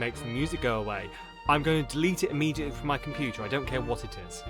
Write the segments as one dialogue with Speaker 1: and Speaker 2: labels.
Speaker 1: makes the music go away, I'm going to delete it immediately from my computer. I don't care what it is.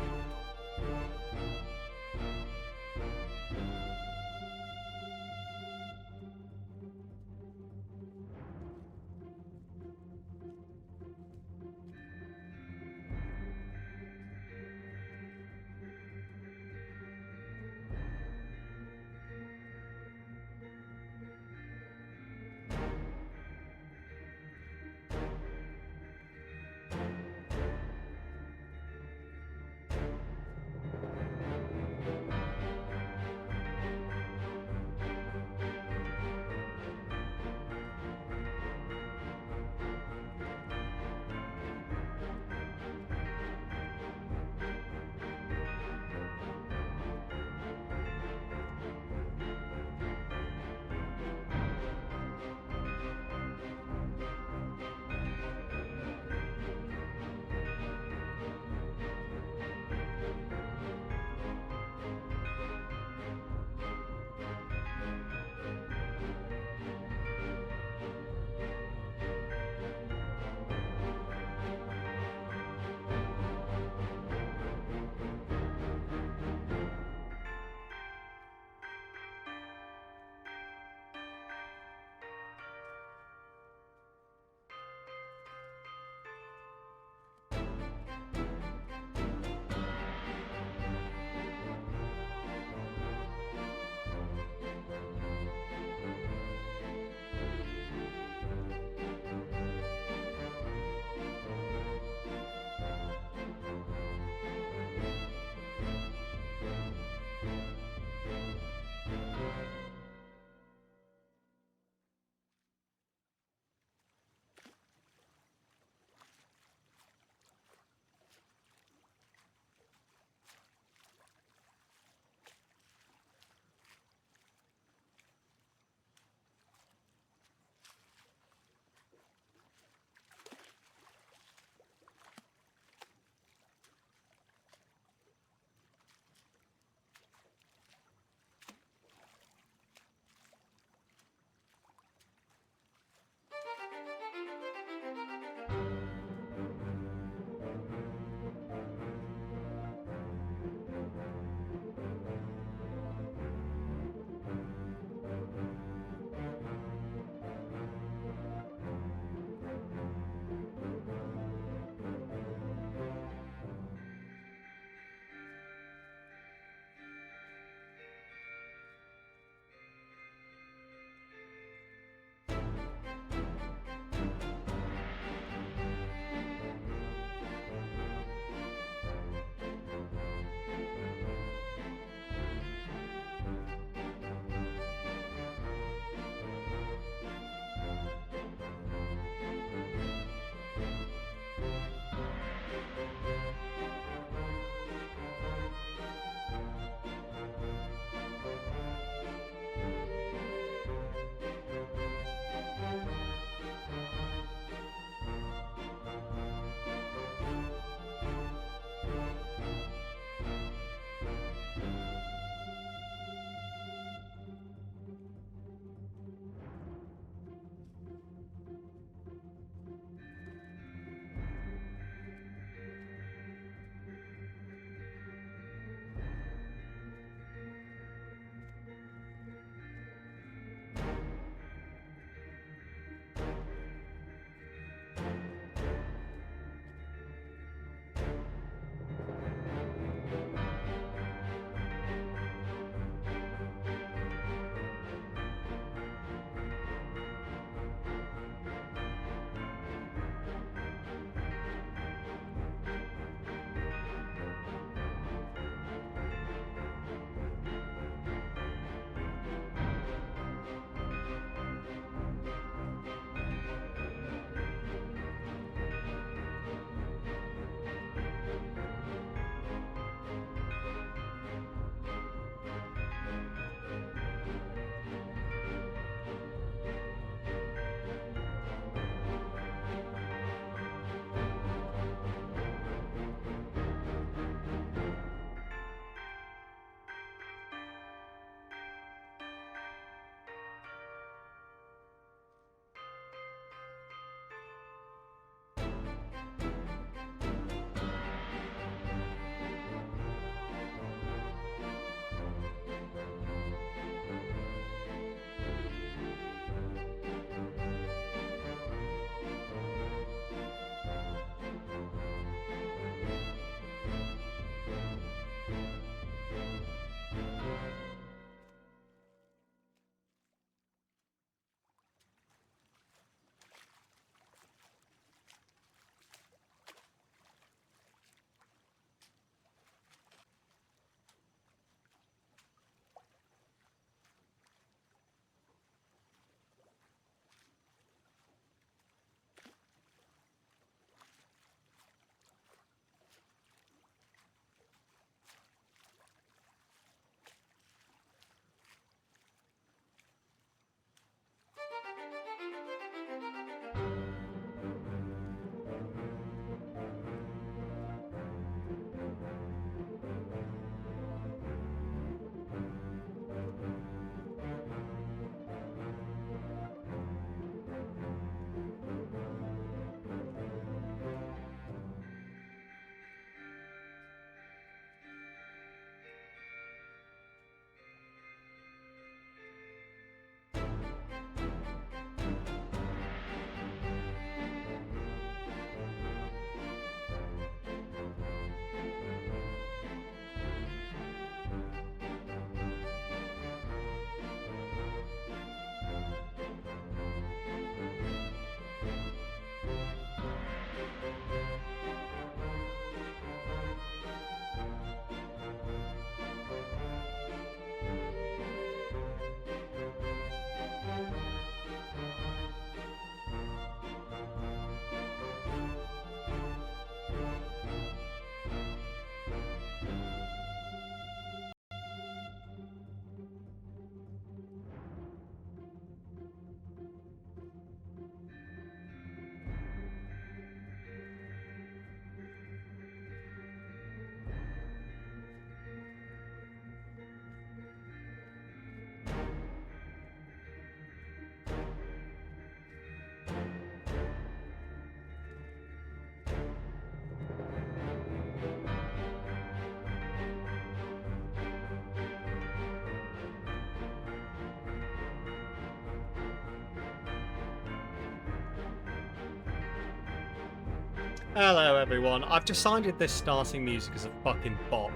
Speaker 1: Hello, everyone. I've decided this starting music is a fucking bop.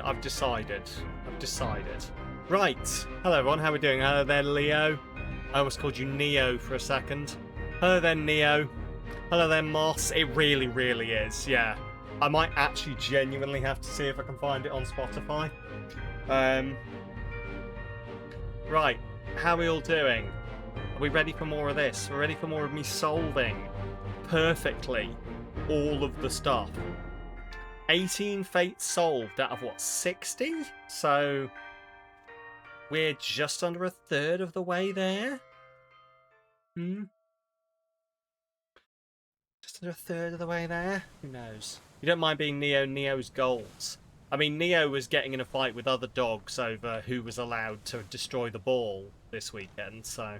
Speaker 1: I've decided. Right. Hello, everyone. How are we doing? Hello there, Leo. I almost called you Neo for a second. Hello there, Neo. Hello there, Moss. It really, really is. Yeah. I might actually genuinely have to see if I can find it on Spotify. Right. How are we all doing? Are we ready for more of this? We're ready for more of me solving perfectly all of the stuff. 18 fates solved out of what, 60? So we're just under a third of the way there. Just under a third of the way there. Who knows? You don't mind being Neo's goals. I mean, Neo was getting in a fight with other dogs over who was allowed to destroy the ball this weekend, so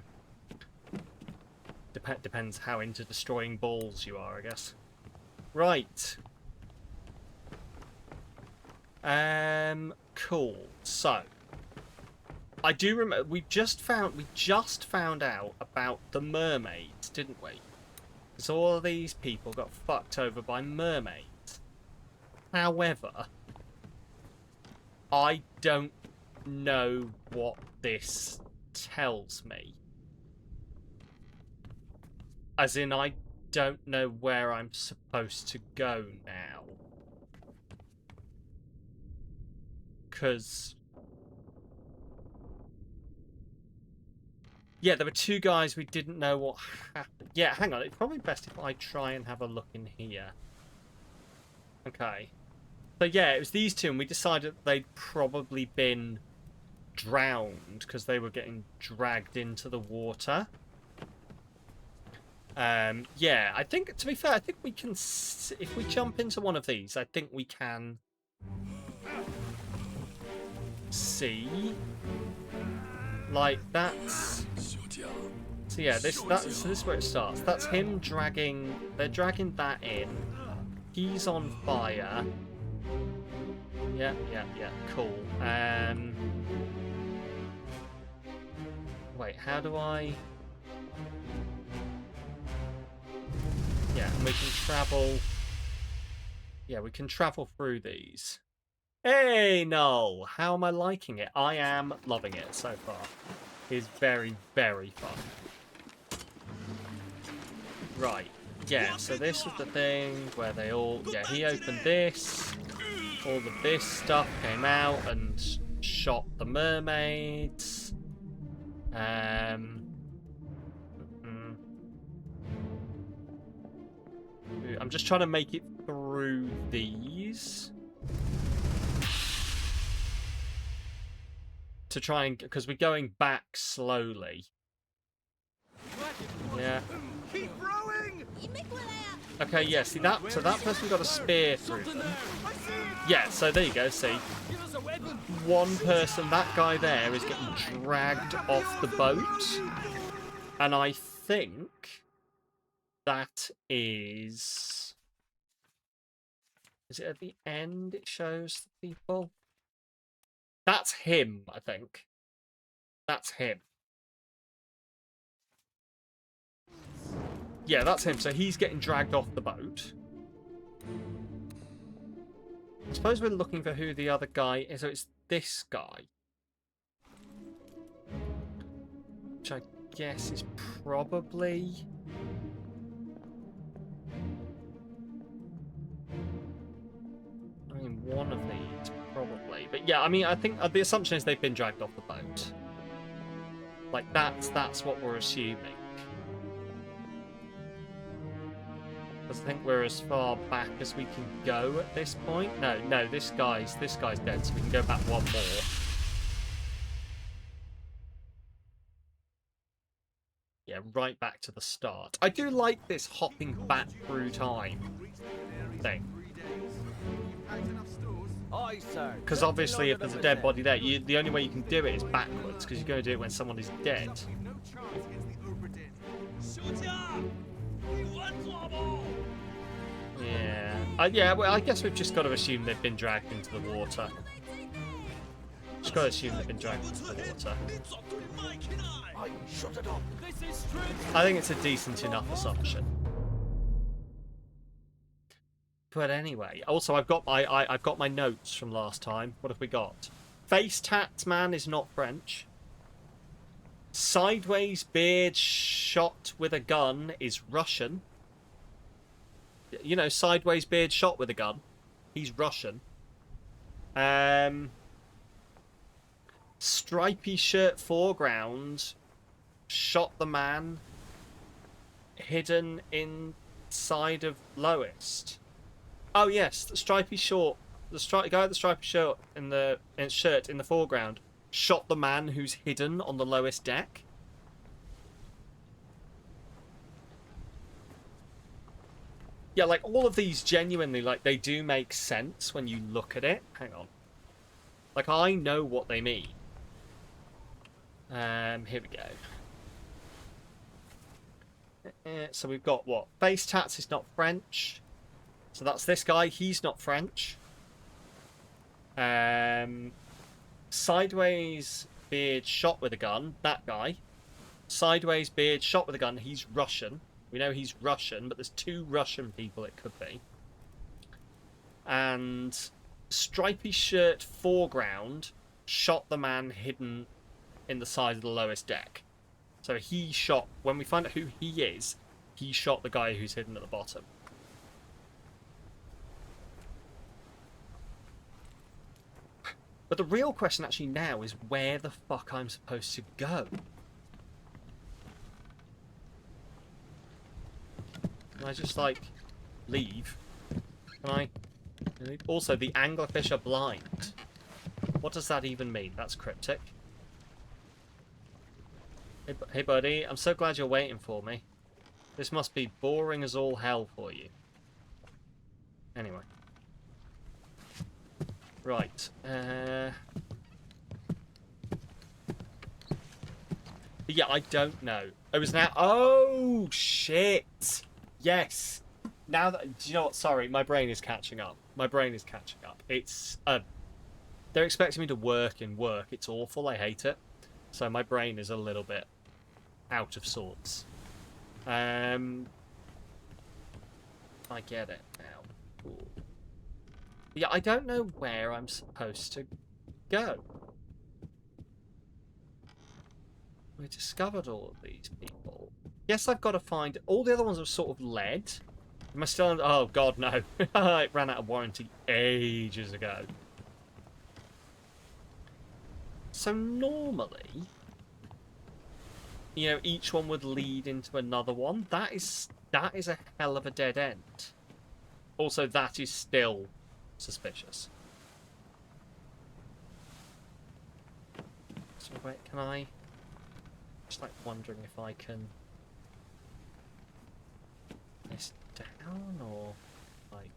Speaker 1: depends how into destroying balls you are, I guess. Right. Cool. So, I do remember we just found out about the mermaids, didn't we? So all of these people got fucked over by mermaids. However, I don't know what this tells me. As in, I don't know where I'm supposed to go now. Because... yeah, there were two guys we didn't know what happened. Yeah, hang on. It's probably best if I try and have a look in here. Okay. So yeah, it was these two, and we decided they'd probably been drowned because they were getting dragged into the water. Yeah, I think, to be fair, I think we can... if we jump into one of these, I think we can... see... like, that's... so yeah, this is where it starts. That's him dragging... they're dragging that in. He's on fire. Yeah, cool. Wait, how do I... yeah, and we can travel... yeah, we can travel through these. Hey, Noel! How am I liking it? I am loving it so far. It's very, very fun. Right. Yeah, so this was the thing where they all... yeah, he opened this. All of this stuff came out and shot the mermaids. I'm just trying to make it through these. To try and... because we're going back slowly. Yeah.
Speaker 2: Keep rowing!
Speaker 1: Okay, yeah, see that... so that person got a spear through them. Yeah, so there you go, see. One person, that guy there, is getting dragged off the boat. And I think that is... is it at the end it shows the people? That's him, I think. That's him. Yeah, that's him. So he's getting dragged off the boat. I suppose we're looking for who the other guy is. So it's this guy. Which I guess is probably... I mean, one of these, probably. But yeah, I mean, I think the assumption is they've been dragged off the boat. Like, that's what we're assuming. Because I think we're as far back as we can go at this point. No, this guy's dead, so we can go back one more. Yeah, right back to the start. I do like this hopping back through time thing. Because obviously if there's a dead body there, the only way you can do it is backwards, because you're going to do it when someone is dead. Yeah. Yeah, well, I guess we've just got to assume they've been dragged into the water. Just got to assume they've been dragged into the water. I think it's a decent enough assumption. But anyway, also I've got I've got my notes from last time. What have we got? Face tats man is not French. Sideways beard shot with a gun is Russian. You know, sideways beard shot with a gun. He's Russian. Stripy shirt foreground shot the man hidden inside of lowest. Oh yes, the stripy short, guy with the stripy shirt in the foreground shot the man who's hidden on the lowest deck. Yeah, like all of these genuinely, like they do make sense when you look at it. Hang on, like I know what they mean. Here we go. So we've got what? Face tats is not French. So that's this guy. He's not French. Sideways beard shot with a gun. That guy. Sideways beard shot with a gun. He's Russian. We know he's Russian, but there's 2 Russian people it could be. And stripy shirt foreground shot the man hidden in the side of the lowest deck. So he shot, when we find out who he is, he shot the guy who's hidden at the bottom. But the real question actually now is where the fuck I'm supposed to go. Can I just, like, leave? Can I? Also, the anglerfish are blind. What does that even mean? That's cryptic. Hey, buddy. I'm so glad you're waiting for me. This must be boring as all hell for you. Anyway. Right. But yeah, I don't know. It was now... Oh, shit! Yes! Now that... Do you know what? Sorry, my brain is catching up. My brain is catching up. It's... they're expecting me to work in work. It's awful. I hate it. So my brain is a little bit out of sorts. I get it now. Ooh. Yeah, I don't know where I'm supposed to go. We discovered all of these people. Yes, I've got to find... All the other ones have sort of led. Am I still... Oh, God, no. It ran out of warranty ages ago. So normally, you know, each one would lead into another one. That is a hell of a dead end. Also, that is still suspicious. So wait, can I... Just like wondering if I can... this down or like...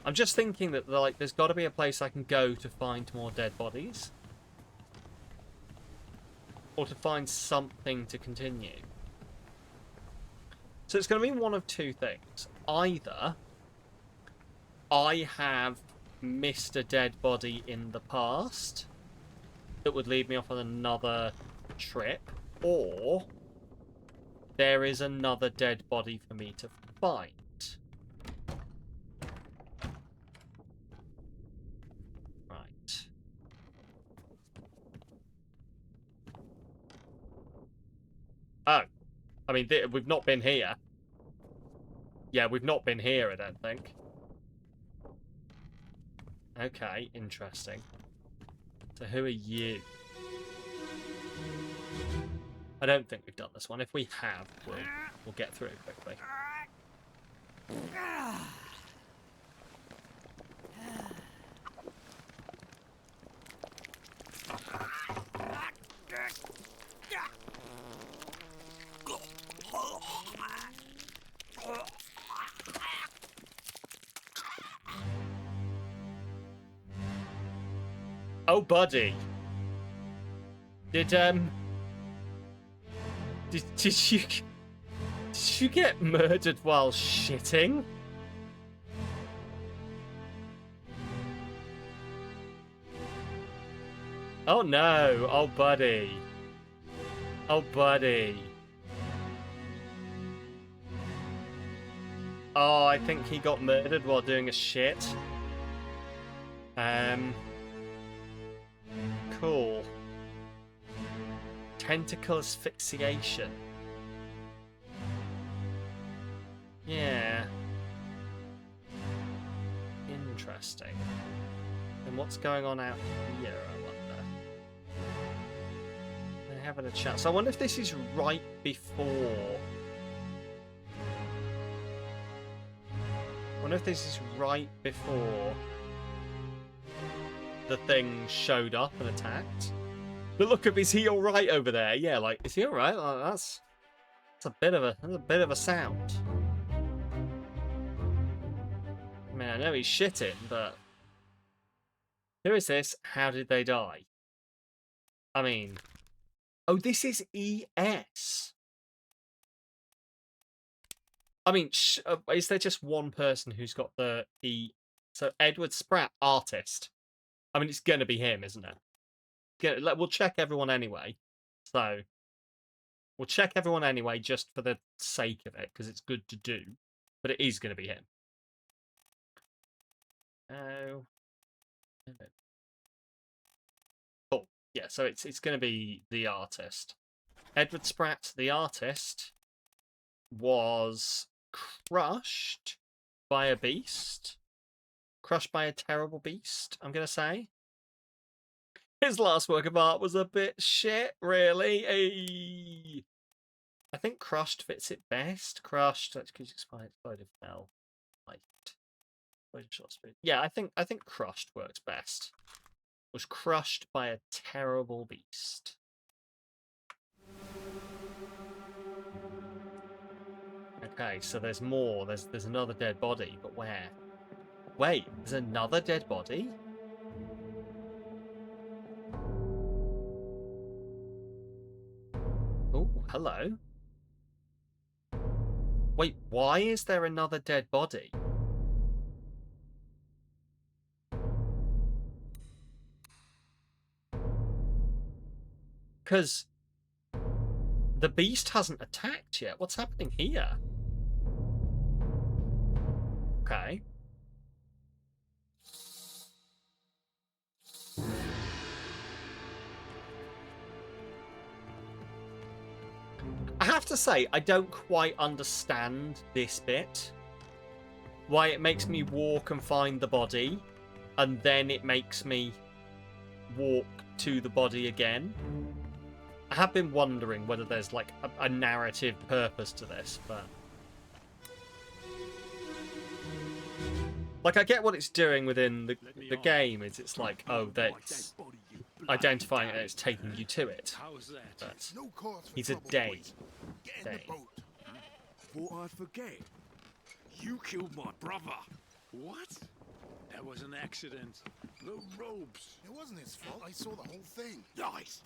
Speaker 1: I'm just thinking that like there's got to be a place I can go to find more dead bodies. Or to find something to continue. So it's going to be one of 2 things. Either I have missed a dead body in the past that would lead me off on another trip, or there is another dead body for me to find. Right. Oh. I mean, we've not been here. Yeah, we've not been here, I don't think. Okay, interesting. So who are you? I don't think we've done this one. If we have, we'll get through it quickly. Oh, buddy. Did you get murdered while shitting? Oh no, oh buddy. Oh, buddy. Oh, I think he got murdered while doing a shit. Cool. Tentacle asphyxiation. Yeah. Interesting. And what's going on out here, I wonder? They're having a chat. So I wonder if this is right before... I wonder if this is right before the thing showed up and attacked. But look, is he all right over there? Yeah, like, is he all right? Like, that's a bit of a sound. I mean, I know he's shitting, but who is this? How did they die? I mean, oh, this is ES. I mean, is there just one person who's got the E? So Edward Spratt, artist. I mean, it's gonna be him, isn't it? We'll check everyone anyway. So we'll check everyone anyway, just for the sake of it, because it's good to do. But it is gonna be him. Oh. Cool. Yeah. So it's gonna be the artist. Edward Spratt, the artist, was crushed by a beast. Crushed by a terrible beast, I'm going to say. His last work of art was a bit shit, really. Hey. I think crushed fits it best. Crushed, that's because exploded fell. Light. Yeah, I think crushed works best. Was crushed by a terrible beast. Okay, so there's more. There's another dead body, but where? Wait, there's another dead body? Oh, hello. Wait, why is there another dead body? Because the beast hasn't attacked yet. What's happening here? Okay. I have to say, I don't quite understand this bit. Why it makes me walk and find the body, and then it makes me walk to the body again. I have been wondering whether there's like a narrative purpose to this, but... Like, I get what it's doing within the game, is it's like, oh, that's identifying it and it's taking you to it. But he's a Dane.
Speaker 3: Thought I'd forget. You killed my brother. What? That was an accident. The robes.
Speaker 2: It wasn't his fault. I saw the whole thing.
Speaker 3: Lies.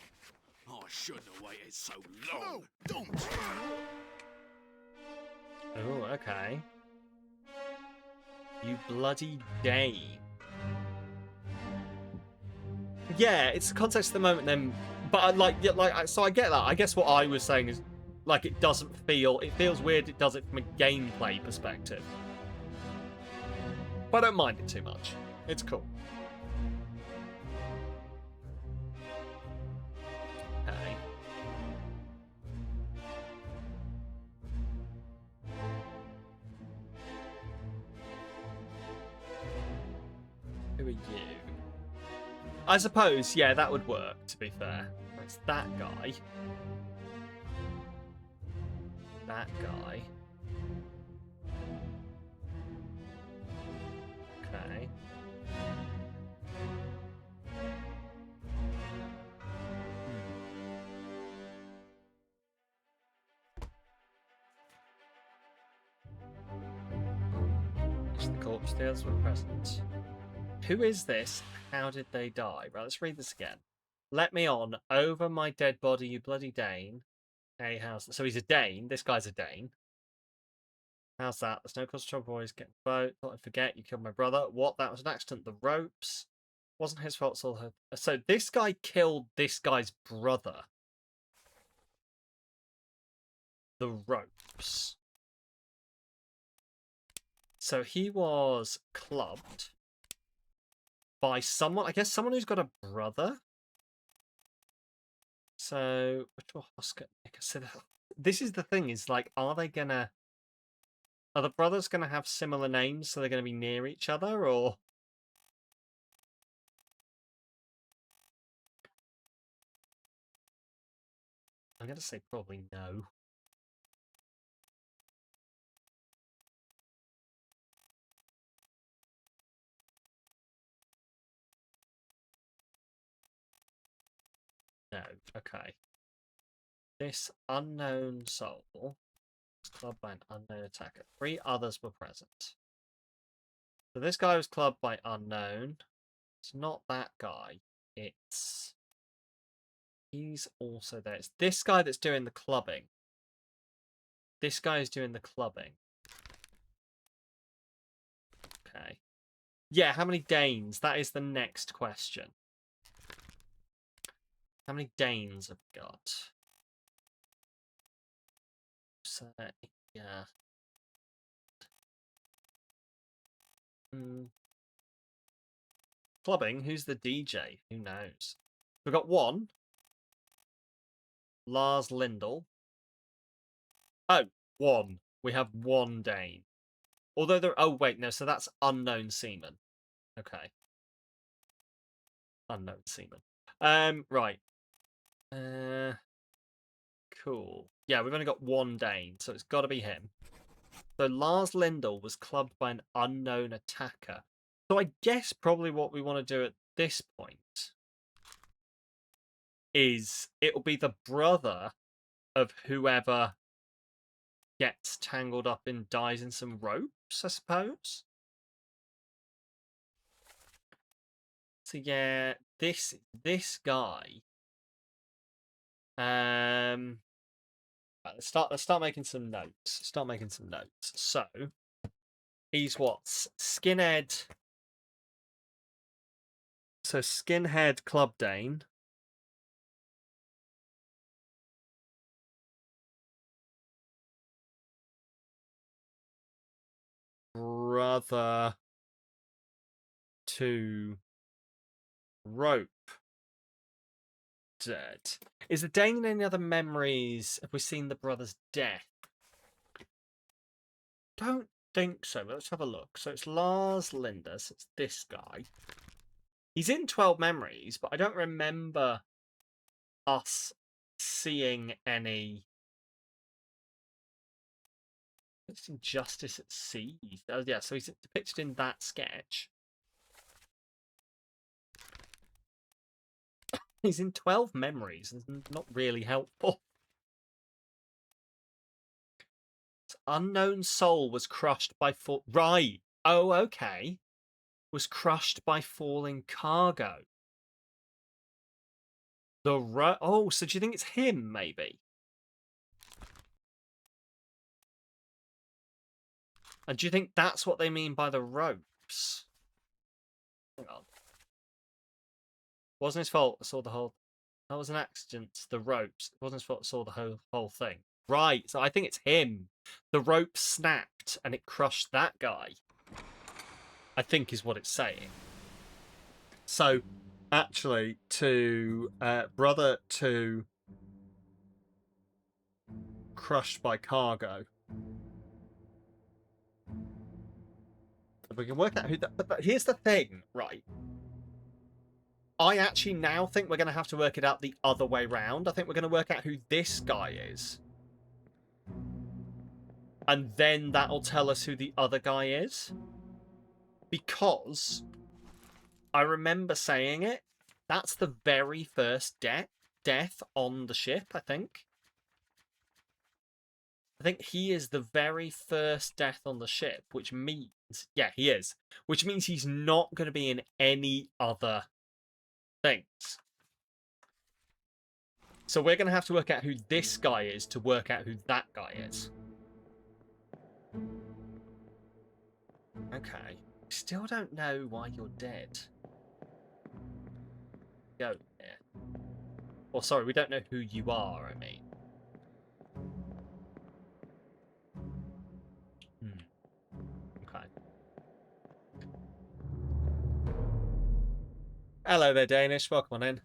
Speaker 3: I shouldn't have waited so long.
Speaker 2: No, don't.
Speaker 1: Oh, okay. You bloody Dane. Yeah, it's the context of the moment then, but so I get that. I guess what I was saying is, like, it feels weird it does it from a gameplay perspective. But I don't mind it too much. It's cool. Okay. Who are you? I suppose, yeah, that would work, to be fair. It's that guy. That guy. Okay. The corpse deals were present. Who is this? How did they die? Right, let's read this again. Let me on. Over my dead body, you bloody Dane. Hey, how's that? So he's a Dane. This guy's a Dane. How's that? There's no cause of trouble, boys. Get the boat. Thought I'd forget. You killed my brother. What? That was an accident. The ropes. Wasn't his fault. It's all her. So this guy killed this guy's brother. the ropes. So he was clubbed by someone, I guess someone who's got a brother. So, this is the thing, is like, are the brothers gonna have similar names, so they're gonna be near each other, or? I'm gonna say probably no. No, okay. This unknown soul was clubbed by an unknown attacker. 3 others were present. So this guy was clubbed by unknown. It's not that guy. He's also there. It's this guy that's doing the clubbing. This guy is doing the clubbing. Okay. Yeah, how many Danes? That is the next question. How many Danes have we got? So, yeah. Clubbing? Who's the DJ? Who knows? We've got 1. Lars Lindell. Oh, 1. We have 1 Dane. Although there... Oh, wait, no. So that's unknown seaman. Okay. Unknown seaman. Right. Cool. Yeah, we've only got 1 Dane, so it's got to be him. So Lars Lindell was clubbed by an unknown attacker. So I guess probably what we want to do at this point is it'll be the brother of whoever gets tangled up and dies in some ropes, I suppose. So yeah, this guy. Let's start making some notes. So he's what? Skinhead. So skinhead Club Dane. Brother to rope dead. Is the Dane in any other memories? Have we seen the brother's death? Don't think so, but let's have a look. So it's Lars Linders. It's this guy. He's in 12 memories, but I don't remember us seeing any. It's Injustice at Sea. Oh, yeah, so he's depicted in that sketch. He's in 12 memories. It's not really helpful. Unknown soul was crushed by right. Oh, okay. Was crushed by falling cargo. Oh, so do you think it's him, maybe? And do you think that's what they mean by the ropes? Hang on. Wasn't his fault. I saw the whole. That was an accident. The ropes. It wasn't his fault. I saw the whole thing. Right. So I think it's him. The rope snapped and it crushed that guy. I think is what it's saying. So, actually, to brother to crushed by cargo. We can work out who that. But here's the thing, right? I actually now think we're going to have to work it out the other way round. I think we're going to work out who this guy is. And then that'll tell us who the other guy is. Because I remember saying it. That's the very first death on the ship, I think. I think he is the very first death on the ship, which means... Yeah, he is. Which means he's not going to be in any other things. So we're going to have to work out who this guy is to work out who that guy is. Okay. Still don't know why you're dead. Go there. Or sorry, we don't know who you are, I mean. Hello there, Danish. Welcome on in.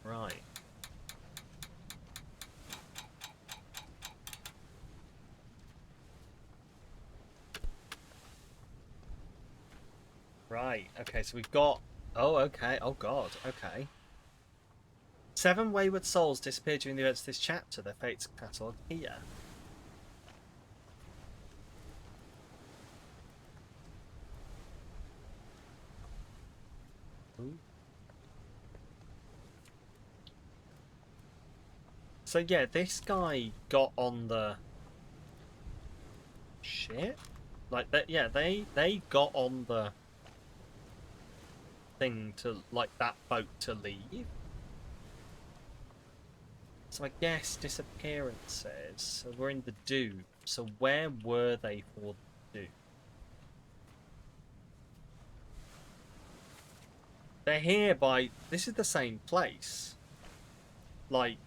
Speaker 1: Right. Right. Okay, so we've got... Oh, okay. Oh, God. Okay. 7 wayward souls disappeared during the events of this chapter. Their fates catalogued here. Ooh. So yeah, this guy got on the ship. Like that. Yeah, they got on the thing to like that boat to leave. So I guess disappearances. So we're in the Doom. So where were they for the Doom? They're here by... This is the same place. Like...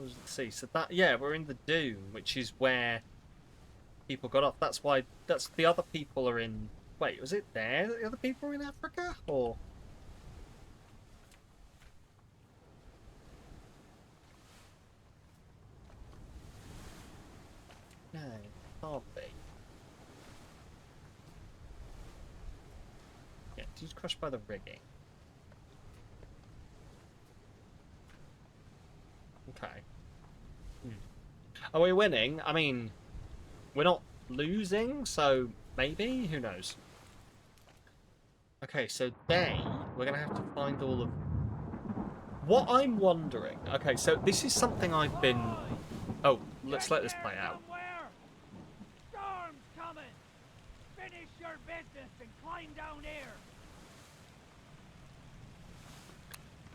Speaker 1: Let's see. So that... Yeah, we're in the Doom, which is where people got off. That's why... That's... The other people are in... Wait, was it there that the other people were in Africa? Or... No, can't be. Yeah, he's crushed by the rigging. Okay. Are we winning? I mean, we're not losing, so maybe? Who knows? Okay, so we're going to have to find all of... What I'm wondering... Okay, so this is something I've been... Oh, let's let this play out.
Speaker 4: Storm's coming! Finish your business and climb down here!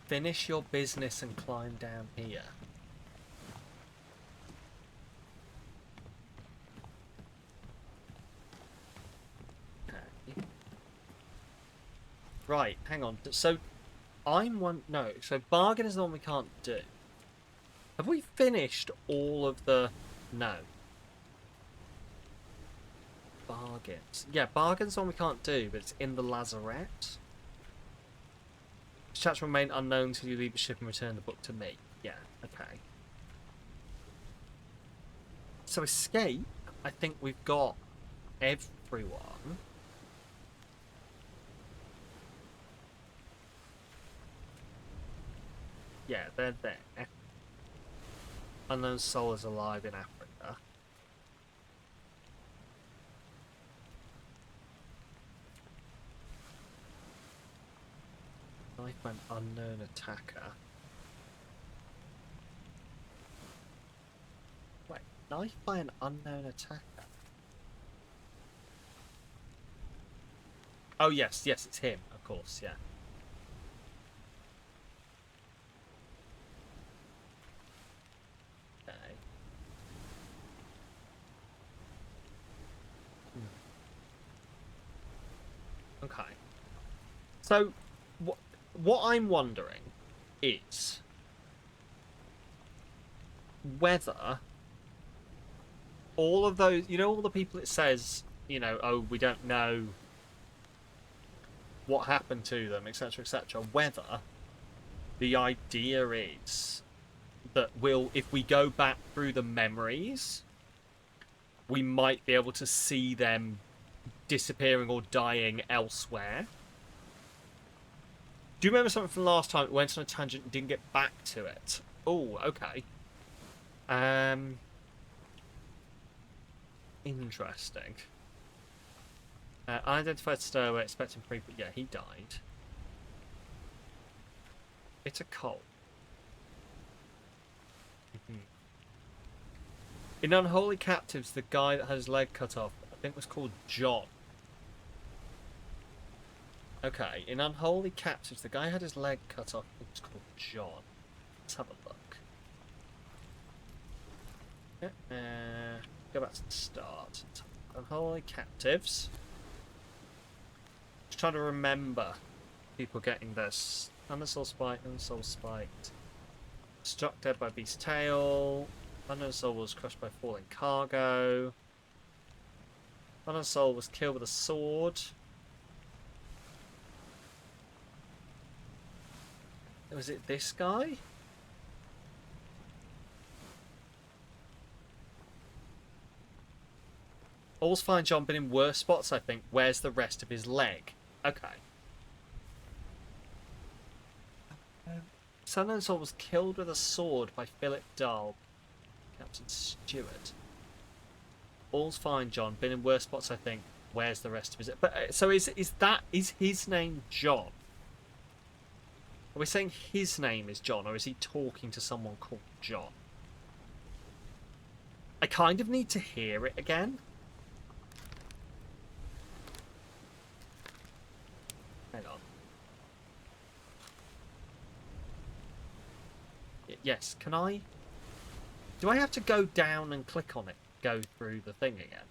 Speaker 1: Finish your business and climb down here. Okay. Right, hang on. So, I'm one... No, so bargain is the one we can't do. Have we finished all of the... No. Bargains. Yeah, bargains the one we can't do, but it's in the lazarette. Chats remain unknown until you leave the ship and return the book to me. Yeah, okay. So escape, I think we've got everyone. Yeah, they're there. Unknown soul is alive in Africa. Knife by an unknown attacker. Wait, knife by an unknown attacker? Oh yes, yes, it's him, of course, yeah. Okay. Okay. So, what I'm wondering is whether all of those, you know, all the people it says, you know, oh, we don't know what happened to them, etc., etc., whether the idea is that if we go back through the memories, we might be able to see them disappearing or dying elsewhere. Do you remember something from last time? It went on a tangent and didn't get back to it. Oh, okay. Interesting. Unidentified stowaway expecting people. Yeah, he died. It's a cult. In Unholy Captives, the guy that had his leg cut off, I think was called John. Okay, in Unholy Captives, the guy had his leg cut off, it was called John. Let's have a look. Go back to the start. Unholy Captives. Just trying to remember people getting this. Undersoul spiked, Unsoul spiked. Struck dead by beast tail. Unknown soul was crushed by falling cargo. Son and Soul was killed with a sword. Was it this guy? All's fine, John. Been in worse spots, I think. Where's the rest of his leg? Okay. Son and Soul was killed with a sword by Philip Dahl, Captain Stewart. All's fine, John. Been in worse spots, I think. Where's the rest of his? But so is his name John? Are we saying his name is John, or is he talking to someone called John? I kind of need to hear it again. Hang on. Yes, can I? Do I have to go down and click on it? Go through the thing again?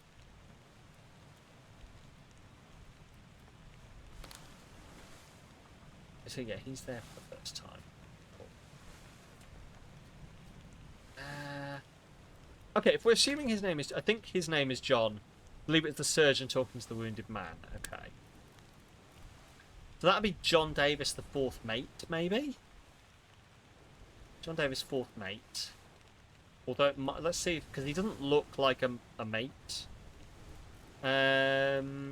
Speaker 1: So yeah, he's there for the first time. Cool. Okay, if we're assuming his name is... I think his name is John. I believe it's the surgeon talking to the wounded man. Okay. So that'd be John Davis, the fourth mate, maybe? John Davis, fourth mate. Although, let's see, because he doesn't look like a mate. Oh no.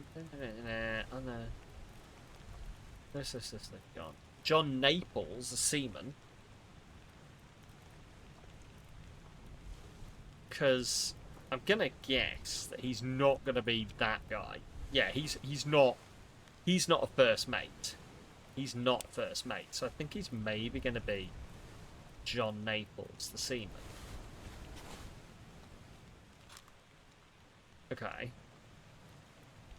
Speaker 1: This thing gone. John Naples, a seaman. Because I'm gonna guess that he's not gonna be that guy. Yeah, he's not a first mate. He's not first mate. So I think he's maybe gonna be John Naples, the seaman. Okay.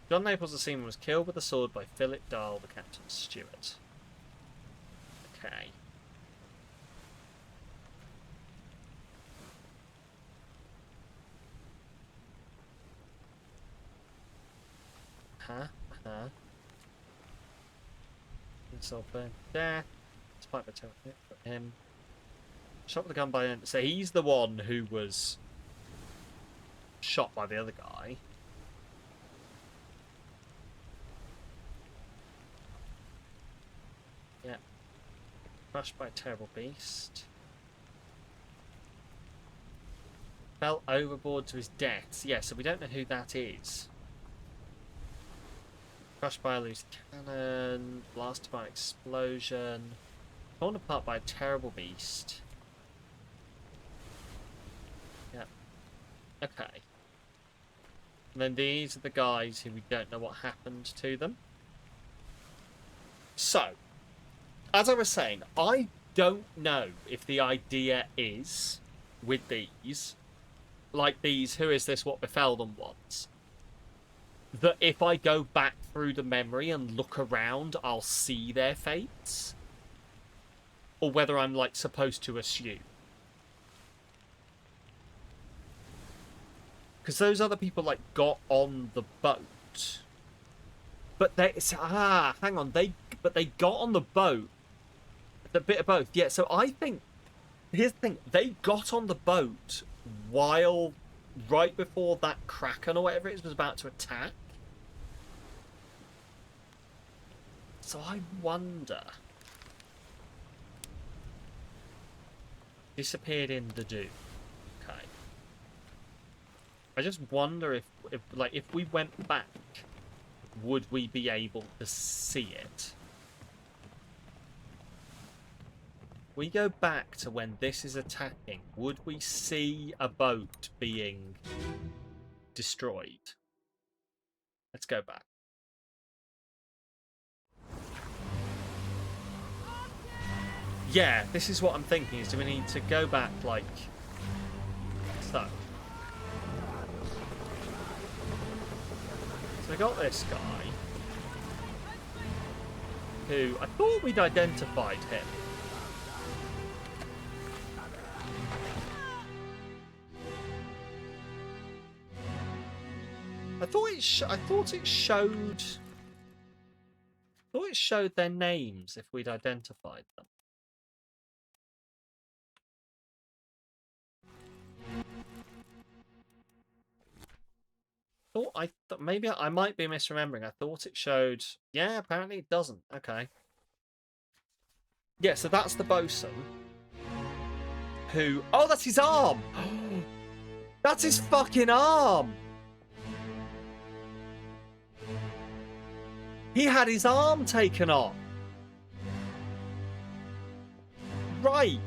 Speaker 1: John Naples, the seaman, was killed with a sword by Philip Dahl, the Captain Stewart. Okay. Insult burn death. Despite the terror for him. Shot with a gun by him. So he's the one who was shot by the other guy. Yeah. Crushed by a terrible beast. Fell overboard to his death. Yeah, so we don't know who that is. Crushed by a loose cannon. Blasted by an explosion. Torn apart by a terrible beast. Yeah. Okay. And then these are the guys who we don't know what happened to them. So, as I was saying, I don't know if the idea is, with these, like these who is this, what befell them ones, that if I go back through the memory and look around, I'll see their fates. Or whether I'm, like, supposed to assume. Because those other people, like, got on the boat. But they... hang on. But they got on the boat. The bit of both. Yeah, so I think... Here's the thing. They got on the boat while... Right before that Kraken or whatever it is was about to attack. So I wonder... Disappeared in the Doom. Okay. I just wonder if we went back, would we be able to see it? We go back to when this is attacking, would we see a boat being destroyed? Let's go back. Yeah, this is what I'm thinking, is do we need to go back like so? So I got this guy who I thought we'd identified him. I thought it showed their names if we'd identified them. thought maybe I might be misremembering. I thought it showed. Yeah, apparently it doesn't. Okay. Yeah, so that's the bosun. Who? Oh, that's his arm. That's his fucking arm. He had his arm taken off. Right.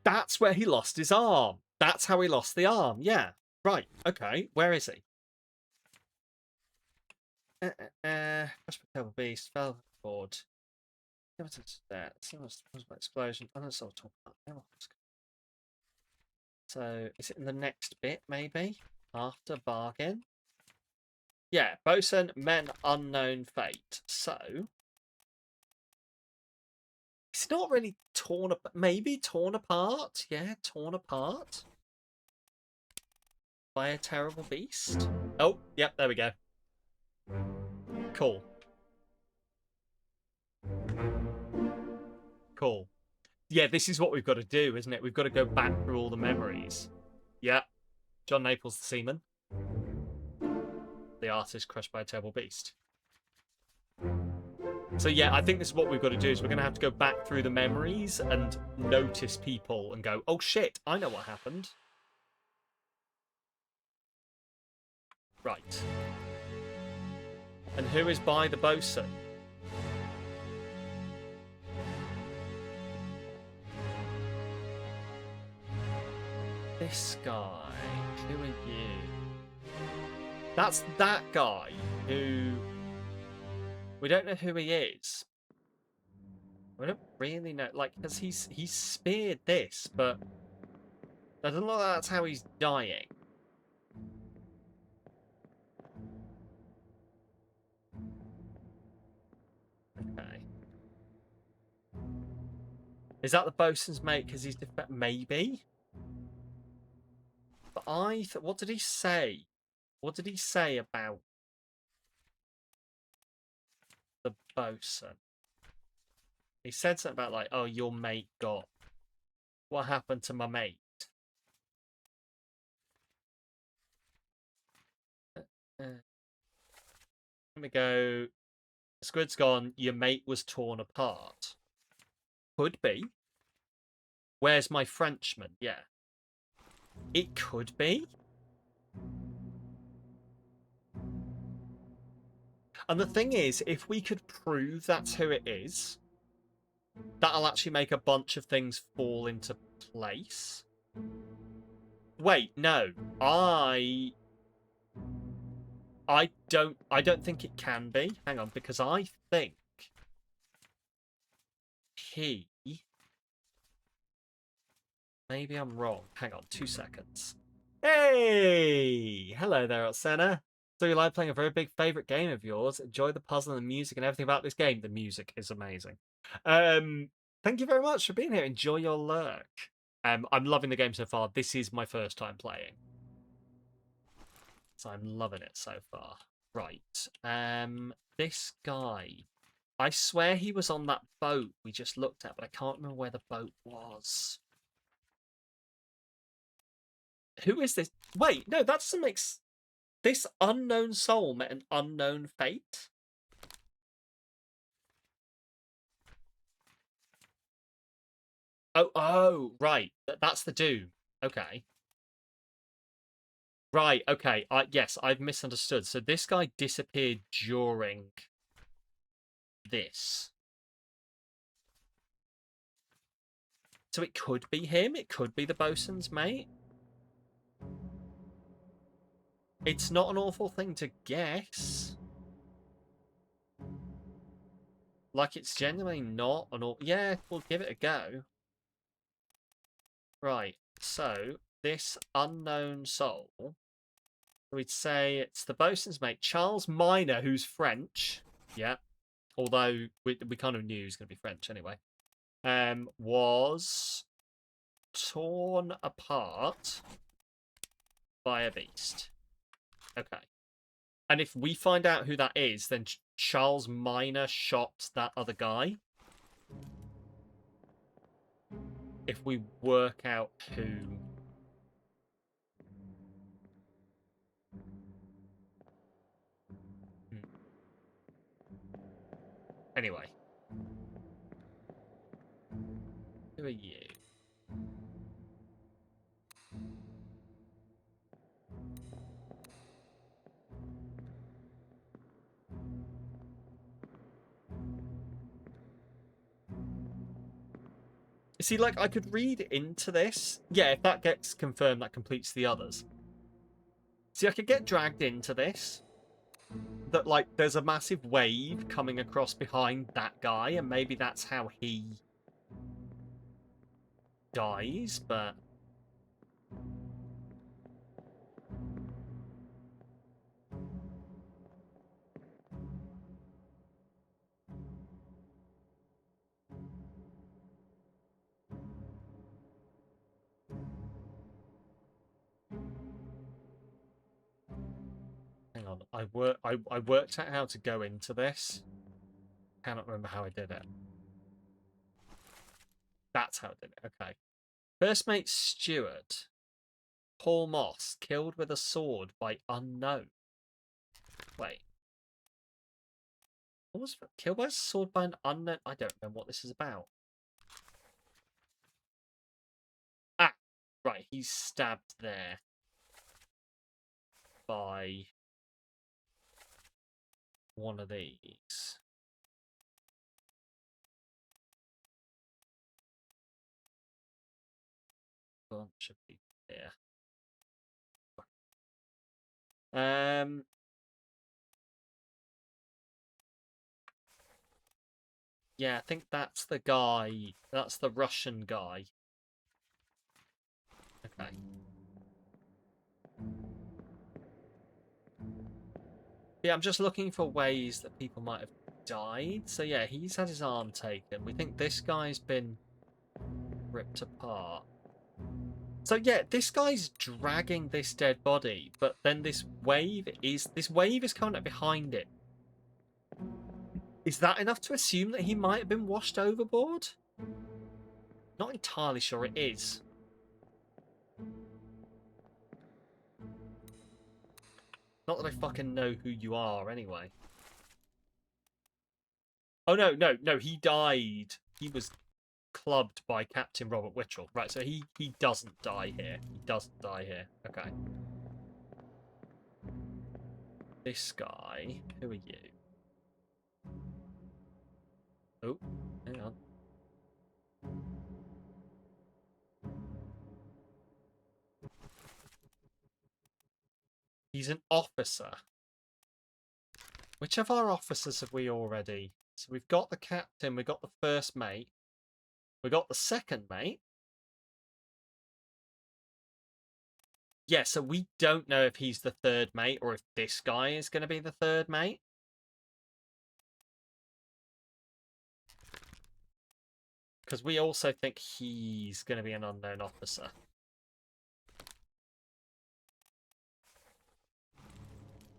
Speaker 1: That's where he lost his arm. That's how he lost the arm. Yeah. Right. Okay. Where is he? Hospital Beast, Velvet Board. Explosion. I don't know what I'm talking about. So, is it in the next bit, maybe? After bargain? Yeah, bosun, men, unknown fate. So, it's not really torn apart. Maybe torn apart. Yeah, torn apart by a terrible beast. Oh, yep, there we go. Cool. Cool. Yeah, this is what we've got to do, isn't it? We've got to go back through all the memories. Yeah. John Naples, the seaman. The artist crushed by a terrible beast. So yeah, I think this is what we've got to do, is we're going to have to go back through the memories and notice people and go, oh shit, I know what happened. Right. And who is by the bosun? This guy. Who are you? That's that guy who... We don't know who he is. We don't really know, like, because he's speared this, but I don't know that's how he's dying. Okay. Is that the bosun's mate because he's maybe? But what did he say? What did he say about the bosun? He said something about like, oh, your mate got... What happened to my mate? Let me go. Squid's gone. Your mate was torn apart. Could be. Where's my Frenchman? Yeah. It could be. And the thing is, if we could prove that's who it is, that'll actually make a bunch of things fall into place. Wait, no. I don't think it can be. Hang on, because I think he... Maybe I'm wrong. Hang on, 2 seconds. Hey! Hello there, Otsena. So you like playing a very big favourite game of yours. Enjoy the puzzle and the music and everything about this game. The music is amazing. Thank you very much for being here. Enjoy your lurk. I'm loving the game so far. This is my first time playing. So I'm loving it so far. Right. This guy. I swear he was on that boat we just looked at, but I can't remember where the boat was. Who is this? Wait, no, that doesn't make... This unknown soul met an unknown fate? Oh, right. That's the Doom. Okay. Right, okay. Yes, I've misunderstood. So this guy disappeared during this. So it could be him. It could be the bosun's mate. It's not an awful thing to guess. Like, it's genuinely not an awful... Yeah, we'll give it a go. Right, so this unknown soul, we'd say it's the bosun's mate, Charles Minor, who's French. Yeah, although we kind of knew he was going to be French anyway. Was torn apart by a beast. Okay. And if we find out who that is, then Charles Minor shot that other guy. If we work out who Anyway. Who are you? See, like, I could read into this. Yeah, if that gets confirmed, that completes the others. See, I could get dragged into this. That, like, there's a massive wave coming across behind that guy, and maybe that's how he dies, but... Hang on, I worked out how to go into this. Cannot remember how I did it. That's how I did it, okay. First mate Stewart. Paul Moss, killed with a sword by unknown. Wait. What was killed by a sword by an unknown? I don't know what this is about. Ah, right, he's stabbed there by one of these. Bunch of people here. Yeah, I think that's the guy. That's the Russian guy. Okay. Yeah, I'm just looking for ways that people might have died. So yeah, he's had his arm taken. We think this guy's been ripped apart. So yeah, this guy's dragging this dead body, but then this wave is coming up behind it. Is that enough to assume that he might have been washed overboard? Not entirely sure it is. Not that I fucking know who you are, anyway. Oh, no, he died. He was clubbed by Captain Robert Whittle. Right, so he doesn't die here. He doesn't die here. Okay. This guy, who are you? Oh, hang on. He's an officer. Which of our officers have we already? So we've got the captain, we've got the first mate, we've got the second mate. Yeah, so we don't know if he's the third mate or if this guy is going to be the third mate. Because we also think he's going to be an unknown officer.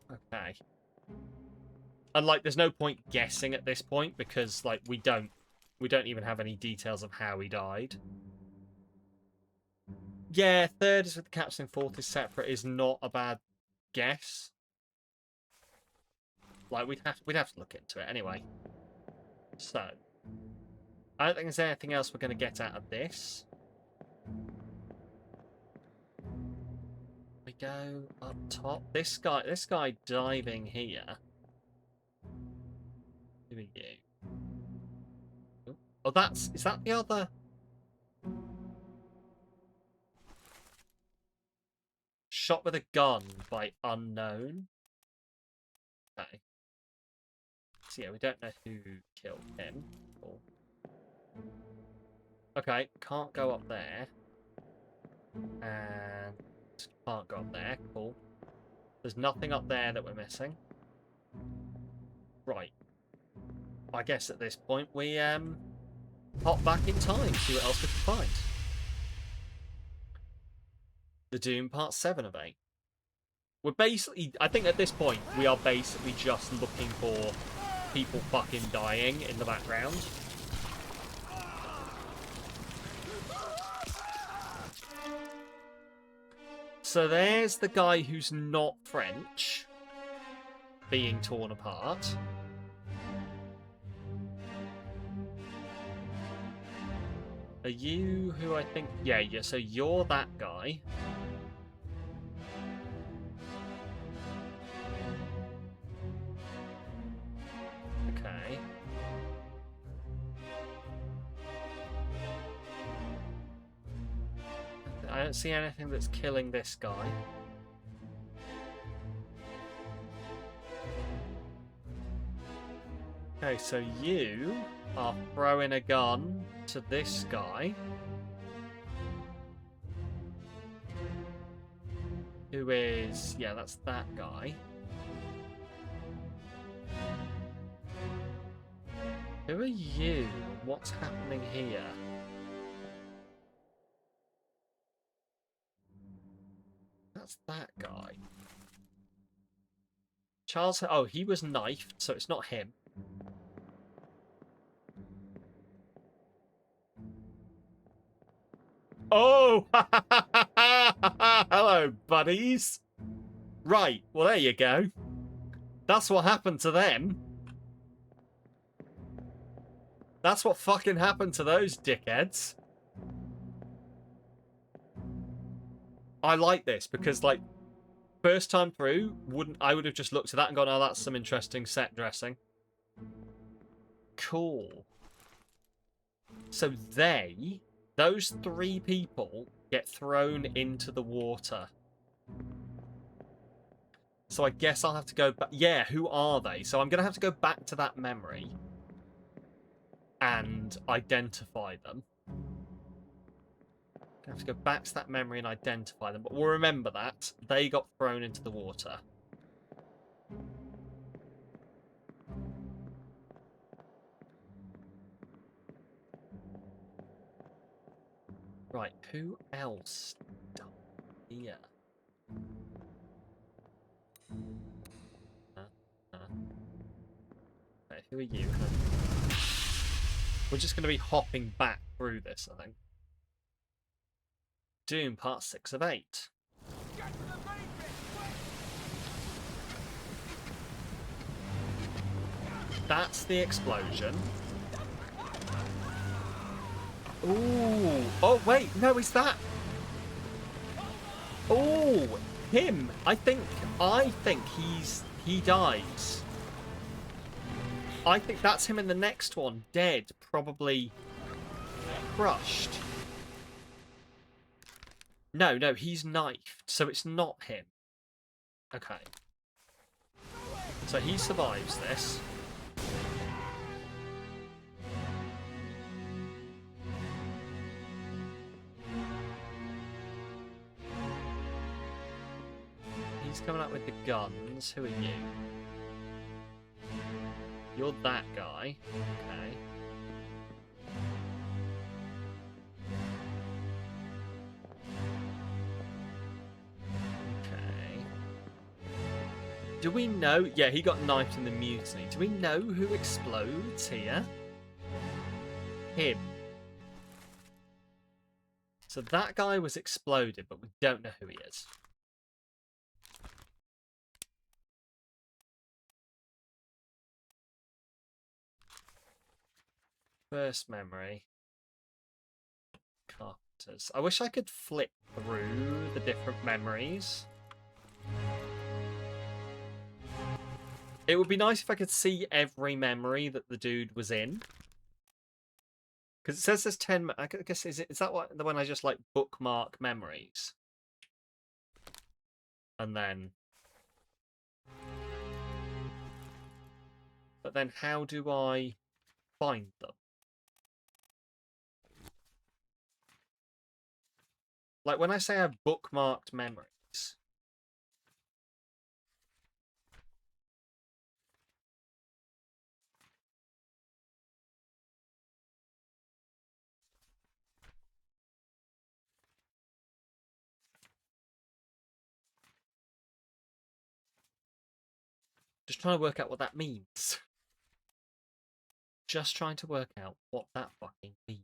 Speaker 1: Okay. And like, there's no point guessing at this point because like we don't even have any details of how he died. Yeah, third is with the captain, fourth is separate is not a bad guess. Like we'd have to look into it anyway. So I don't think there's anything else we're going to get out of this. We go up top. This guy diving here. Who are you? Oh, is that the other? Shot with a gun by unknown. Okay. So yeah, we don't know who killed him. Cool. Okay, can't go up there. And can't go up there. Cool. There's nothing up there that we're missing. Right. I guess at this point we hop back in time, see what else we can find. The Doom Part 7 of 8. We're basically, I think at this point, we are basically just looking for people fucking dying in the background. So there's the guy who's not French being torn apart. Are you who I think... Yeah, so you're that guy. Okay. I don't see anything that's killing this guy. Okay, so you are throwing a gun to this guy. Who is... Yeah, that's that guy. Who are you? What's happening here? That's that guy. Charles... Oh, he was knifed, so it's not him. Oh! Hello, buddies. Right, well, there you go. That's what happened to them. That's what fucking happened to those dickheads. I like this because, like, first time through, I would have just looked at that and gone, oh, that's some interesting set dressing. Cool. So those 3 people get thrown into the water. So I guess I'll have to go back. Yeah, who are they? So I'm going to have to go back to that memory and identify them. I have to go back to that memory and identify them. But we'll remember that. They got thrown into the water. Right, who else died here? Okay, who are you? We're just going to be hopping back through this, I think. Doom, part 6 of 8. That's the explosion. Ooh. Oh, wait. No, is that... Oh, him. I think he dies. I think that's him in the next one. Dead. Probably crushed. No, he's knifed. So it's not him. Okay. So he survives this. He's coming up with the guns. Who are you? You're that guy. Okay. Okay. Do we know... Yeah, he got knifed in the mutiny. Do we know who explodes here? Him. So that guy was exploded, but we don't know who he is. First memory. Carpenters. I wish I could flip through the different memories. It would be nice if I could see every memory that the dude was in. Because it says there's 10... I guess, is that what the one I just, like, bookmark memories? And then... But then how do I find them? Like, when I say I've bookmarked memories... Just trying to work out what that means. Just trying to work out what that fucking means.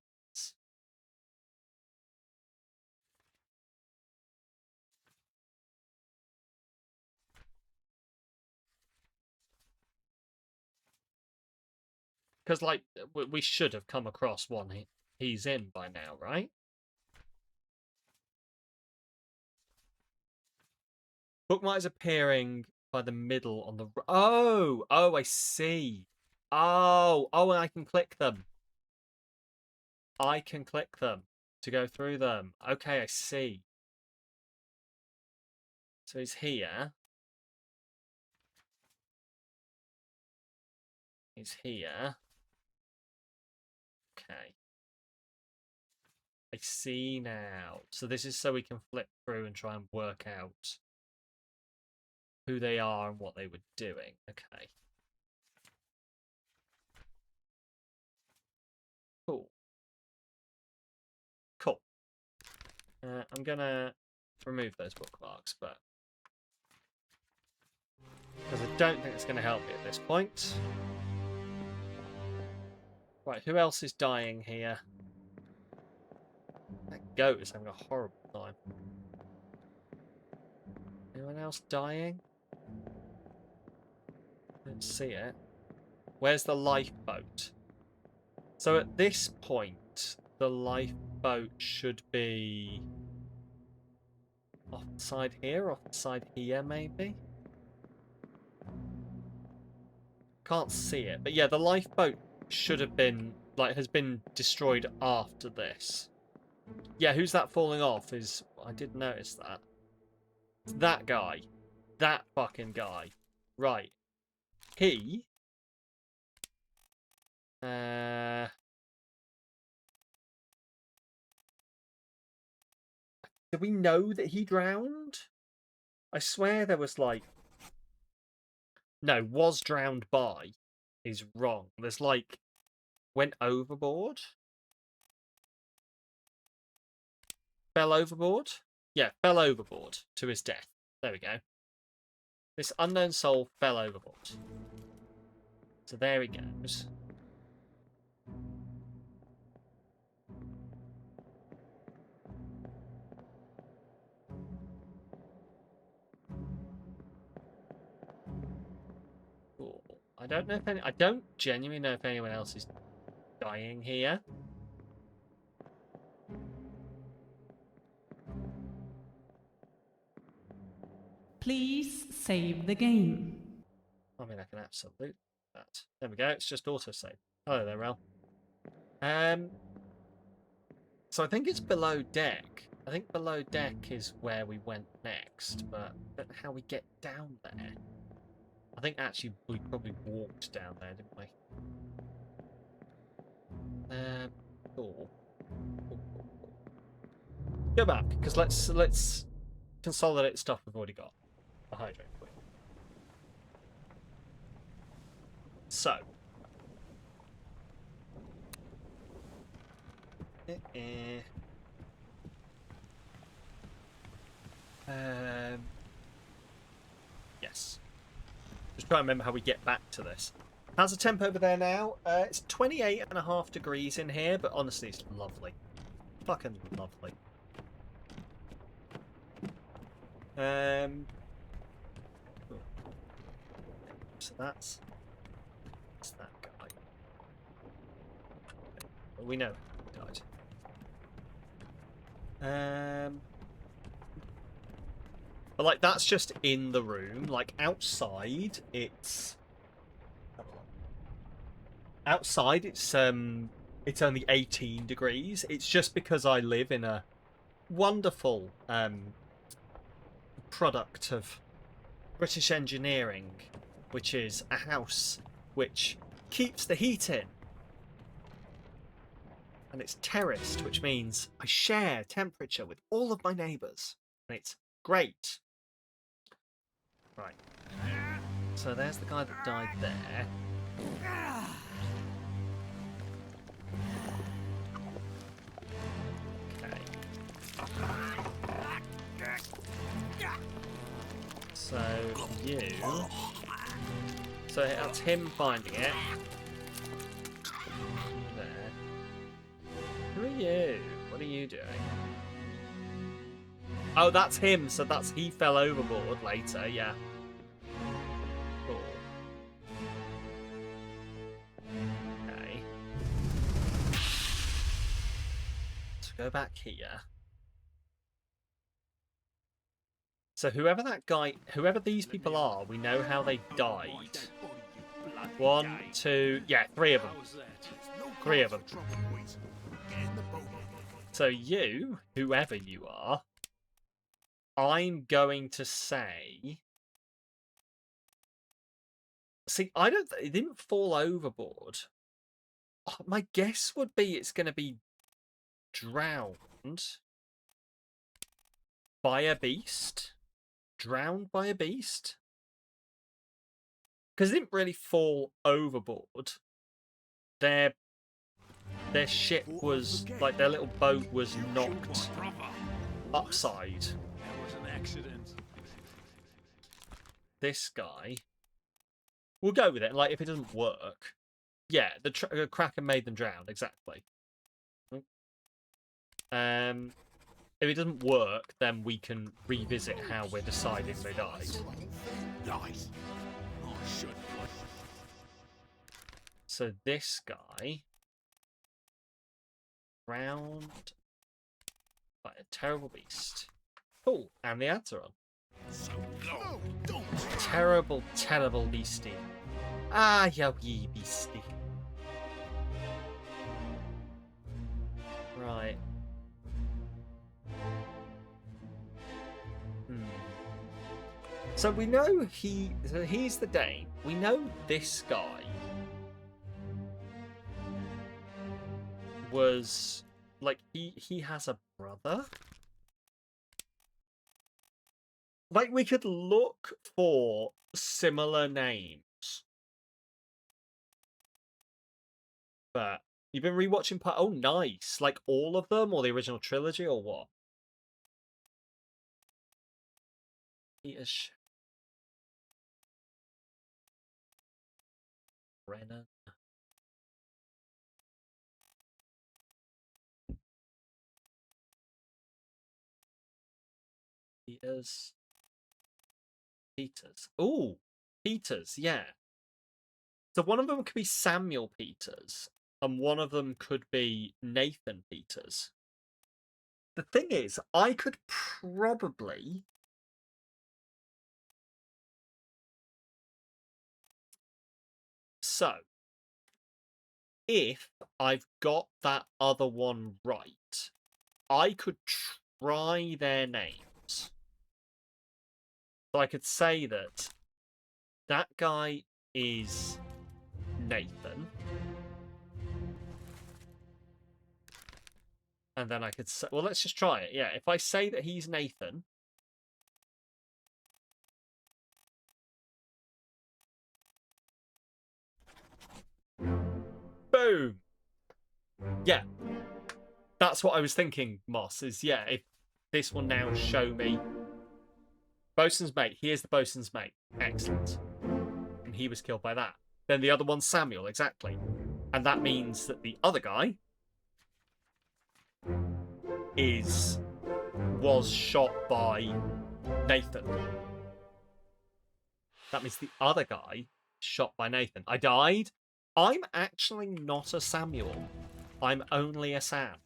Speaker 1: Because, like, we should have come across one here. he's in by now, right? Bookmark is appearing by the middle on the... Oh! Oh, I see. Oh! Oh, and I can click them. I can click them to go through them. Okay, I see. So he's here. He's here. Okay. I see now. So this is so we can flip through and try and work out who they are and what they were doing. Okay. Cool. Cool. I'm gonna remove those bookmarks, but because I don't think it's going to help me at this point. Right, who else is dying here? That goat is having a horrible time. Anyone else dying? Don't see it. Where's the lifeboat? So at this point, the lifeboat should be off the side here, off the side here, maybe? Can't see it, but yeah, the lifeboat should have been, like, has been destroyed after this. Yeah, who's that falling off? I did notice that. It's that guy. That fucking guy. Right. He... do we know that he drowned? I swear there was like... No, was drowned by is wrong. There's like... Went overboard? Fell overboard? Yeah, fell overboard to his death. There we go. This unknown soul fell overboard. So there he goes. Cool. I don't know if I don't genuinely know if anyone else is dying here.
Speaker 5: Please save the game.
Speaker 1: I mean, I can absolutely do that. There we go. It's just autosave. Hello there, Rel. So I think it's below deck. I think below deck is where we went next, but I don't know how we get down there. I think actually we probably walked down there, didn't we? Cool. Go back, because let's consolidate stuff we've already got. A hydrate quick. So. Yes. Just trying to remember how we get back to this. How's the temp over there now? It's 28.5 degrees in here, but honestly, it's lovely. Fucking lovely. So that's that guy. Well, we know he died. But like that's just in the room. Like outside, it's it's only 18 degrees. It's just because I live in a wonderful product of British engineering, which is a house which keeps the heat in. And it's terraced, which means I share temperature with all of my neighbours. And it's great. Right. So there's the guy that died there. Okay. So you... So that's him finding it. There. Who are you? What are you doing? Oh, that's him. So that's he fell overboard later. Yeah. Cool. Okay. So go back here. So whoever these people are, we know how they died. 1, 2, yeah, 3 of them.
Speaker 3: How's that?
Speaker 1: 3 of them.
Speaker 2: Trouble, boys. Get in the boat.
Speaker 1: So you, whoever you are, I'm going to say... See, it didn't fall overboard. My guess would be it's going to be drowned by a beast. Drowned by a beast. Because it didn't really fall overboard. Their ship was, like, their little boat was knocked upside.
Speaker 3: There was an accident.
Speaker 1: This guy... We'll go with it. Like, if it doesn't work... Yeah, the Kraken made them drown, exactly. If it doesn't work, then we can revisit how we're deciding they died.
Speaker 3: Nice. Oh, shit.
Speaker 1: So this guy... drowned by a terrible beast. Cool, and the ads are on.
Speaker 3: So low.
Speaker 2: No, don't.
Speaker 1: Terrible, terrible beastie. Ah, you wee beastie. Right. So we know he's the Dane. We know this guy was like he has a brother. Like we could look for similar names. But you've been rewatching part. Oh, nice! Like all of them, or the original trilogy, or what? Peter's Brennan. Peters. Oh, Peters. Yeah. So one of them could be Samuel Peters, and one of them could be Nathan Peters. The thing is, I could probably... So, if I've got that other one right, I could try their names. So I could say that that guy is Nathan. And then I could say, well, let's just try it. Yeah, if I say that he's Nathan. Boom. Yeah. That's what I was thinking, Moss, is yeah, if this will now show me Bosun's mate. He is the bosun's mate. Excellent. And he was killed by that. Then the other one's Samuel, exactly. And that means that the other guy was shot by Nathan. That means the other guy shot by Nathan. I died. I'm actually not a Samuel. I'm only a Sam.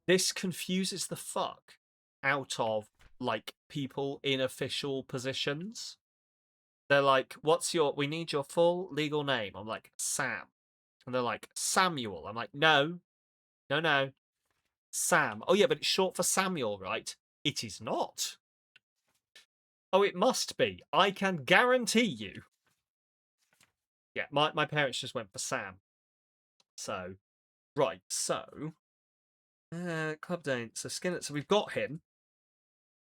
Speaker 1: This confuses the fuck out of like people in official positions. They're like, we need your full legal name. I'm like, Sam. And they're like, Samuel. I'm like, no. Sam. Oh yeah, but it's short for Samuel, right? It is not. Oh, it must be. I can guarantee you. Yeah, my parents just went for Sam. So, right, so... Club Dane. So Skinner. So we've got him.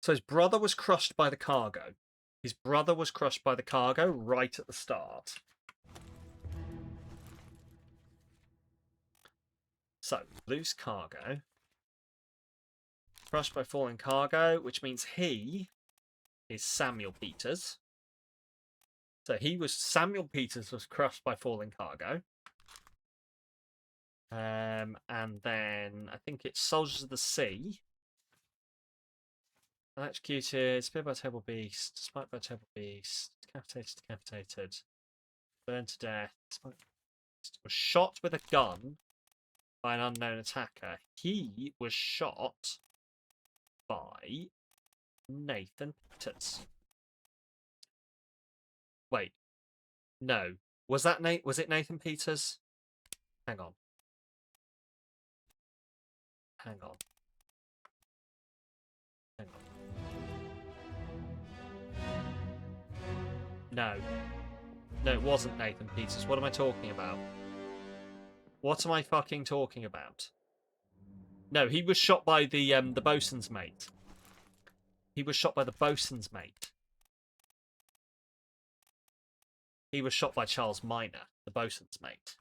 Speaker 1: So his brother was crushed by the cargo. His brother was crushed by the cargo right at the start. So, loose cargo. Crushed by falling cargo, which means he is Samuel Peters. So Samuel Peters was crushed by falling cargo. And then I think it's Soldiers of the Sea. Electrocuted, speared by a terrible beast, spiked by a terrible beast, decapitated, burned to death, was shot with a gun by an unknown attacker. He was shot by Nathan Peters. Wait, no. Was that Nate? Was it Nathan Peters? Hang on. Hang on. Hang on. No. No, it wasn't Nathan Peters. What am I talking about? What am I fucking talking about? No, he was shot by the bosun's mate. He was shot by the bosun's mate. He was shot by Charles Minor, the bosun's mate.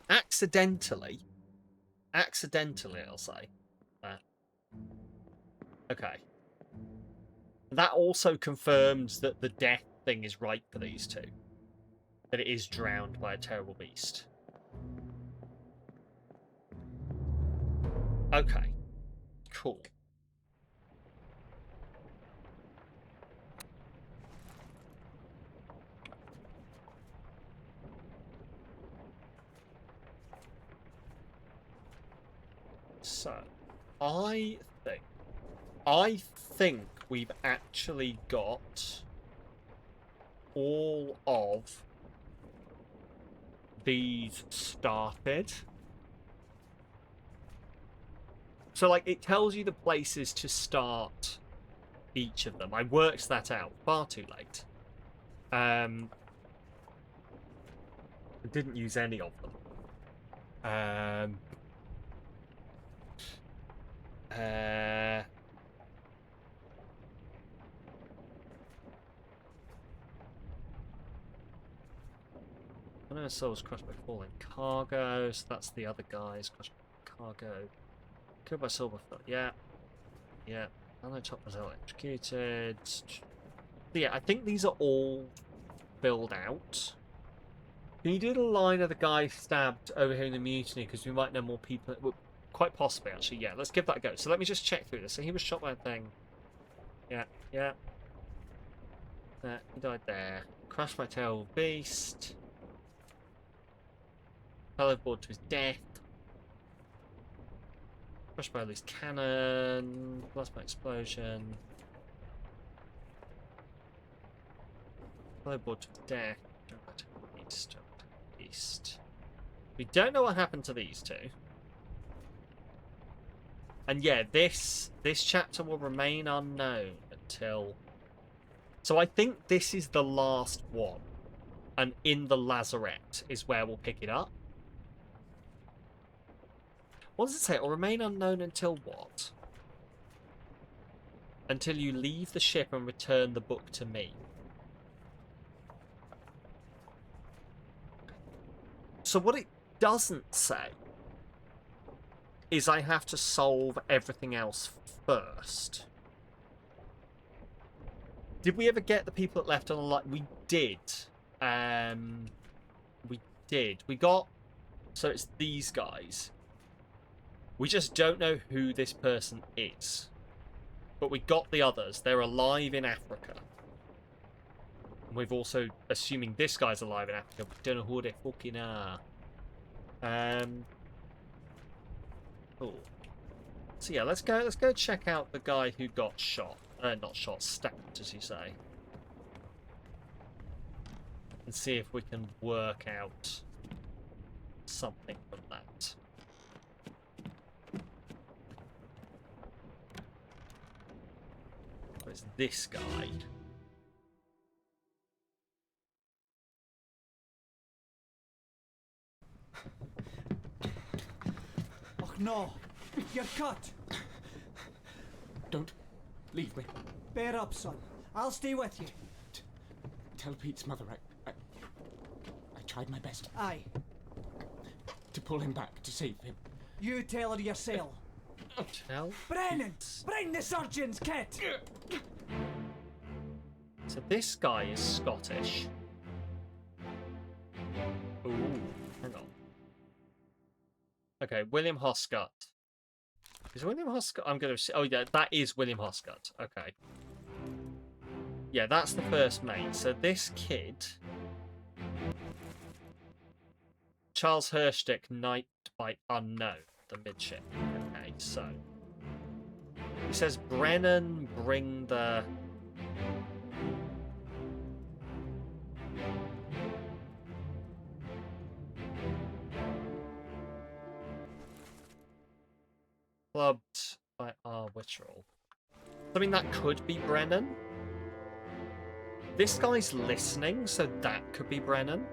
Speaker 1: Accidentally. Accidentally, I'll say. Okay. That also confirms that the death thing is right for these two. That it is drowned by a terrible beast. Okay. Cool. So, I think we've actually got all of these started. So, like, it tells you the places to start each of them. I worked that out far too late. I didn't use any of them. I know souls crushed by falling cargo, so that's the other guys crushed by cargo. Killed by silver foot, yeah. Yeah. I know top was electrocuted. So yeah, I think these are all filled out. Can you do the line of the guy stabbed over here in the mutiny? Because we might know more people. Well, quite possibly, actually. Yeah, let's give that a go. So let me just check through this. So he was shot by a thing. Yeah, yeah. He died there. Crushed by a terrible beast. Fell overboard to his death. Crushed by a loose cannon. Lost by explosion. Fell overboard to his death. East. We don't know what happened to these two. And yeah, this chapter will remain unknown until... So I think this is the last one. And in the lazarette is where we'll pick it up. What does it say? It will remain unknown until what? Until you leave the ship and return the book to me. So what it doesn't say is I have to solve everything else first. Did we ever get the people that left on the line? We did. We did. We got... So it's these guys. We just don't know who this person is. But we got the others. They're alive in Africa. And we've also, assuming this guy's alive in Africa, we don't know who they fucking are. Cool. So yeah, let's go check out the guy who got shot. Not shot, stabbed, as you say. And see if we can work out something from that. It's this guy.
Speaker 4: Oh no! You're cut!
Speaker 6: Don't leave me.
Speaker 4: Bear up, son. I'll stay with you.
Speaker 6: Tell Pete's mother I tried my best
Speaker 4: Aye.
Speaker 6: to pull him back, to save him.
Speaker 4: You tell her yourself.
Speaker 1: Tell?
Speaker 4: Brennan! Bring the surgeon's kit!
Speaker 1: So this guy is Scottish. Ooh, hang on. Okay, William Hoscott. Is William Hoscott? I'm going to... Oh, yeah, that is William Hoscott. Okay. Yeah, that's the first mate. So this kid... Charles Herstick, Knight by Unknown, the midship. Okay, so he says Brennan, bring the. Clubbed by R. Witcherell. I mean, that could be Brennan. This guy's listening, so that could be Brennan.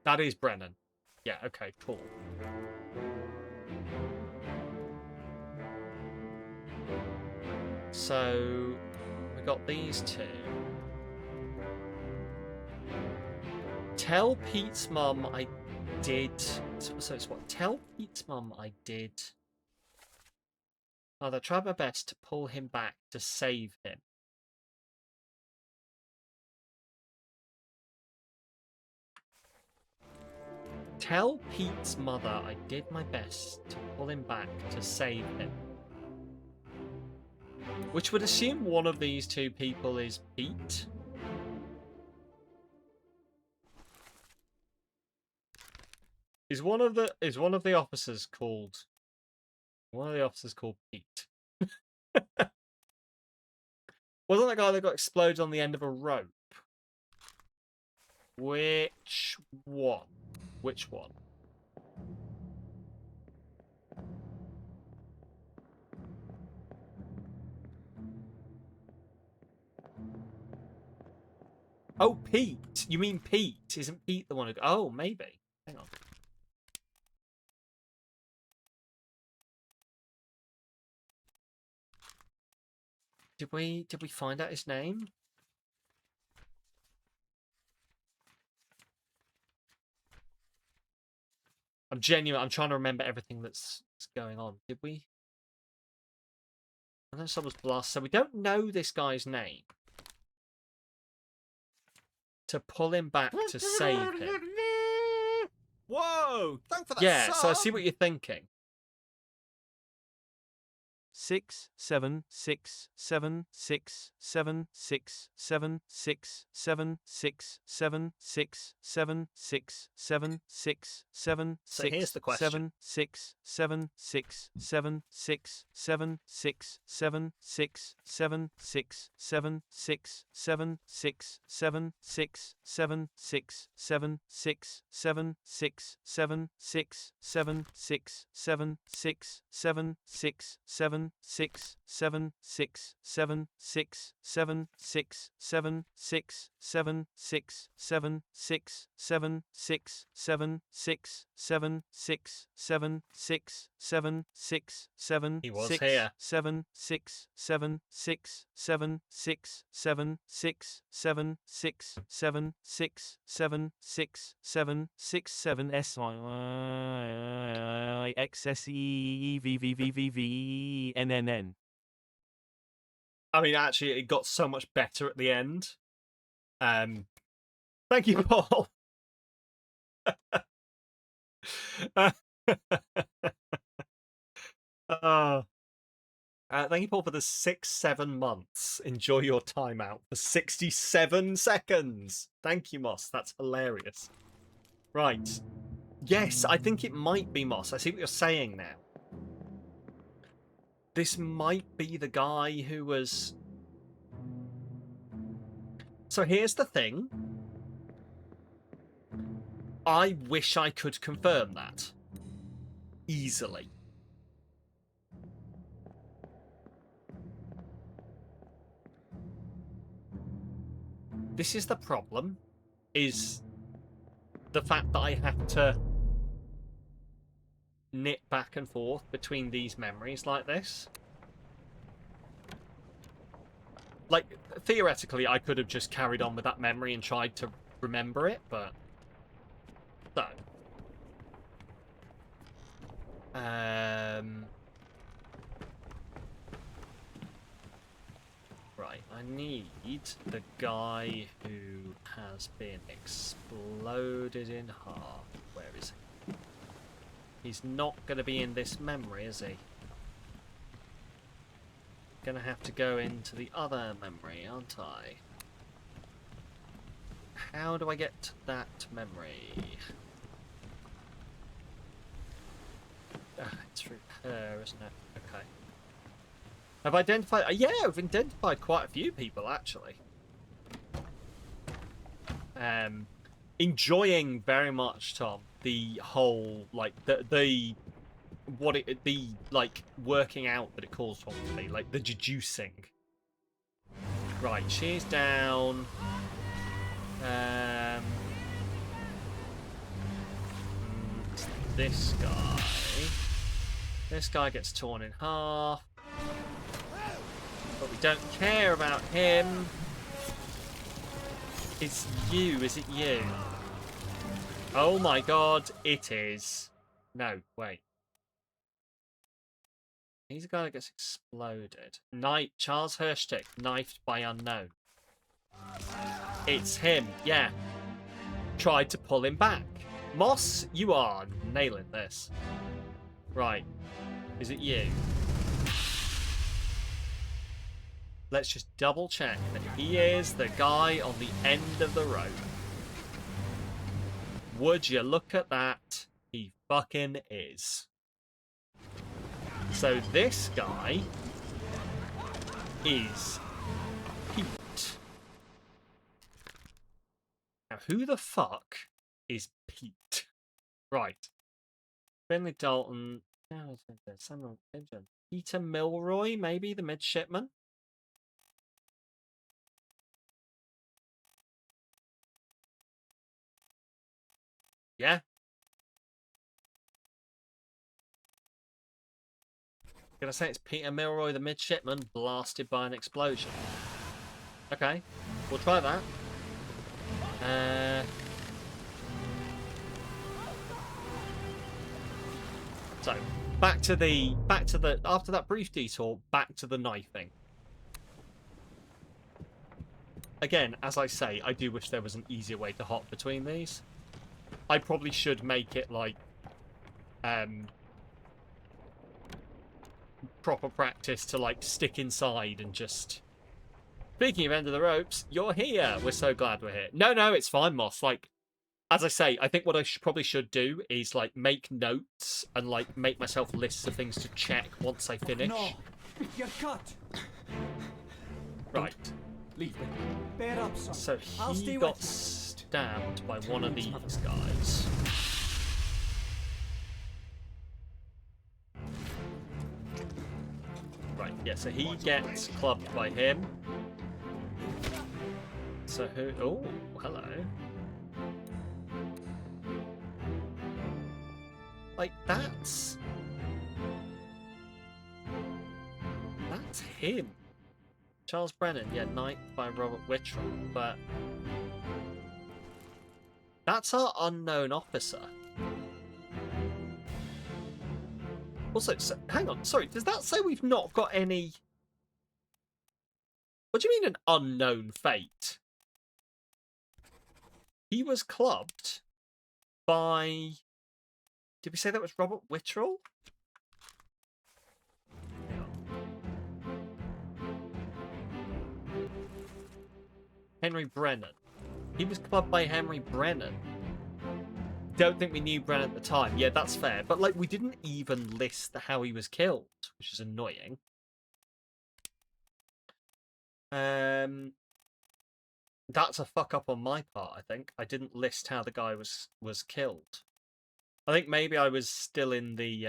Speaker 1: That is Brennan. Yeah, okay, cool. So, we got these two. Tell Pete's mum I did... So it's what? Tell Pete's mum I did... Oh, I tried my best to pull him back to save him. Tell Pete's mother I did my best to pull him back to save him. Which would assume one of these two people is Pete. Is one of the officers called Pete? Wasn't that guy that got exploded on the end of a rope? Which one? Which one? Oh, Pete. You mean Pete? Isn't Pete the one who... Oh, maybe. Hang on. Did we find out his name? I'm genuine. I'm trying to remember everything that's going on. Did we? I know someone's blast, so we don't know this guy's name. To pull him back to save him.
Speaker 7: Whoa! Thanks for that.
Speaker 1: Yeah, so I
Speaker 7: sub.
Speaker 1: see what you're thinking.
Speaker 8: 6 7 6 7 6 7 6 7 6 7 6 7 6 7 6 7 6 7
Speaker 7: So
Speaker 8: 6
Speaker 7: here's the question.
Speaker 8: 7 6 7 6 7 6 7 6 7 6 7 6 7 6 7 6 7 6 7 6 7 6 7 6 7 6 7 6 7 6 7 6 7 6 7 6 7 6 7 6 7 6 7 6 7 6 7 6 7 6 7 6 7 6 7 6 7
Speaker 1: He was
Speaker 8: 6
Speaker 1: here.
Speaker 8: 7 6 7 6 7 6 7 6 7 6 7 6 7 6 7 6 7 S I X S E V V V V V N N N.
Speaker 1: I mean, actually, it got so much better at the end. Thank you, Paul. Thank you, Paul, for the 6-7 months. Enjoy your time out for 67 seconds. Thank you, Moss. That's hilarious. Right. Yes, I think it might be Moss. I see what you're saying now. This might be the guy who was... So here's the thing. I wish I could confirm that. Easily. This is the problem, is the fact that I have to knit back and forth between these memories like this. Like, theoretically, I could have just carried on with that memory and tried to remember it, but... So. Right, I need the guy who has been exploded in half. Where is he? He's not going to be in this memory, is he? Gonna have to go into the other memory, aren't I? how do I get that memory? It's through her, isn't it? Okay. I've identified... yeah, I've identified quite a few people, actually. Enjoying very much, Tom, the whole, like, the working out that it calls for me, like, the deducing. Right, she's down. This guy. This guy gets torn in half. But we don't care about him. It's you, is it you? Oh my god, it is. No, wait. He's the guy that gets exploded. Charles Hirschtick, knifed by unknown. It's him, yeah. Tried to pull him back. Moss, you are nailing this. Right. Is it you? Let's just double check that he is the guy on the end of the rope. Would you look at that? He fucking is. So this guy is Pete. Now, who the fuck is Pete? Right. Finley Dalton. Samuel Pigeon. Peter Milroy, maybe the midshipman. Yeah. Gonna say it's Peter Milroy, the midshipman, blasted by an explosion. Okay, we'll try that. So back to the after that brief detour, back to the knifing. Again, as I say, I do wish there was an easier way to hop between these. I probably should make it like proper practice to like stick inside and just... Speaking of end of the ropes, you're here. We're so glad we're here. No, it's fine, Moss. Like, as I say, I think what I probably should do is like make notes and like make myself lists of things to check once I finish.
Speaker 4: No, you're cut.
Speaker 1: Right.
Speaker 6: Leave me.
Speaker 4: Bear up, son.
Speaker 1: So
Speaker 4: I'll stay
Speaker 1: he
Speaker 4: with
Speaker 1: got
Speaker 4: you.
Speaker 1: stabbed by one of these guys. Right, yeah, so he gets clubbed by him. So who... Oh, hello. Like, that's him. Charles Brennan, yeah, Knight by Robert Whittrell, but... That's our unknown officer. Also, so, hang on, sorry, does that say we've not got any... What do you mean an unknown fate? He was clubbed by... Did we say that was Robert Whittrell? Hang on. Henry Brennan. He was clubbed by Henry Brennan. Don't think we knew Brennan at the time. Yeah, that's fair. But, like, we didn't even list how he was killed, which is annoying. That's a fuck up on my part, I think. I didn't list how the guy was killed. I think maybe I was still in the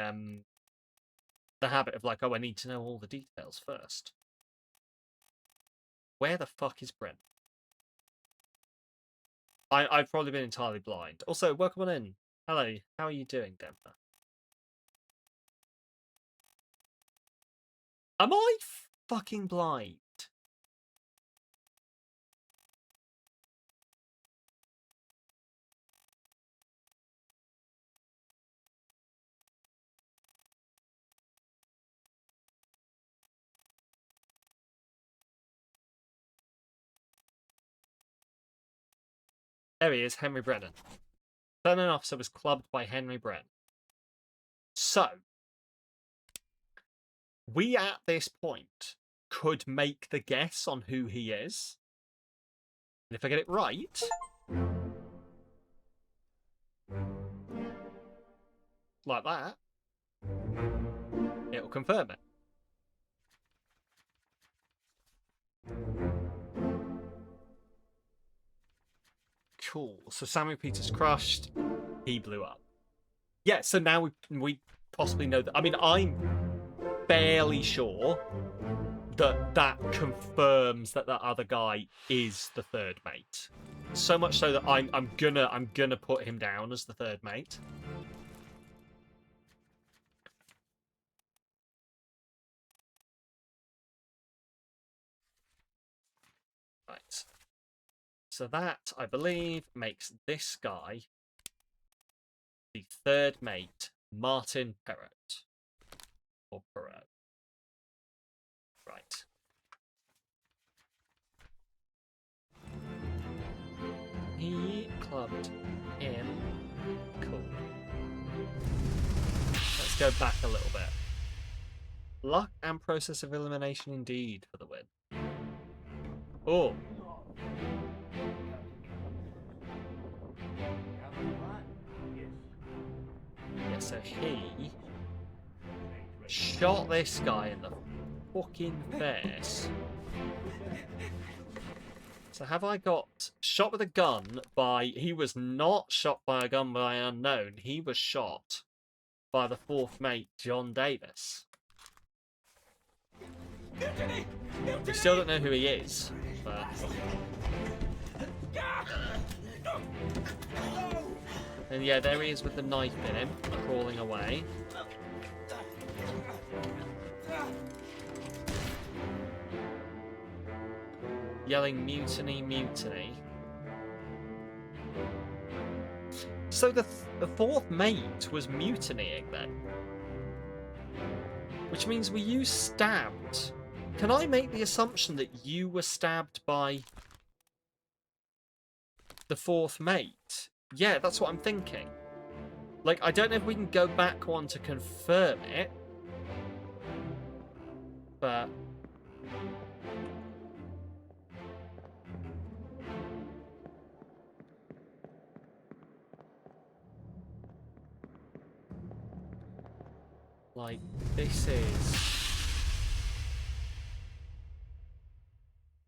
Speaker 1: habit of, like, oh, I need to know all the details first. Where the fuck is Brennan? I've probably been entirely blind. Also, welcome on in. Hello, how are you doing, Denver? Am I fucking blind? There he is, Henry Brennan. Brennan officer was clubbed by Henry Brennan. So, we at this point could make the guess on who he is. And if I get it right, like that, it'll confirm it. Cool. So Samuel Peters crushed. He blew up. Yeah, so now we possibly know that. I mean, I'm fairly sure that that confirms that that other guy is the third mate. So much so that I'm gonna put him down as the third mate. Right. So that, I believe, makes this guy the third mate, Martin Perrot. Or Perrot. Right. He clubbed him. Cool. Let's go back a little bit. Luck and process of elimination indeed for the win. Oh. Yeah, so he shot this guy in the fucking face. So have I got shot with a gun by... He was not shot by a gun by an unknown. He was shot by the fourth mate, John Davis. We still don't know who he is, but... And yeah, there he is with the knife in him, crawling away. Yelling mutiny, mutiny. So the fourth mate was mutinying then? Which means were you stabbed? Can I make the assumption that you were stabbed by the fourth mate? Yeah, that's what I'm thinking. Like, I don't know if we can go back one to confirm it. But... like, this is...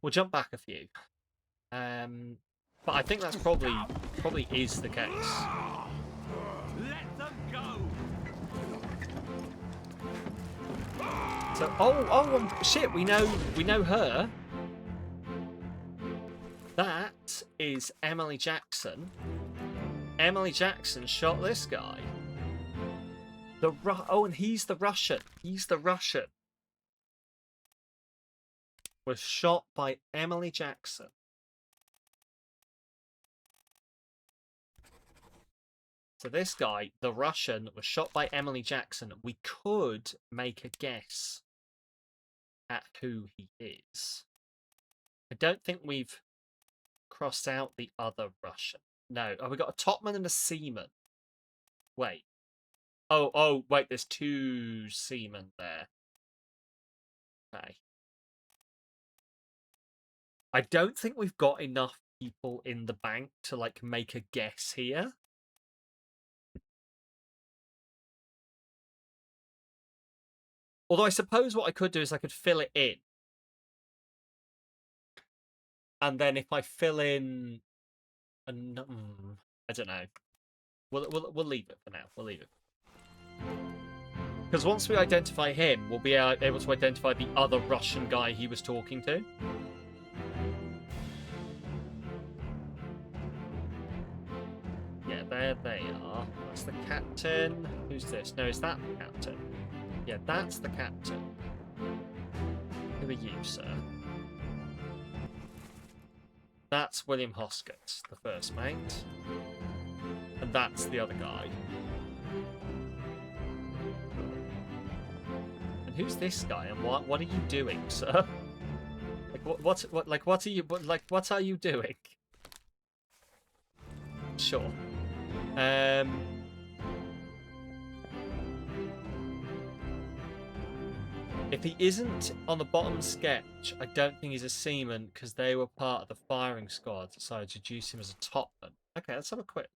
Speaker 1: We'll jump back a few. But I think that's probably is the case.
Speaker 3: Let them go.
Speaker 1: So shit, we know her. That is Emily Jackson. Emily Jackson shot this guy. And he's the Russian. He's the Russian. Was shot by Emily Jackson. So this guy, the Russian, was shot by Emily Jackson. We could make a guess at who he is. I don't think we've crossed out the other Russian. No. Oh, we got a topman and a seaman. Wait. Oh, wait, there's two seamen there. Okay. I don't think we've got enough people in the bank to, like, make a guess here. Although I suppose what I could do is I could fill it in. And then if I fill in... I don't know. We'll leave it for now. We'll leave it. Because once we identify him, we'll be able to identify the other Russian guy he was talking to. Yeah, there they are. That's the captain. Who's this? No, is that the captain? Yeah, that's the captain. Who are you, sir? That's William Hoskett, the first mate. And that's the other guy. And who's this guy? And what are you doing, sir? Like what are you doing? Sure. If he isn't on the bottom sketch, I don't think he's a seaman because they were part of the firing squad, so I introduced him as a topman. Okay, let's have a quick.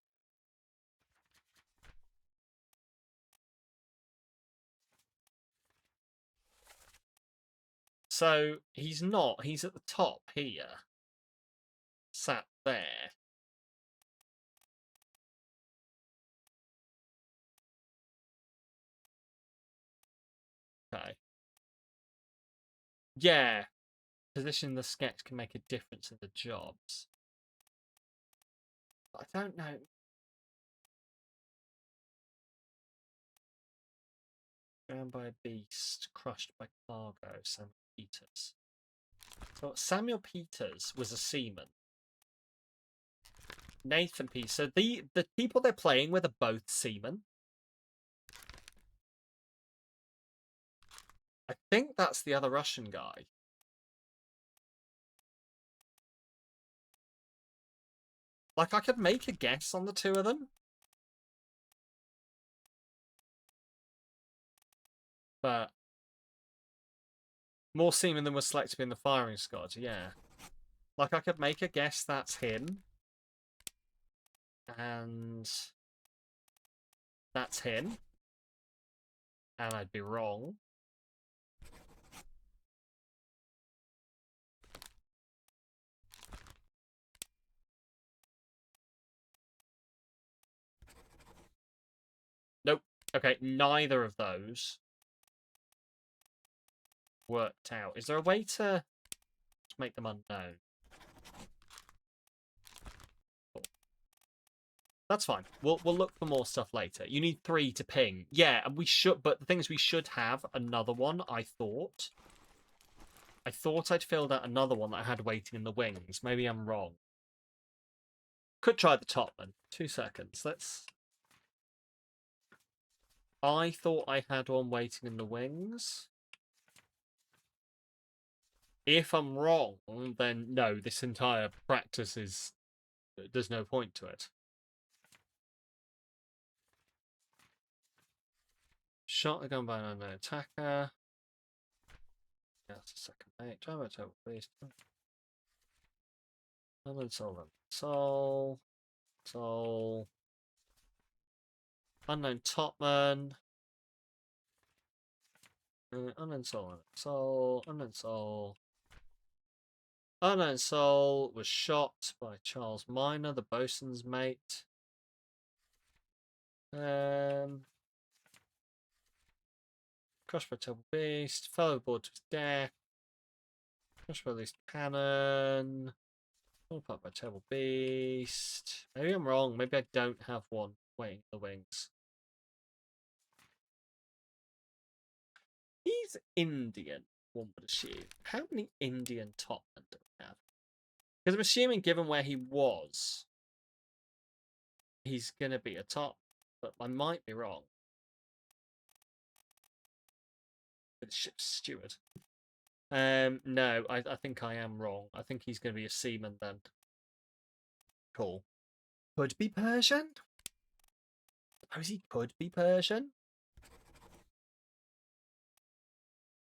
Speaker 1: So he's not. He's at the top here. Sat there. Okay. Yeah. Position the sketch can make a difference in the jobs. I don't know. Drowned by a beast, crushed by cargo, Samuel Peters. So Samuel Peters was a seaman. Nathan Peters. So the people they're playing with are both seamen. I think that's the other Russian guy. Like, I could make a guess on the two of them. But more seamen than was selected in the firing squad, yeah. Like, I could make a guess that's him. And that's him. And I'd be wrong. Nope. Okay, neither of those worked out. Is there a way to make them unknown? Cool. That's fine. We'll look for more stuff later. You need 3 to ping. Yeah, and we should, but the thing is we should have another one, I thought. I thought I'd filled out another one that I had waiting in the wings. Maybe I'm wrong. Could try the topman. 2 seconds. Let's... I thought I had one waiting in the wings. If I'm wrong, then no, this entire practice is... There's no point to it. Shot the gun by an unknown attacker. Yeah, that's a second mate. Driver total beast. Unknown soul. Soul. Soul. Unknown topman. Unknown soul. Soul. Unknown soul. Unknown soul was shot by Charles Minor, the bosun's mate. Crushed by Terrible Beast. Fell overboard to his death. Crushed by loose cannon. Fall apart by Terrible Beast. Maybe I'm wrong. Maybe I don't have one waiting in the wings. He's Indian, one would assume. How many Indian topmen do we have? Because I'm assuming, given where he was, he's going to be a top. But I might be wrong. The ship's steward. No, I think I am wrong. I think he's going to be a seaman then. Cool. Could be Persian? Suppose he could be Persian?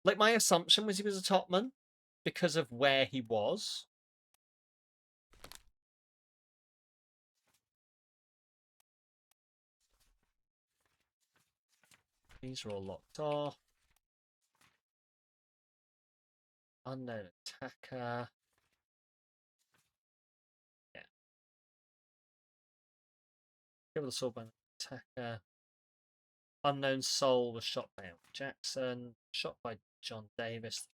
Speaker 1: Like, my assumption was he was a topman because of where he was. These are all locked off. Unknown attacker. Yeah. Give the sword by an attacker. Unknown soul was shot by Al Jackson. Shot by John Davis.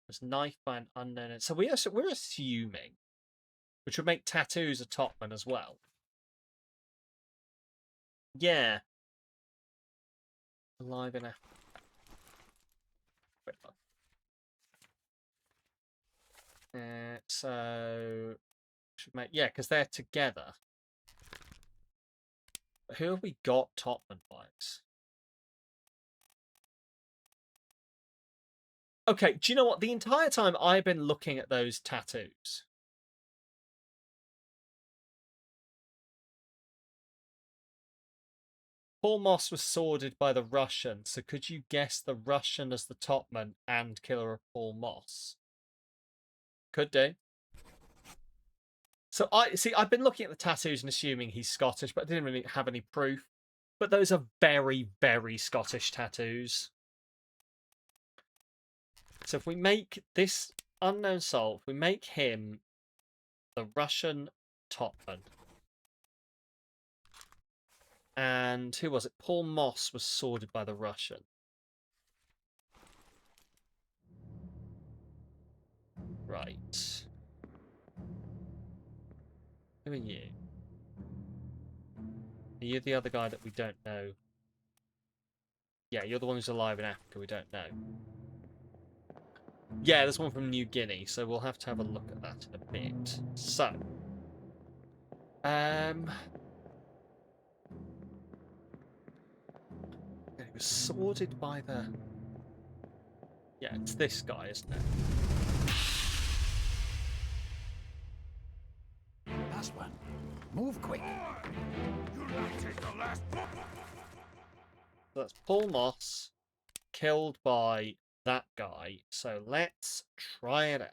Speaker 1: Was knifed by an unknown. So we're assuming, which would make tattoos a topman as well. Yeah. Alive in Africa. So should make, yeah, because they're together. Who have we got topman wise? Okay, do you know what? The entire time I've been looking at those tattoos. Paul Moss was sworded by the Russian, so could you guess the Russian as the topman and killer of Paul Moss? Could do. So I've been looking at the tattoos and assuming he's Scottish, but I didn't really have any proof. But those are very, very Scottish tattoos. So if we make this unknown soul, if we make him the Russian topman, and who was it? Paul Moss was sworded by the Russian. Right. Who are you? Are you the other guy that we don't know? Yeah, you're the one who's alive in Africa we don't know. Yeah, there's one from New Guinea, so we'll have to have a look at that in a bit. So, he was sworded by the... Yeah, it's this guy, isn't it?
Speaker 2: Last one. Move quick.
Speaker 3: You'll not take the last.
Speaker 1: So that's Paul Moss, killed by that guy. So let's try it out.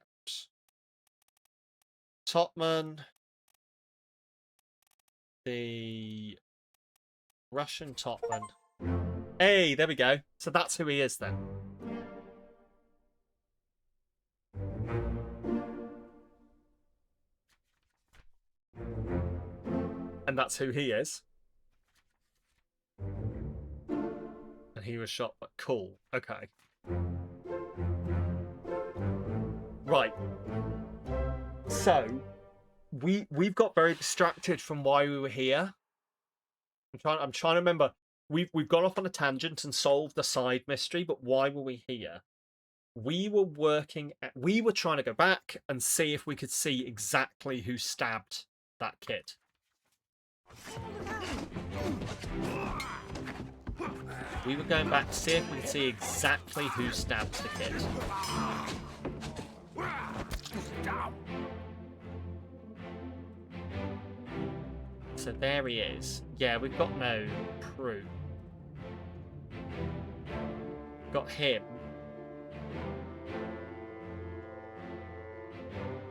Speaker 1: Topman, the Russian Topman. Hey, there we go. So that's who he is then. And that's who he is. And he was shot, but cool. Okay. Right. So we've got very distracted from why we were here. I'm trying to remember. We've gone off on a tangent and solved the side mystery, but why were we here? We were trying to go back and see if we could see exactly who stabbed that kid. We were going back to see if we could see exactly who stabbed the kid. So there he is. Yeah, we've got no proof. Got him.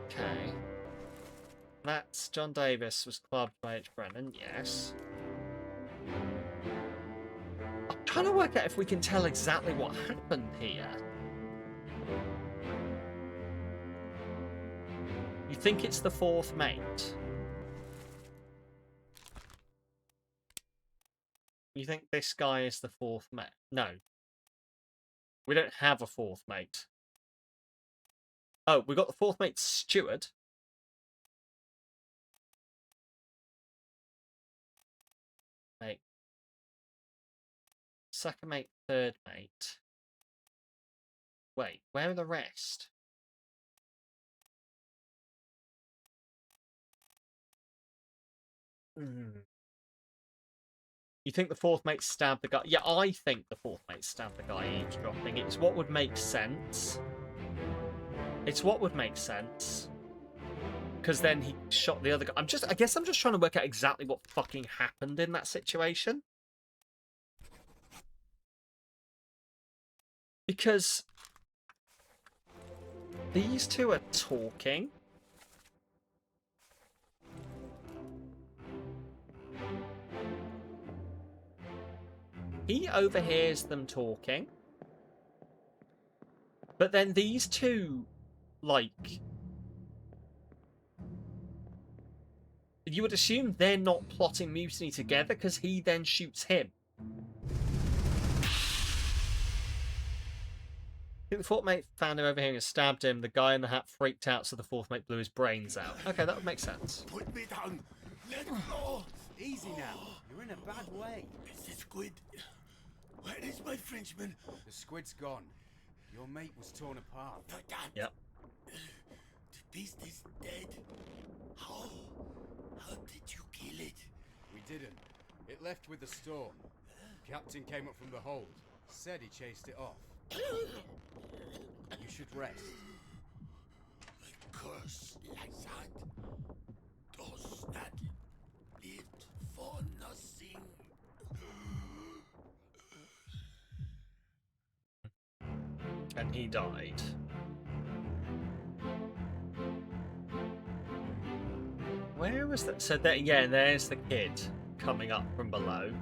Speaker 1: Okay. That's John Davis was clubbed by H. Brennan, yes. I'm trying to work out if we can tell exactly what happened here. You think it's the fourth mate? You think this guy is the fourth mate? No. We don't have a fourth mate. Oh, we got the fourth mate steward. Mate. Second mate, third mate. Wait, where are the rest? You think the fourth mate stabbed the guy? Yeah, I think the fourth mate stabbed the guy eavesdropping. It's what would make sense. It's what would make sense. Because then he shot the other guy. I guess I'm just trying to work out exactly what fucking happened in that situation. Because these two are talking. He overhears them talking. But then these two, like... You would assume they're not plotting mutiny together because he then shoots him. I think the fourth mate found him overhearing and stabbed him. The guy in the hat freaked out, so the fourth mate blew his brains out. Okay, that would make sense.
Speaker 2: Put me down. Let go.
Speaker 7: Easy now. You're in a bad way.
Speaker 2: It's the squid. Where is my Frenchman?
Speaker 7: The squid's gone. Your mate was torn apart.
Speaker 1: Yep.
Speaker 2: The beast is dead. How? How did you kill it?
Speaker 7: We didn't. It left with the storm. Captain came up from the hold. Said he chased it off. You should rest.
Speaker 2: A curse like that does not live for nothing.
Speaker 1: And he died. Where was that? So that, yeah, there's the kid coming up from below.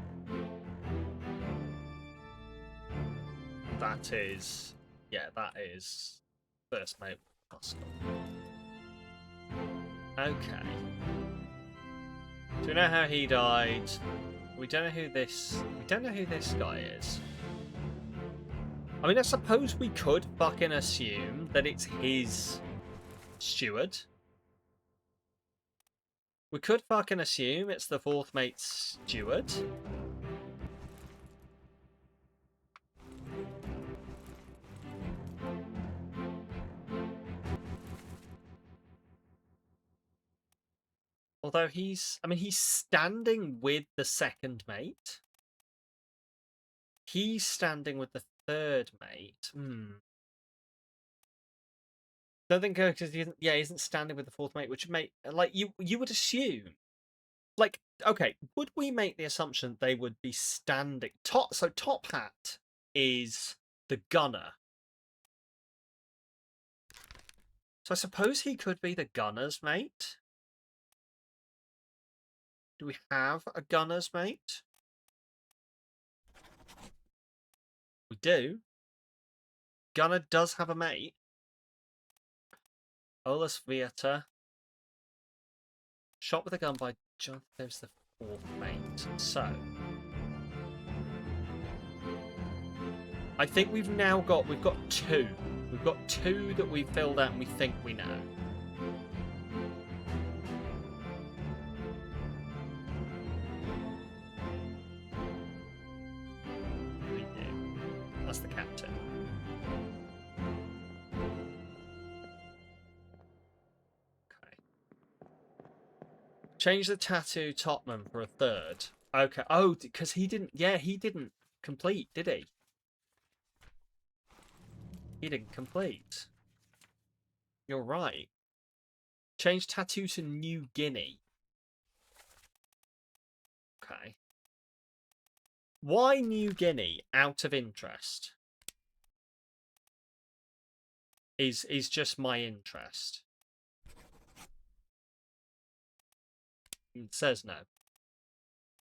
Speaker 1: That is Yeah, that is first mate Oscar. Okay. Do we know how he died? We don't know who this. We don't know who this guy is. I mean, I suppose we could fucking assume that it's his steward. We could fucking assume it's the fourth mate's steward. Although he's standing with the second mate. He's standing with the third mate. Don't think because he isn't standing with the fourth mate, which would make like you would assume. Like, okay, would we make the assumption they would be standing top? So Top Hat is the gunner. So I suppose he could be the gunner's mate. Do we have a gunner's mate? We do. Gunner does have a mate. Olaf Vieta. Shot with a gun by John. There's the fourth mate. So I think we've got two. We've got two that we've filled out and we think we know. We do. That's the captain. Okay. Change the tattoo Tottenham for a third. Okay. Oh, because he didn't. Yeah, he didn't complete, did he? He didn't complete. You're right. Change tattoo to New Guinea. Okay. Why New Guinea out of interest? Is just my interest. It says no.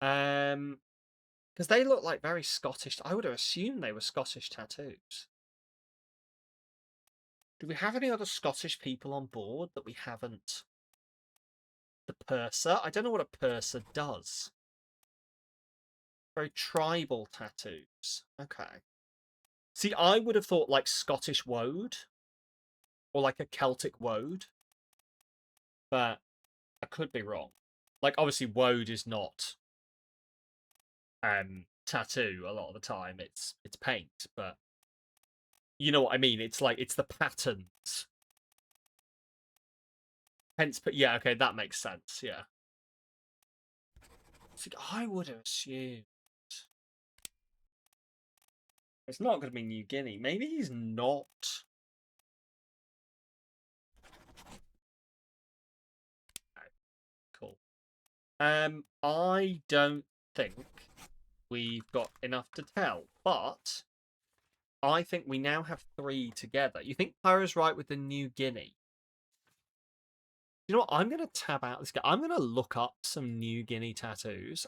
Speaker 1: Because they look like very Scottish. I would have assumed they were Scottish tattoos. Do we have any other Scottish people on board that we haven't? The purser? I don't know what a purser does. Very tribal tattoos. Okay. See, I would have thought like Scottish woad. Or like a Celtic woad. But I could be wrong. Like, obviously, woad is not tattoo a lot of the time. It's paint, but you know what I mean. It's like it's the patterns. Hence, but yeah, okay, that makes sense. Yeah. See, I would have assumed it's not going to be New Guinea. Maybe he's not. Cool. I don't think we've got enough to tell, but I think we now have 3 together. You think Pyro's right with the New Guinea? You know what? I'm going to tab out this guy. I'm going to look up some New Guinea tattoos.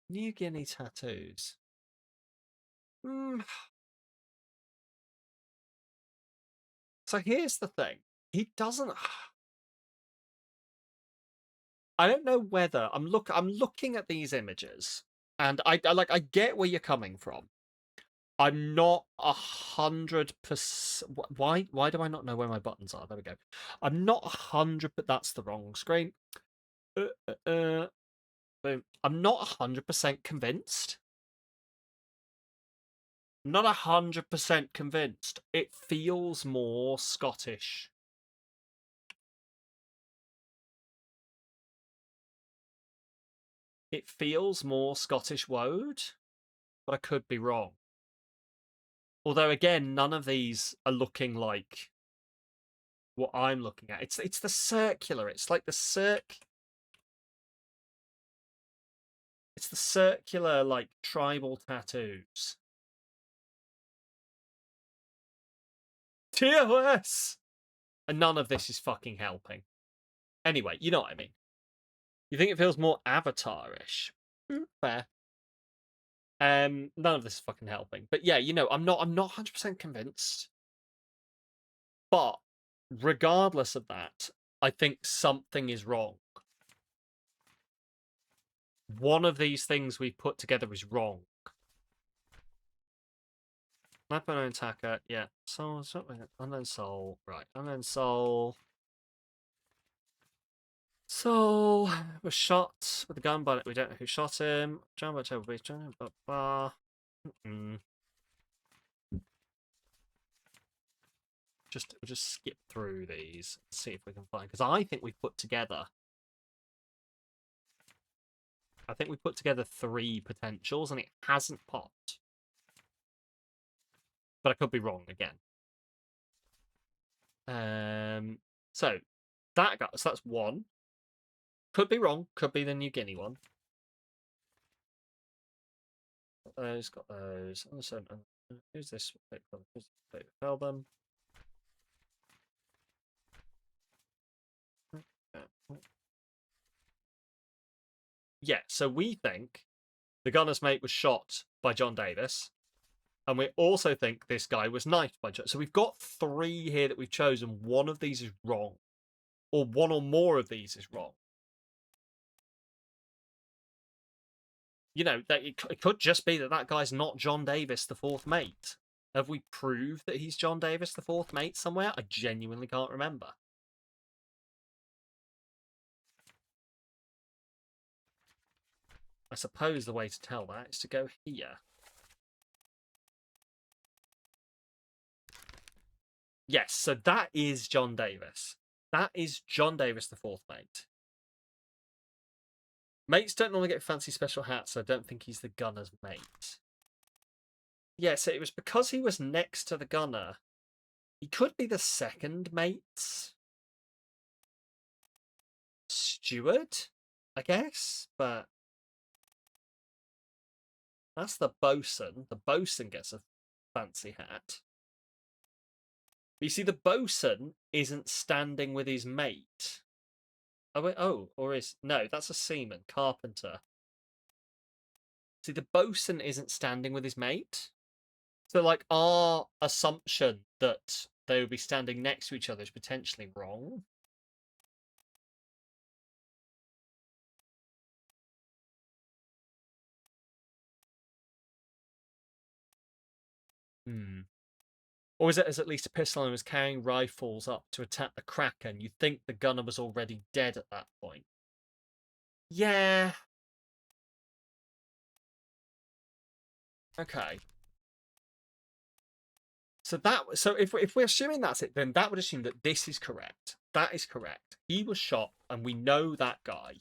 Speaker 1: New Guinea tattoos. So here's the thing. He doesn't. I don't know whether I'm looking at these images, and I get where you're coming from. I'm not 100%. Why do I not know where my buttons are? There we go. I'm not 100%. But that's the wrong screen. Boom. I'm not 100% convinced. Not 100% convinced. It feels more Scottish. It feels more Scottish woad, but I could be wrong. Although again, none of these are looking like what I'm looking at. It's the circular. It's like the It's the circular like tribal tattoos. TOS! And none of this is fucking helping. Anyway, you know what I mean. You think it feels more Avatar-ish? Fair. None of this is fucking helping. But yeah, you know, I'm not 100% convinced. But regardless of that, I think something is wrong. One of these things we've put together is wrong. Weapon attacker, yeah. Soul, unknown soul, right? Unknown soul. Soul was shot with a gun, but we don't know who shot him. John by table beast, John, but we'll just skip through these and see if we can find, because I think we've put together. I think we put together 3 potentials and it hasn't popped. But I could be wrong again. So that guy, so that's 1. Could be wrong. Could be the New Guinea one. Got those. Got those. Who's this? Tell them. Yeah. So we think the gunner's mate was shot by John Davis. And we also think this guy was knifed by John. So we've got 3 here that we've chosen. One of these is wrong. Or one or more of these is wrong. You know, that it could just be that that guy's not John Davis, the 4th mate. Have we proved that he's John Davis, the 4th mate somewhere? I genuinely can't remember. I suppose the way to tell that is to go here. Yes, so that is John Davis. That is John Davis, the 4th mate. Mates don't normally get fancy special hats, so I don't think he's the gunner's mate. Yeah, so it was because he was next to the gunner. He could be the 2nd mate's steward, I guess, but that's the bosun. The bosun gets a fancy hat. But you see, the bosun isn't standing with his mate. Oh, wait, or is... No, that's a seaman, carpenter. See, the bosun isn't standing with his mate. So, like, our assumption that they would be standing next to each other is potentially wrong. Or is it as at least a pistol and was carrying rifles up to attack the Kraken? You think the gunner was already dead at that point? Yeah. Okay. So if we're assuming that's it, then that would assume that this is correct. That is correct. He was shot, and we know that guy.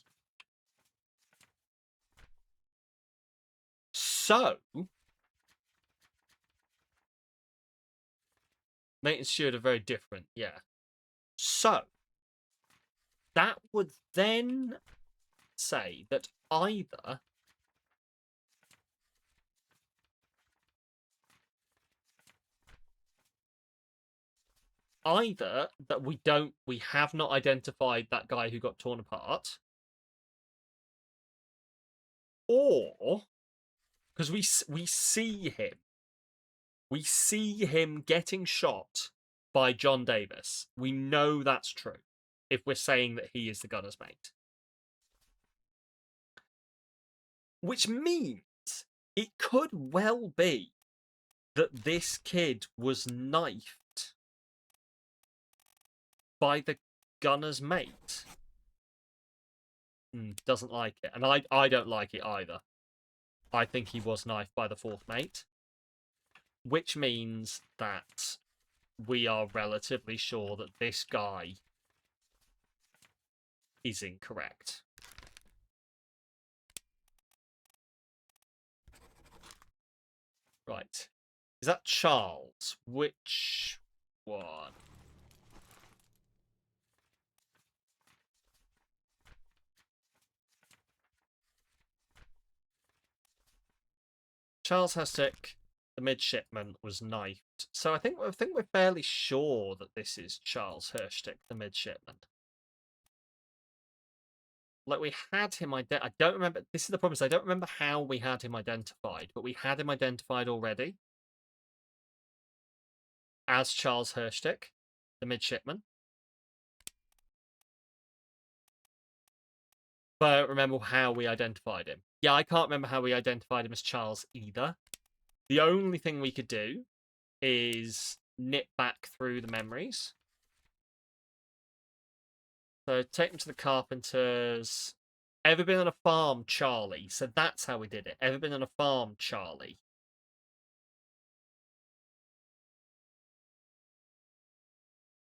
Speaker 1: So, mate and steward are very different, yeah. So, that would then say that either that we have not identified that guy who got torn apart, or because we see him getting shot by John Davis. We know that's true if we're saying that he is the gunner's mate, which means it could well be that this kid was knifed by the gunner's mate. Doesn't like it. And I don't like it either. I think he was knifed by the 4th mate. Which means that we are relatively sure that this guy is incorrect. Right. Is that Charles? Which one? Charles Hestick, the midshipman, was knifed. So I think we're fairly sure that this is Charles Hurstick, the midshipman. Like, we had him I don't remember. This is the problem, is I don't remember how we had him identified, but we had him identified already as Charles Herstick, the midshipman. But I don't remember how we identified him. Yeah, I can't remember how we identified him as Charles either. The only thing we could do is nip back through the memories. So take him to the carpenters. Ever been on a farm, Charlie? So that's how we did it. Ever been on a farm, Charlie?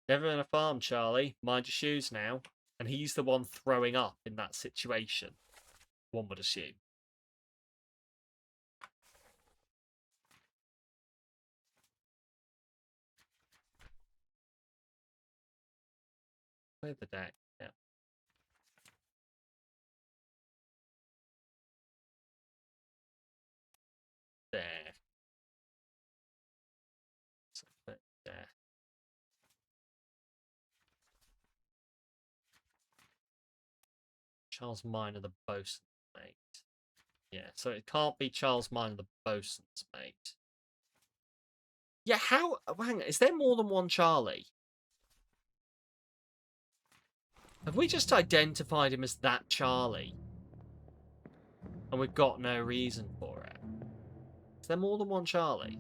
Speaker 1: Never been on a farm, Charlie. Mind your shoes now. And he's the one throwing up in that situation, one would assume. Clear the deck. Yeah. There. So put there. Charles Minor, the bosun's mate. Yeah, so it can't be Charles Minor, the bosun's mate. Yeah, how? Hang on, is there more than one Charlie? Have we just identified him as that Charlie? And we've got no reason for it? Is there more than one Charlie?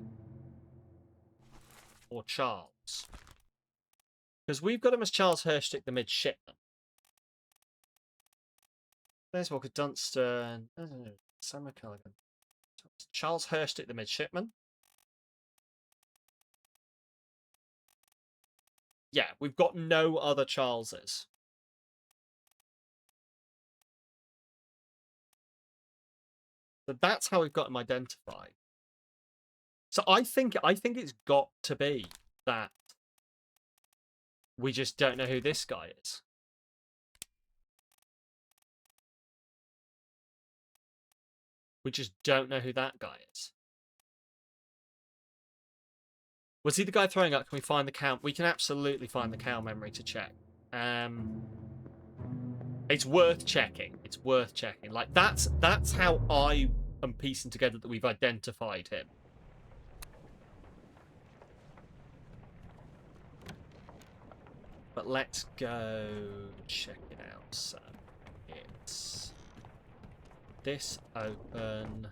Speaker 1: Or Charles? Because we've got him as Charles Herstick, the midshipman. There's Walker Dunstan. Samalytical. Charles Herstick, the midshipman. Yeah, we've got no other Charleses. So that's how we've got him identified. So I think it's got to be that we just don't know who this guy is. We just don't know who that guy is. Was he the guy throwing up? Can we find the cow? We can absolutely find the cow memory to check. It's worth checking. It's worth checking. Like, that's how I am piecing together that we've identified him. But let's go check it out. So it's this open.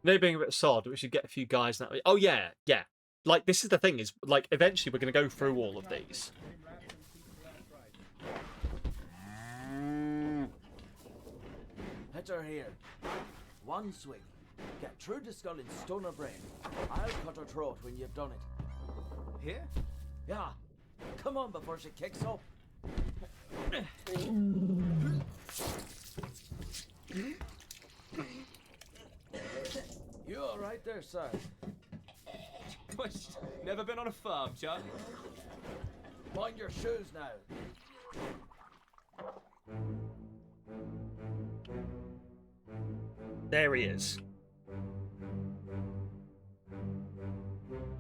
Speaker 1: Maybe being a bit sod, we should get a few guys now. Oh yeah, yeah. Like, this is the thing, is like eventually we're going to go through all of these.
Speaker 2: Hit her here. One swing. Get through the skull in stone or brain. I'll cut her throat when you've done it.
Speaker 6: Here?
Speaker 2: Yeah. Come on before she kicks up. You all right there, sir?
Speaker 6: Never been on a farm, Charlie?
Speaker 2: Mind your shoes now.
Speaker 1: There he is.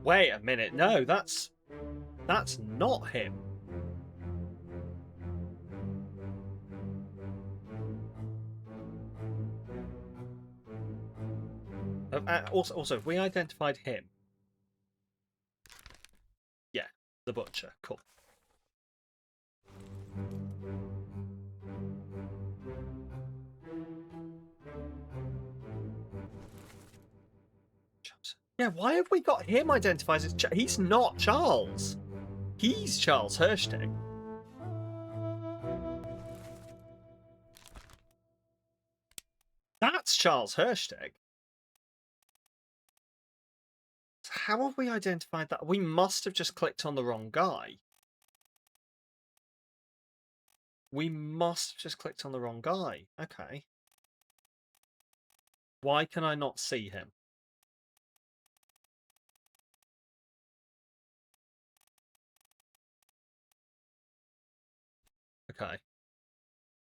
Speaker 1: Wait a minute. No, that's not him. Also, we identified him. Yeah, the butcher. Cool. Yeah, why have we got him identified as he's not Charles. He's Charles Herstick. That's Charles Herstick. How have we identified that? We must have just clicked on the wrong guy. We must have just clicked on the wrong guy. Okay. Why can I not see him? Okay.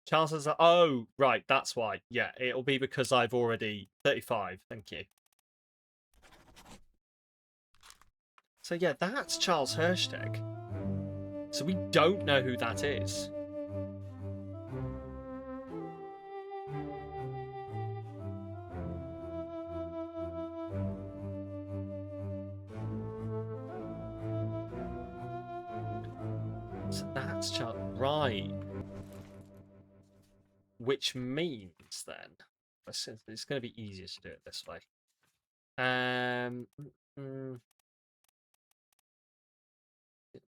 Speaker 1: Charles says, oh, right, that's why. Yeah, it'll be because I've already 35. Thank you. So yeah, that's Charles Hersteg. So we don't know who that is. So that's Charles. Right. Which means then, it's going to be easier to do it this way.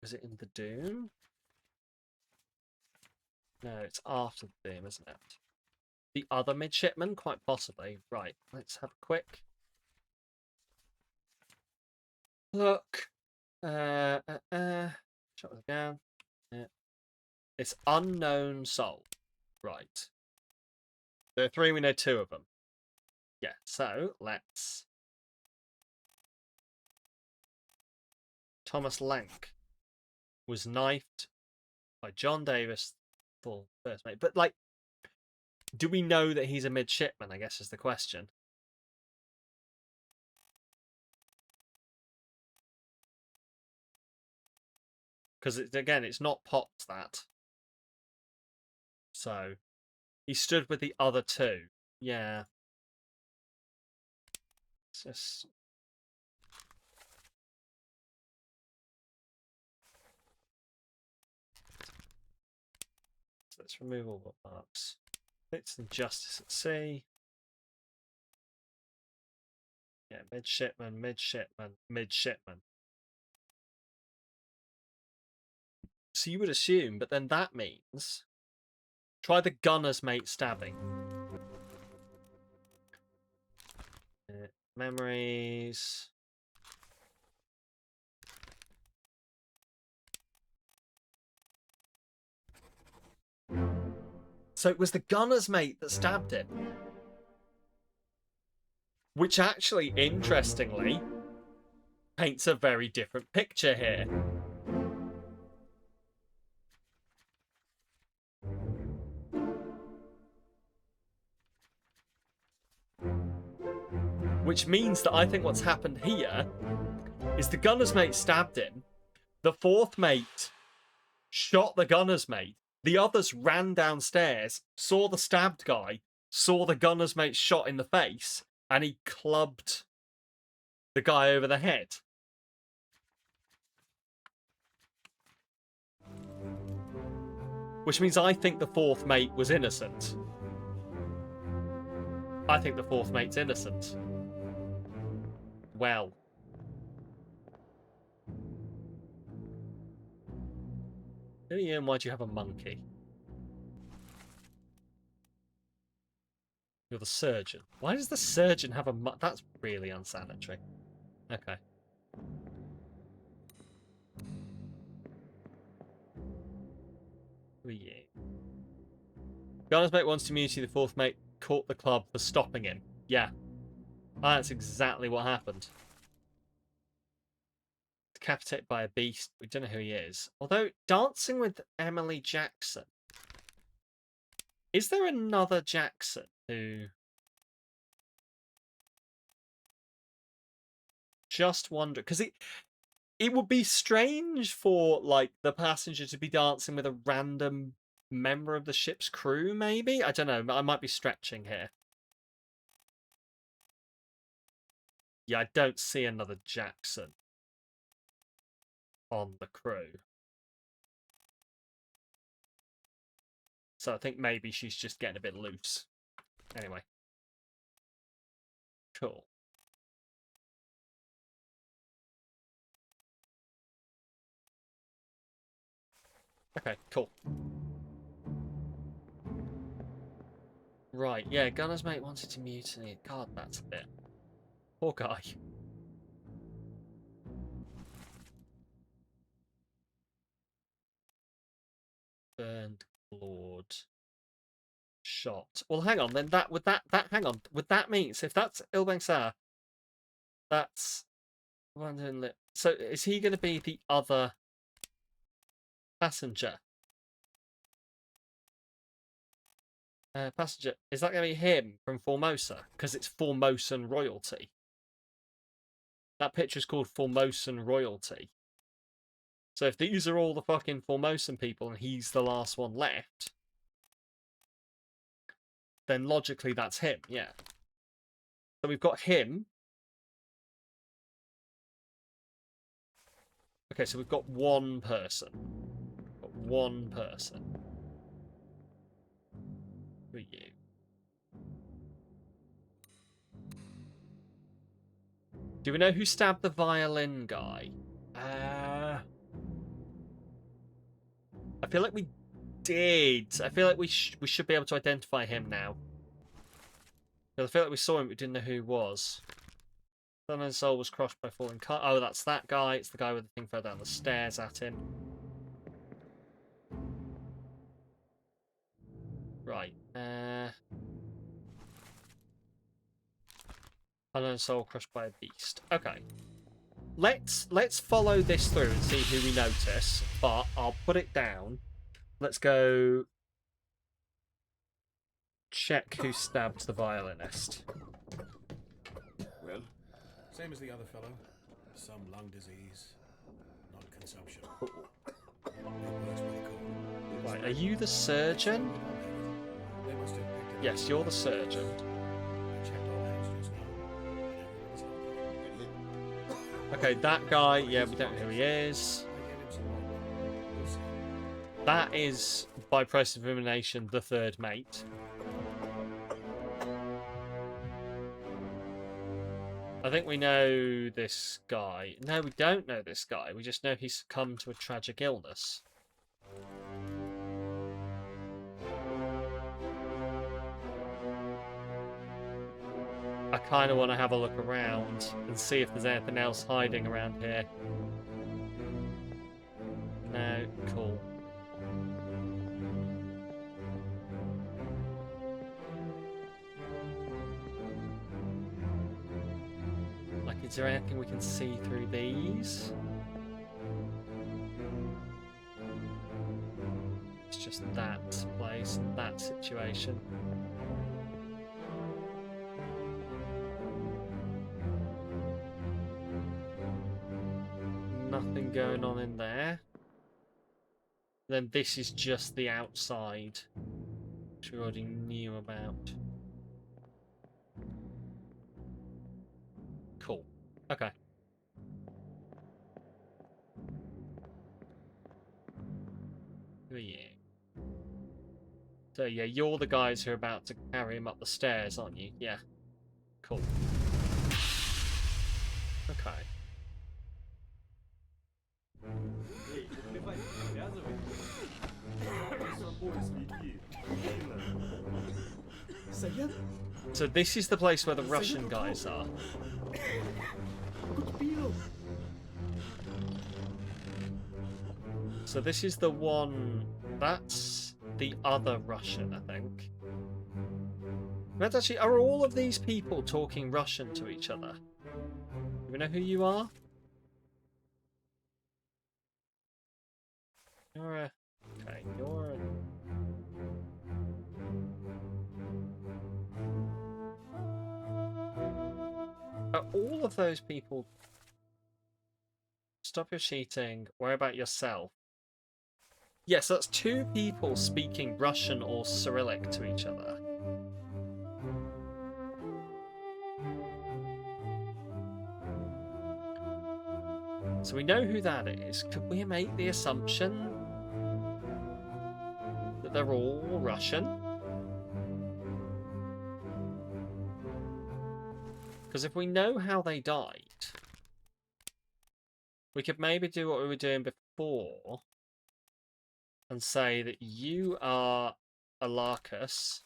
Speaker 1: Was it in the Doom? No, it's after the Doom, isn't it? The other midshipman, quite possibly. Right, let's have a quick look. Shut it down. Yeah. It's unknown soul. Right. There are 3, we know 2 of them. Yeah, so let's... Thomas Lank was knifed by John Davis, full first mate. But, like, do we know that he's a midshipman, I guess is the question. Because, again, it's not Potts, that. So, he stood with the other 2. Yeah. It's just... So let's remove all the marks. Bits and justice at sea. Yeah, midshipman, midshipman, midshipman. So you would assume, but then that means... Try the gunner's mate stabbing. Memories... So it was the gunner's mate that stabbed him. Which actually, interestingly, paints a very different picture here. Which means that I think what's happened here is the gunner's mate stabbed him. The 4th mate shot the gunner's mate. The others ran downstairs, saw the stabbed guy, saw the gunner's mate shot in the face, and he clubbed the guy over the head. Which means I think the 4th mate was innocent. I think the 4th mate's innocent. Well. Ian, why do you have a monkey? You're the surgeon. Why does the surgeon have a monkey? That's really unsanitary. Okay. Who are you? Gunner's mate wants to mutiny. The 4th mate caught the club for stopping him. Yeah. That's exactly what happened. Decapitated by a beast. We don't know who he is. Although, dancing with Emily Jackson. Is there another Jackson who... Just wonder. Because it would be strange for, like, the passenger to be dancing with a random member of the ship's crew, maybe? I don't know. I might be stretching here. Yeah, I don't see another Jackson on the crew. So I think maybe she's just getting a bit loose. Anyway. Cool. Okay, cool. Right, yeah, gunner's mate wanted to mutiny. God, that's a bit... Poor guy. Burned, clawed, shot. Well, hang on, then hang on, would that mean, so if that's Ilbang, that's... So is he going to be the other passenger? Passenger, is that going to be him from Formosa? Because it's Formosan royalty. That picture's called Formosan royalty. So if these are all the fucking Formosan people and he's the last one left, then logically that's him, yeah. So we've got him. Okay, so we've got one person. Got one person. Who are you? Do we know who stabbed the violin guy? I feel like we did. I feel like we should be able to identify him now. I feel like we saw him, but we didn't know who he was. Sun and soul was crushed by falling car. Oh, that's that guy. It's the guy with the thing fell down the stairs at him. Right. Unknown soul crushed by a beast. Okay. Let's follow this through and see who we notice. But I'll put it down. Let's go check who stabbed the violinist.
Speaker 7: Well, same as the other fellow. Some lung disease, not consumption.
Speaker 1: Right, are you the surgeon?
Speaker 7: They must have picked it.
Speaker 1: Yes, you're the surgeon.
Speaker 7: I checked all hands just now. Everyone's healthy.
Speaker 1: Okay, that guy, yeah, we don't know who he is.
Speaker 7: I gave him some more. We'll see.
Speaker 1: That is, by process of elimination, the third mate. I think we know this guy. No, we don't know this guy. We just know he's succumbed to a tragic illness. I kind of want to have a look around and see if there's anything else hiding around here. No, cool. Like, is there anything we can see through these? It's just that place and that situation. Nothing going on in there. Then this is just the outside, which we already knew about. Cool. Okay. Who are you? So yeah, you're the guys who are about to carry him up the stairs, aren't you? Yeah. Cool. Okay. So this is the place where the Russian guys are. So this is the one... That's the other Russian, I think. But actually, are all of these people talking Russian to each other? Do we know who you are? You're a... Okay, you're a... Are all of those people... Stop your cheating. Worry about yourself. Yes, that's two people speaking Russian or Cyrillic to each other. So we know who that is. Could we make the assumption that they're all Russian? Because if we know how they died, we could maybe do what we were doing before and say that you are Alarcus.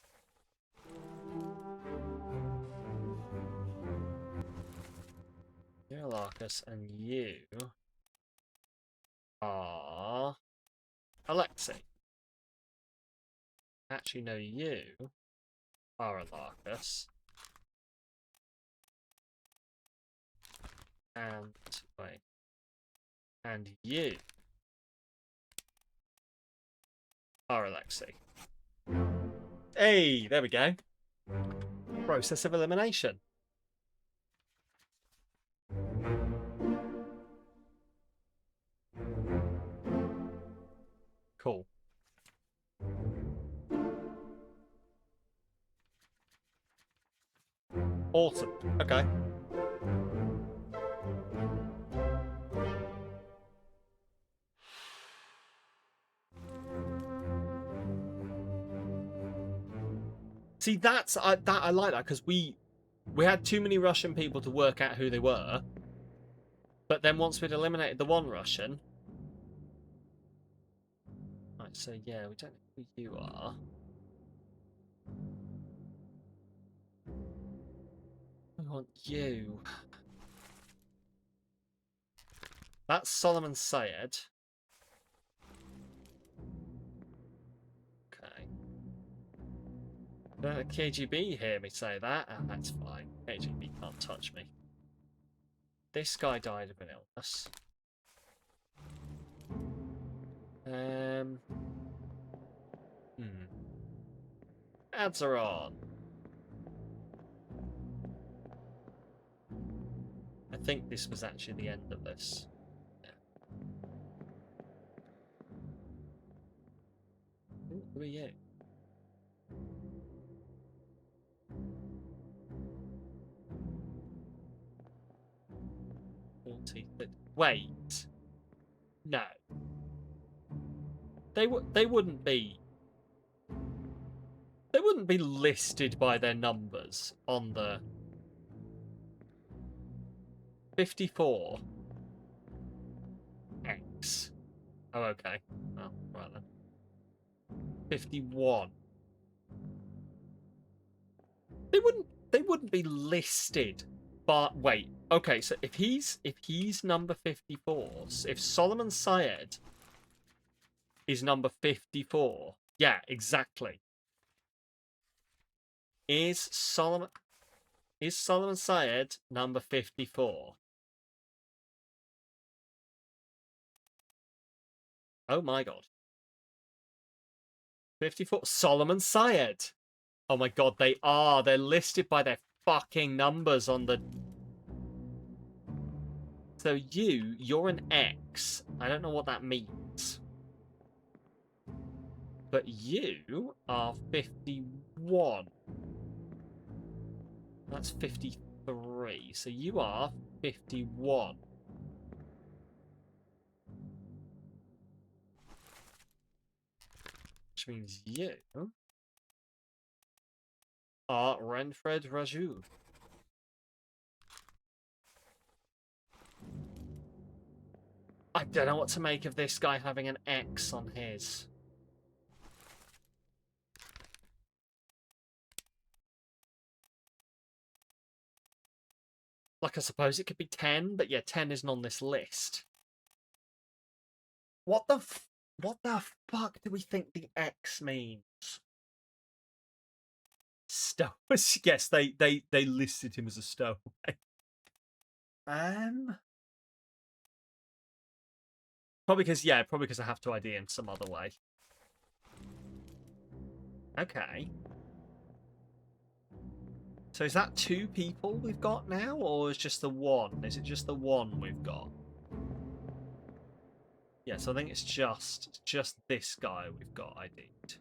Speaker 1: You're Alarcus, and you are Alexei. Actually, no, you are Alarcus. And, wait. And you are Alexei. Hey, there we go. Process of elimination. Cool. Awesome. Okay. See, that's I like that because we had too many Russian people to work out who they were, but then once we'd eliminated the one Russian, right? So yeah, we don't know who you are. We want you. That's Solomon Syed. Okay. Don't let KGB hear me say that, and that's fine. KGB can't touch me. This guy died of an illness. Ads are on. I think this was actually the end of this. Yeah. Ooh, who are you? Wait. No. They wouldn't be. They wouldn't be listed by their numbers on the 54 X. Oh, okay. Oh, right then. 51. They wouldn't be listed. But wait. Okay, so if he's number 54, if Solomon Syed is number 54. Yeah, exactly. Is Solomon Syed number 54? Oh my god. 54 Solomon Syed. Oh my god, they are. They're listed by their fucking numbers on the. So you're an X. I don't know what that means. But you are 51. That's 53. So you are 51. Which means you are Renfred Raju. I don't know what to make of this guy having an X on his. Like, I suppose it could be 10, but yeah, 10 isn't on this list. What the fuck do we think the X means? Stowaway. Yes, they listed him as a stowaway. Probably because I have to ID him some other way. Okay. So is that 2 people we've got now, or is just the one? Is it just the one we've got? Yeah, so I think it's just this guy we've got ID'd.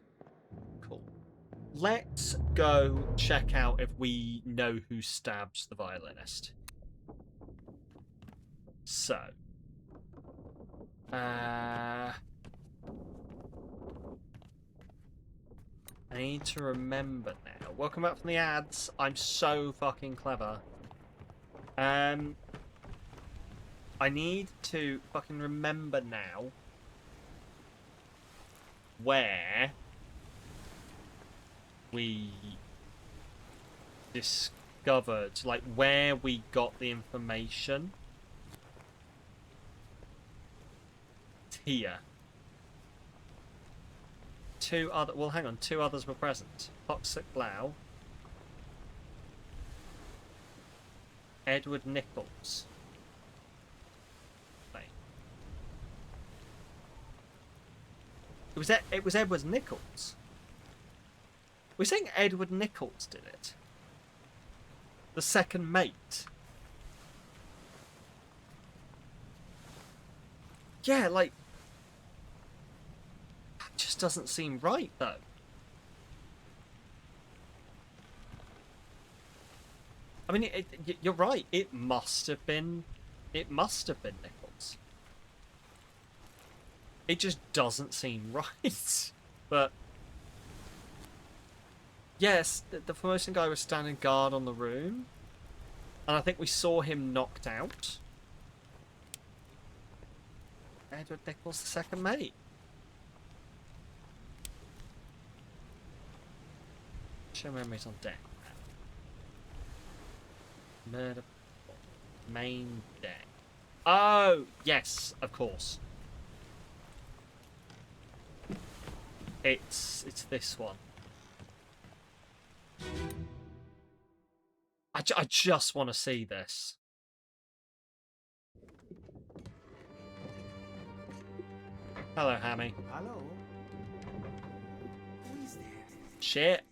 Speaker 1: Cool. Let's go check out if we know who stabs the violinist. So. I need to remember now. Welcome back from the ads. I'm so fucking clever. I need to fucking remember now where we discovered, like, where we got the information. It's here. 2 other. Well, hang on. 2 others were present. Toxic Lau. Edward Nichols. Wait. It was Edward Nichols. We're saying Edward Nichols did it. The second mate. Yeah, like. just doesn't seem right, though. I mean, you're right. It must have been Nichols. It just doesn't seem right. But yes, the Formosan guy was standing guard on the room, and I think we saw him knocked out. Edward Nichols, the second mate. Show memories on deck. Murder. Main deck. Oh, yes, of course. It's this one. I just want to see this. Hello, Hammy.
Speaker 6: Hello? Who is this?
Speaker 1: Shit.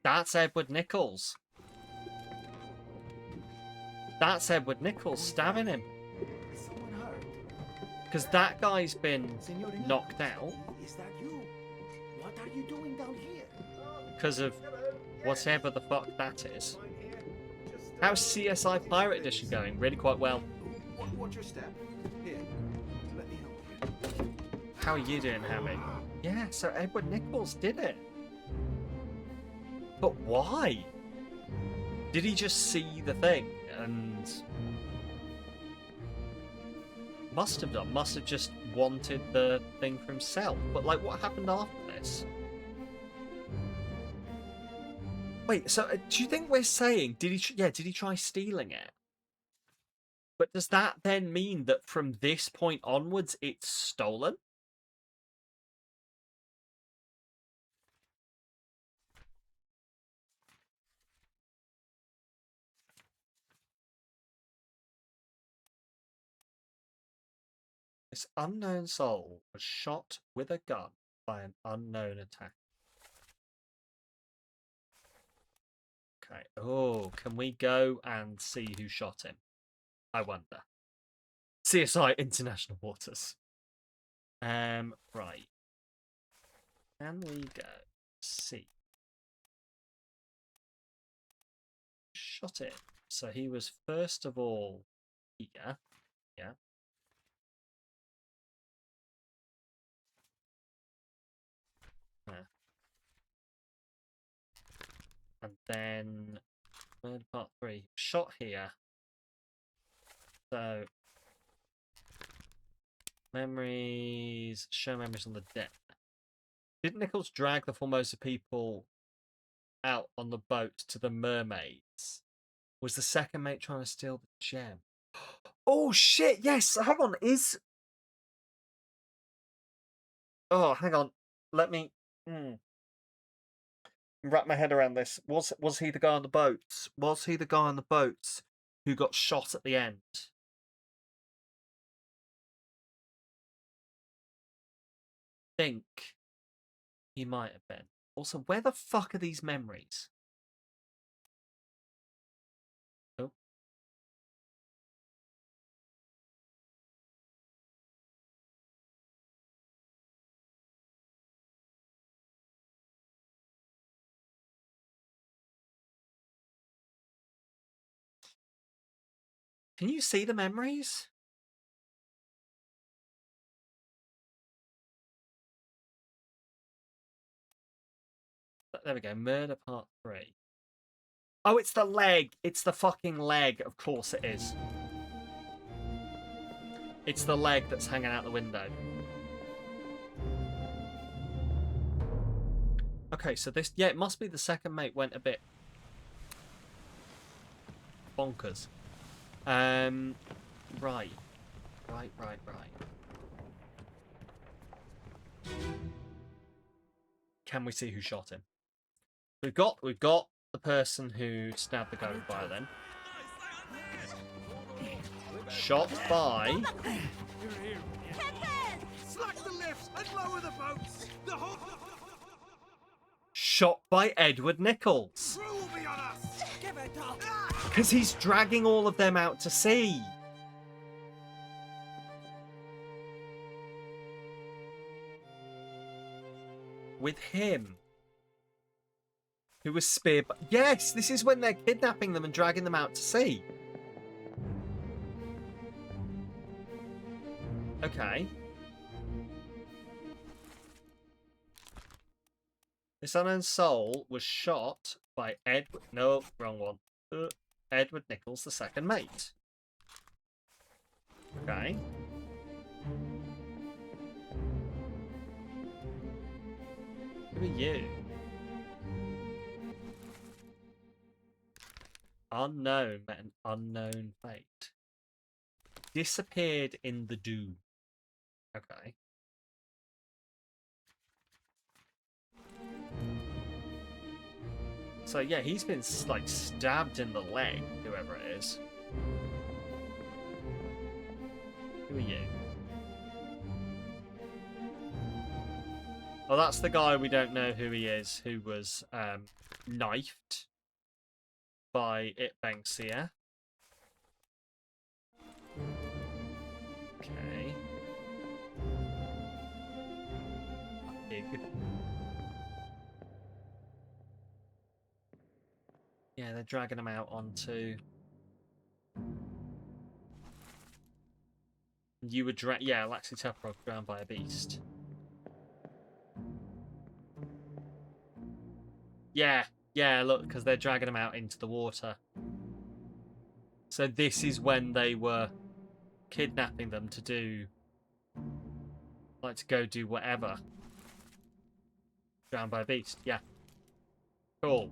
Speaker 1: That's Edward Nichols. That's Edward Nichols stabbing him.
Speaker 6: Is someone hurt?
Speaker 1: Because that guy's been
Speaker 6: Signorina?
Speaker 1: knocked out
Speaker 6: Is that you? What are you doing down here?
Speaker 1: because of whatever the fuck that is. How's CSI Pirate Edition going? Really quite well.
Speaker 6: Watch your step. Here, let me help you.
Speaker 1: How are you doing, Hammy? Yeah, so Edward Nichols did it. But why? Did he just see the thing and... Must have done. Must have just wanted the thing for himself. But, like, what happened after this? Wait, so do you think we're saying... Did he try stealing it? But does that then mean that from this point onwards, it's stolen? This unknown soul was shot with a gun by an unknown attacker. Okay. Oh, can we go and see who shot him? I wonder. CSI International Waters. Right. Can we go see? Shot it. So he was first of all here. Yeah. And then part 3 shot here. So memories, show memories on the deck. Did Nichols drag the Formosa people out on the boat to the mermaids? Was the second mate trying to steal the gem? Oh shit! Yes, hang on. Oh, hang on. Let me wrap my head around this. Was he the guy on the boats? Was he the guy on the boats who got shot at the end? Think he might have been. Also, where the fuck are these memories? Oh. Can you see the memories? There we go. Murder part 3. Oh, it's the leg. It's the fucking leg. Of course it is. It's the leg that's hanging out the window. Okay, so this... Yeah, it must be the second mate went a bit... bonkers. Right. Right. Can we see who shot him? We've got the person who stabbed the guy with fire then. Shot by...
Speaker 3: Slack the lifts and lower the boats. The whole
Speaker 1: Shot by Edward Nichols.
Speaker 3: crew will be on us. Give it up.
Speaker 1: Because he's dragging all of them out to sea. with him. Who was speared. Yes, this is when they're kidnapping them and dragging them out to sea. Okay. This unknown soul was shot by Edward. No, wrong one. Edward Nichols, the second mate. Okay. Who are you? Unknown met an unknown fate. Disappeared in the Doom. Okay. So yeah, he's been like stabbed in the leg, whoever it is. Who are you? Oh, that's the guy we don't know who he is, who was knifed by It Banksia. Okay. A pig. Yeah, they're dragging him out onto. You were yeah, Laxi Teprog drowned by a beast. Yeah, yeah, look, because they're dragging him out into the water. So this is when they were kidnapping them to do, like, to go do whatever. Drowned by a beast, yeah. Cool.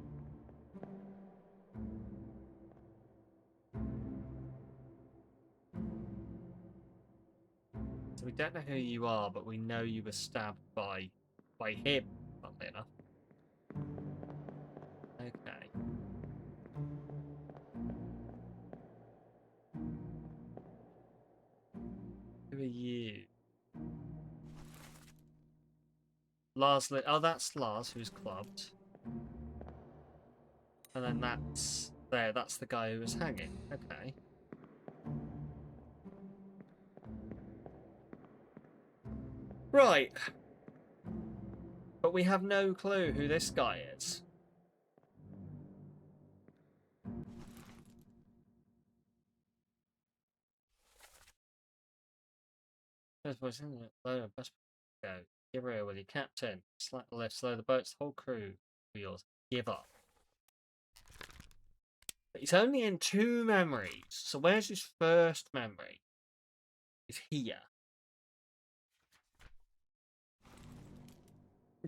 Speaker 1: So we don't know who you are, but we know you were stabbed by him, funnily enough. Okay. Who are you? Lars. Oh, that's Lars, who's clubbed. And then that's there. That's the guy who was hanging. Okay. Right. But we have no clue who this guy is. Best go. Give her with your captain. Slack the lift, slow the boats, the whole crew. Wheels. Give up. But he's only in 2 memories. So where's his first memory? It's here.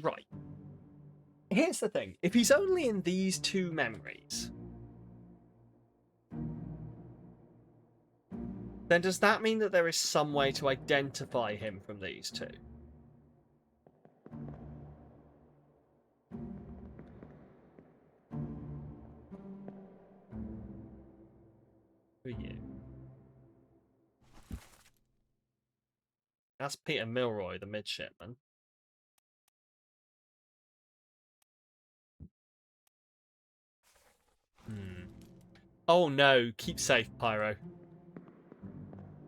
Speaker 1: Right. Here's the thing. If he's only in these 2 memories, then does that mean that there is some way to identify him from these 2? Who are you? That's Peter Milroy, the midshipman. Oh no, keep safe, Pyro.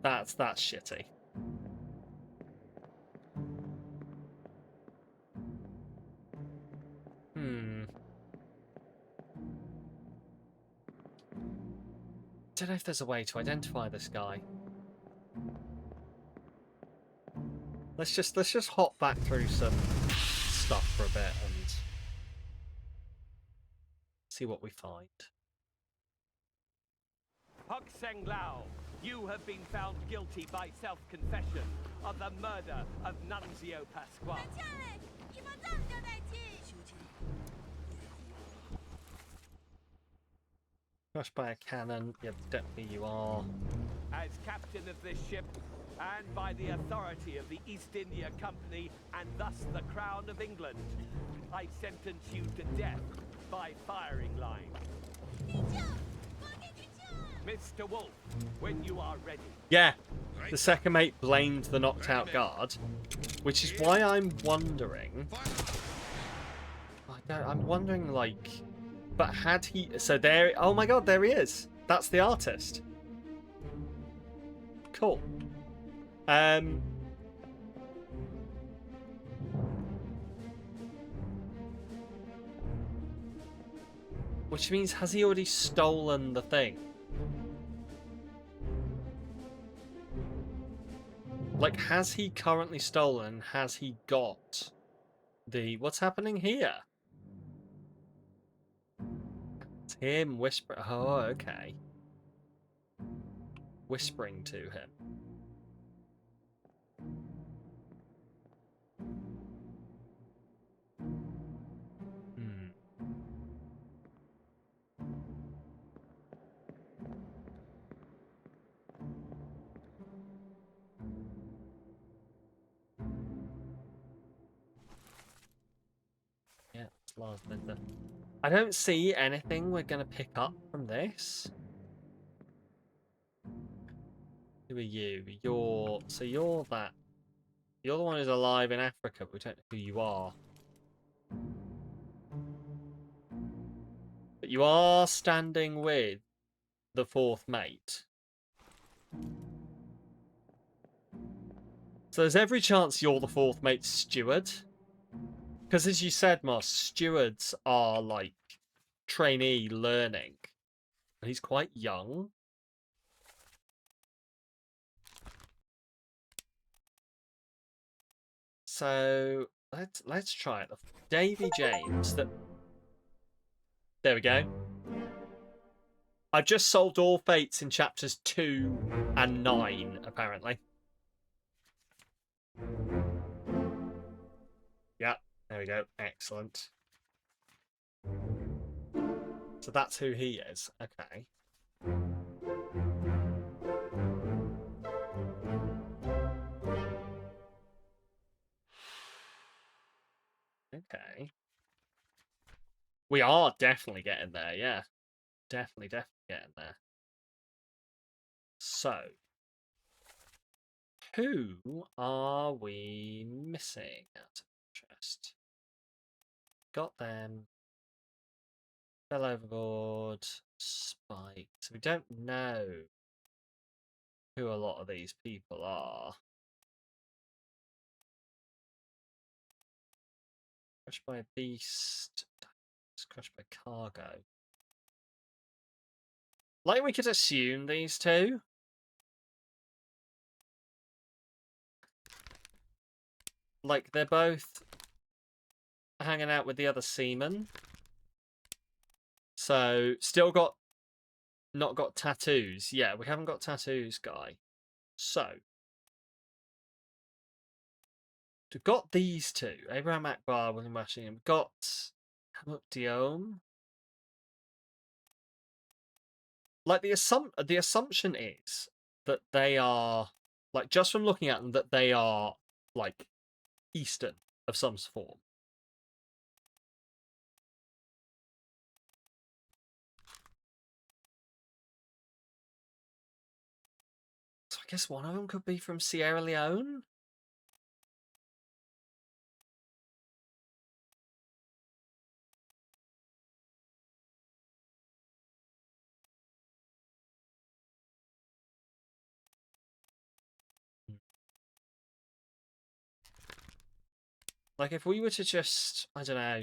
Speaker 1: That's shitty. Don't know if there's a way to identify this guy. Let's just hop back through some stuff for a bit and see what we find.
Speaker 4: Hok Seng Lao, you have been found guilty by self-confession of the murder of Nunzio Pasquale.
Speaker 1: Crushed by a cannon. Yep, definitely you are.
Speaker 4: As captain of this ship, and by the authority of the East India Company, and thus the Crown of England, I sentence you to death by firing line. Mr. Wolf, when you are ready.
Speaker 1: Yeah, the second mate blamed the knocked out guard, which is why I'm wondering. I'm wondering, like, but had he? So there. Oh my God, there he is. That's the artist. Cool. Which means, has he already stolen the thing? Like, has he currently stolen? Has he got the... What's happening here? It's him whispering. Oh, okay. Whispering to him. Hmm. Yeah, it's Lars Linda. I don't see anything we're going to pick up from this. Who are you? So you're that. You're the one who's alive in Africa, but we don't know who you are. But you are standing with the fourth mate. So there's every chance you're the fourth mate's steward. Because as you said, Moss, stewards are like trainee learning. And he's quite young. So let's try it. Davy James. There we go. I've just solved all fates in chapters 2 and 9, apparently. Yeah, there we go. Excellent. So that's who he is. Okay. Okay. We are definitely getting there, yeah. Definitely getting there. So, who are we missing out of interest? Got them. Fell overboard. Spike. So we don't know who a lot of these people are. Crushed by a beast. Crushed by cargo. Like we could assume these two. Like they're both hanging out with the other seamen. So still not got tattoos. Yeah, we haven't got tattoos, guy. So we've got these two. Abraham Akbar, William Washington. We've got Hamuk Diome. Like the assumption is that they are, like, just from looking at them, that they are like Eastern of some form. So I guess one of them could be from Sierra Leone. Like if we were to just, I don't know,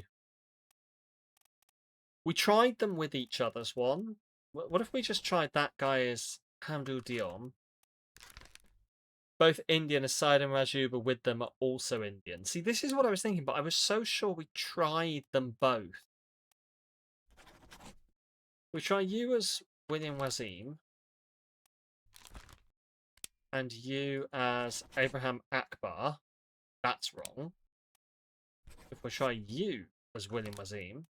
Speaker 1: we tried them with each other's one. What if we just tried that guy as Hamdou Dion? Both Indian, Aside and Rajuba with them are also Indian. See, this is what I was thinking, but I was so sure we tried them both. We try you as William Wazim. And you as Abraham Akbar. That's wrong. If we try you as William Wazim.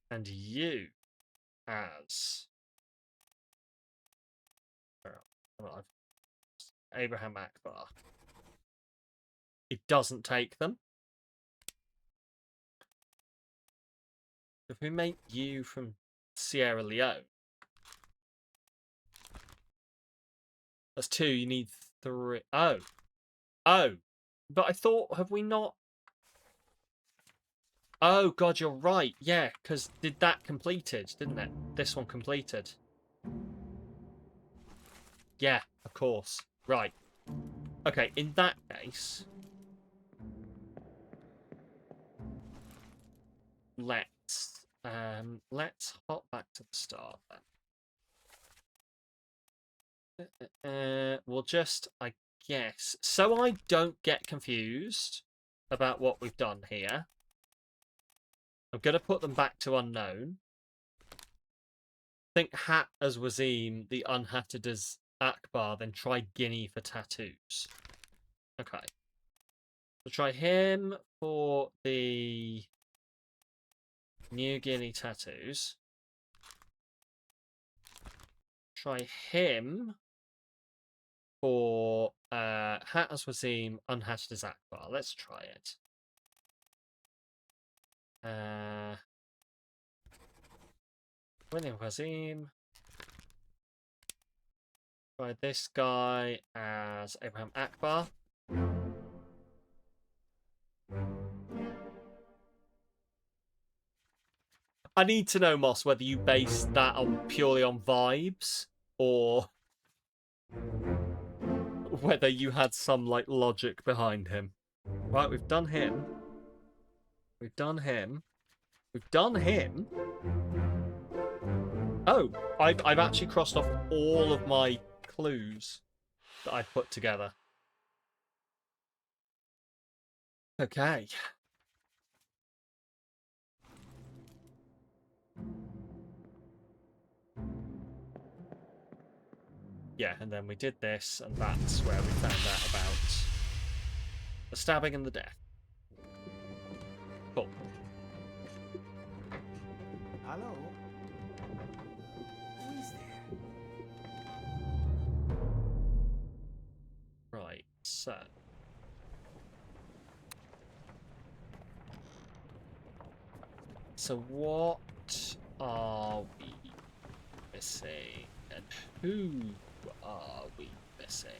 Speaker 1: And you as Abraham Akbar. It doesn't take them. If we make you from Sierra Leone, that's 2. You need 3. Oh, but I thought, have we not? Oh God, you're right. Yeah, because did that completed, didn't it? This one completed. Yeah, of course. Right. Okay, in that case, let's Let's hop back to the start then. We'll just, I guess, so I don't get confused about what we've done here. I'm going to put them back to unknown. Think hat as Wazim, the unhatted as Akbar, then try Guinea for tattoos. Okay. We'll try him for the New Guinea tattoos. Try him for hat as Wazim, unhatted as Akbar. Let's try it. William Wazim. Try this guy as Abraham Akbar. I need to know, Moss, whether you base that on purely on vibes or whether you had some like logic behind him. Right, we've done him. We've done him. We've done him. Oh, I've actually crossed off all of my clues that I put together. Okay. Yeah, and then we did this, and that's where we found out about the stabbing and the death. Cool.
Speaker 2: Hello? Who is there?
Speaker 1: Right, so... So what are we missing? And who are we missing?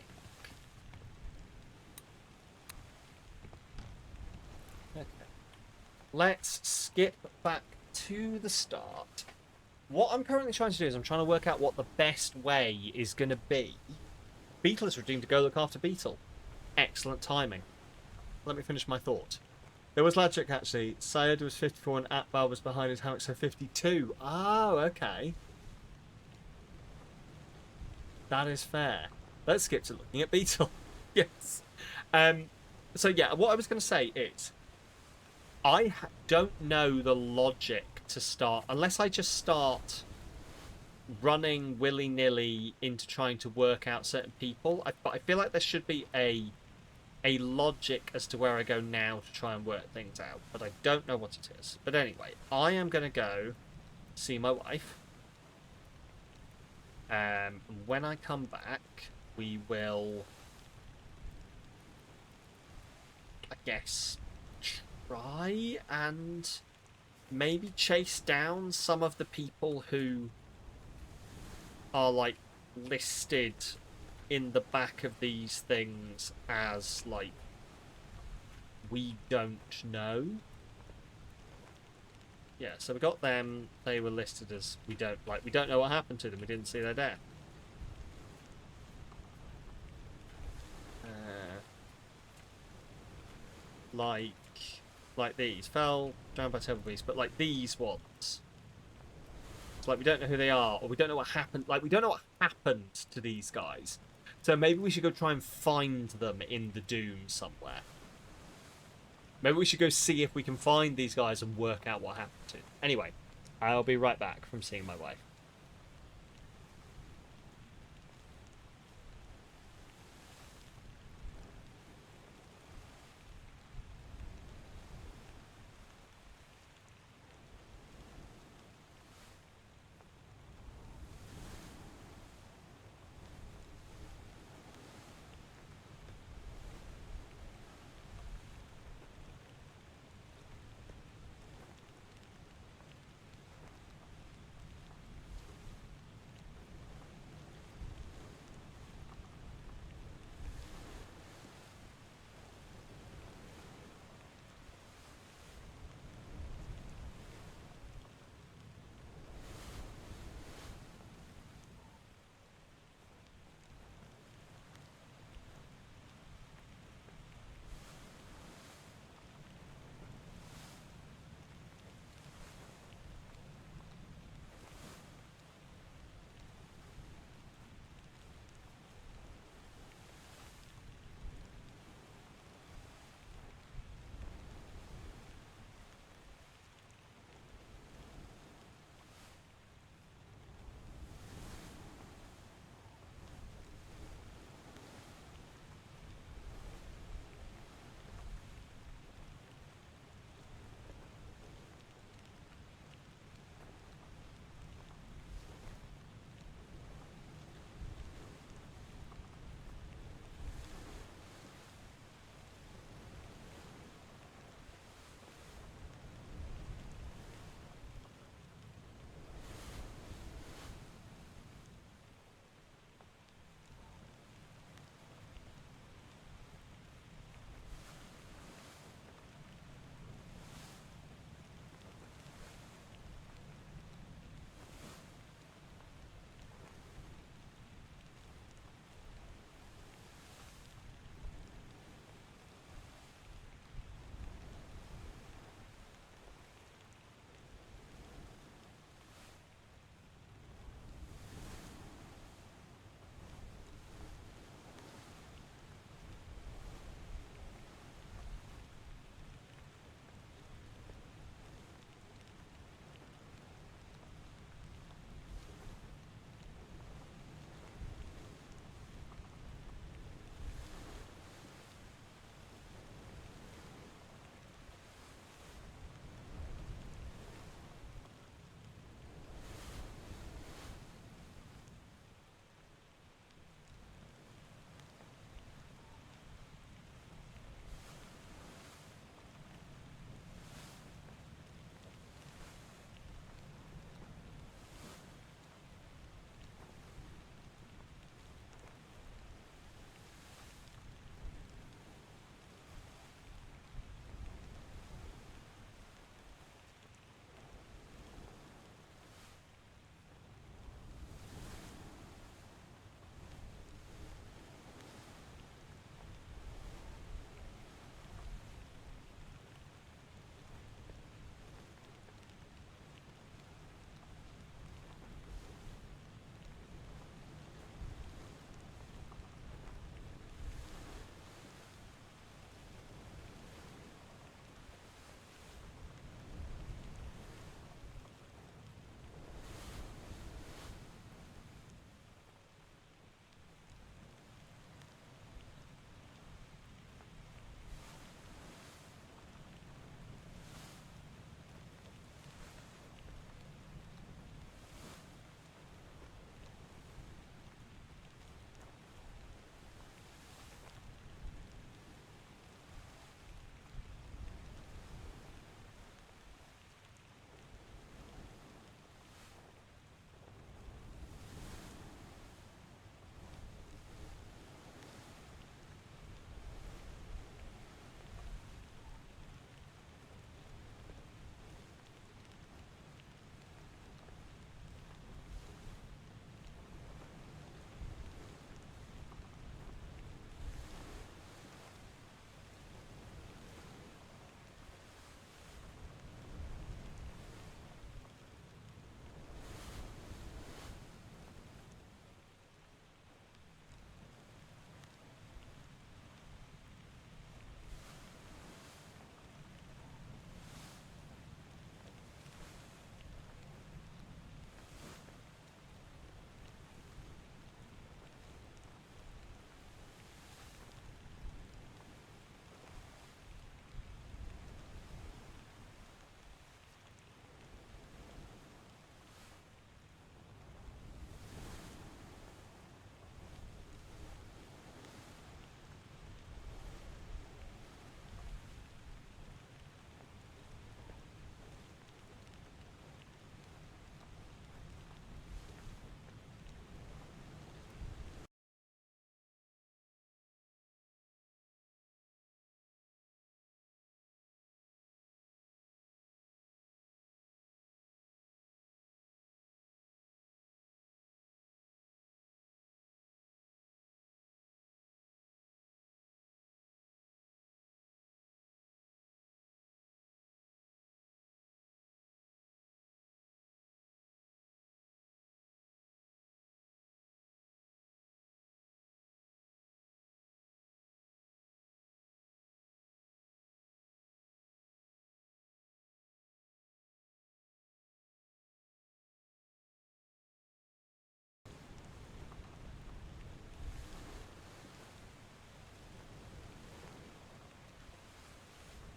Speaker 1: Okay. Let's skip back to the start. What I'm currently trying to do is I'm trying to work out what the best way is going to be. Beetle is redeemed to go look after Beetle. Excellent timing. Let me finish my thought. There was logic, actually. Syed was 54 and Akbar was behind his hammock, so 52. Oh, okay. That is fair. Let's skip to looking at Beetle. Yes. So, yeah, what I was going to say is I don't know the logic to start, unless I just start running willy-nilly into trying to work out certain people. But I feel like there should be a logic as to where I go now to try and work things out, but I don't know what it is. But anyway, I am going to go see my wife. When I come back, we will, I guess, try and maybe chase down some of the people who are, like, listed in the back of these things as, like, we don't know. Yeah, so we got them. They were listed as we don't know what happened to them. We didn't see their death. Like these. Fell drowned by several beasts, but like these ones. It's like we don't know who they are, or we don't know what happened. Like, we don't know what happened to these guys. So maybe we should go try and find them in the Doom somewhere. Maybe we should go see if we can find these guys and work out what happened to them. Anyway, I'll be right back from seeing my wife.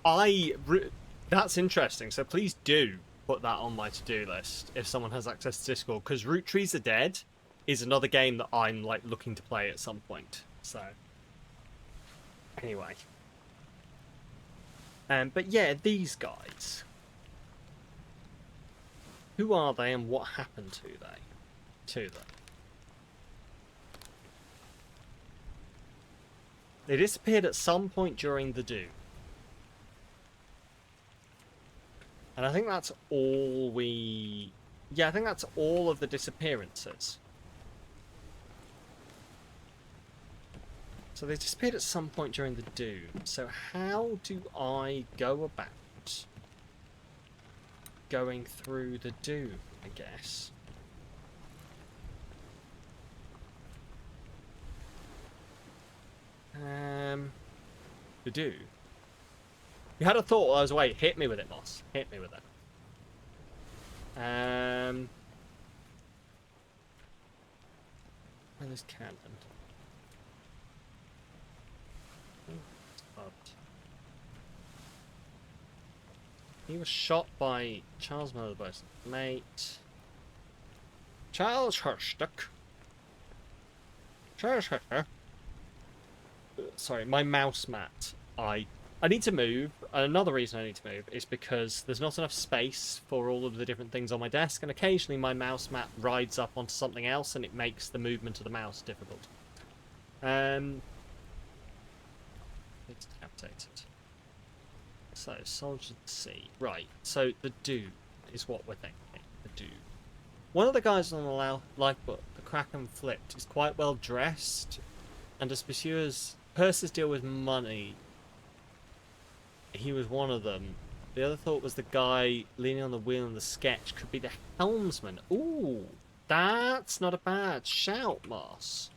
Speaker 1: That's interesting. So please do put that on my to-do list if someone has access to Discord, because Root Trees Are Dead is another game that I'm like looking to play at some point. So anyway, but yeah, these guys. Who are they and what happened to them? They disappeared at some point during the do. And I think that's all we... Yeah, I think that's all of the disappearances. So they disappeared at some point during the do. So how do I go about going through the do, I guess? The do. You had a thought while I was away. Hit me with it, Moss. Hit me with it. Where is Cannon? He was shot by Charles Motherboy's mate. Charles Herstock. Charles Herstock. Sorry, my mouse mat. I need to move. Another reason I need to move is because there's not enough space for all of the different things on my desk, and occasionally my mouse mat rides up onto something else and it makes the movement of the mouse difficult. It's decapitated. So, Soldier at Sea. Right, so the do is what we're thinking. The do. One of the guys on the lifeboat, the Kraken Flipped, is quite well dressed, and as purses deal with money, he was one of them. The other thought was the guy leaning on the wheel in the sketch could be the helmsman. Ooh, that's not a bad shout, Moss.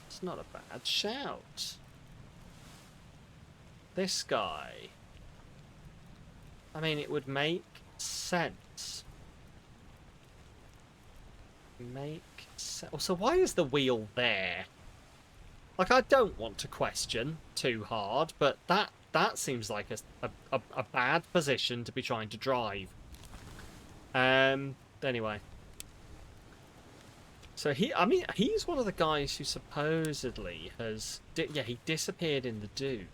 Speaker 1: It's not a bad shout. This guy. I mean, it would make sense. So why is the wheel there? Like, I don't want to question too hard, but that seems like a bad position to be trying to drive. Anyway. So he's one of the guys who supposedly has... yeah, he disappeared in the do.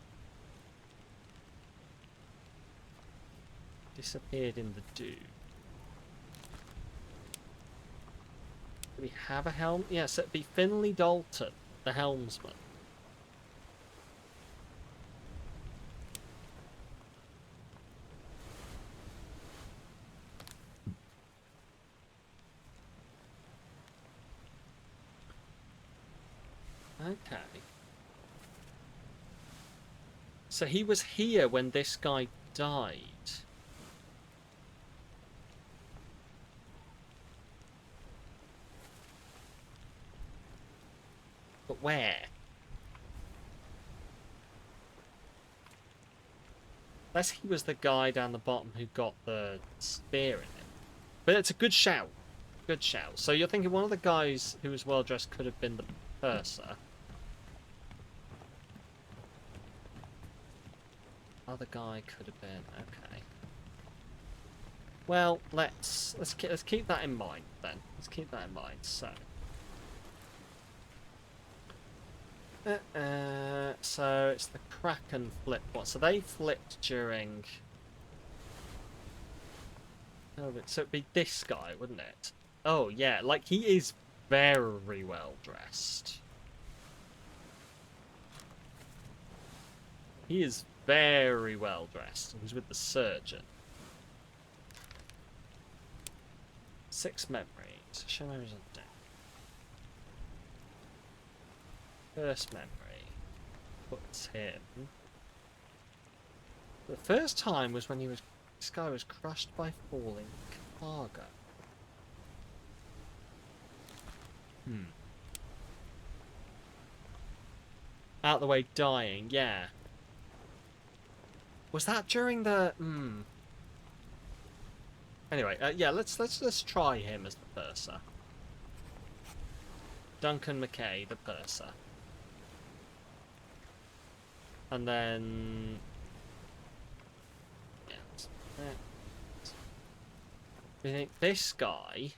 Speaker 1: Disappeared in the do. Do we have a helm? Yes, it'd be Finley Dalton, the helmsman. Okay. So he was here when this guy died. But where? Unless he was the guy down the bottom who got the spear in it. But it's a good shout. Good shout. So you're thinking one of the guys who was well dressed could have been the purser. Other guy could have been... Okay. Well, let's keep that in mind then. Let's keep that in mind. So... so it's the Kraken flip one. So they flipped during... Oh, so it'd be this guy, wouldn't it? Oh, yeah. Like, he is very well dressed. He is very well dressed. He's with the surgeon. 6 memories. Show memories on deck. First memory puts him. The first time was when this guy was crushed by falling cargo. Out the way dying, yeah. Was that during the Anyway, yeah, let's try him as the purser. Duncan McKay, the purser. And then... yeah, I think this guy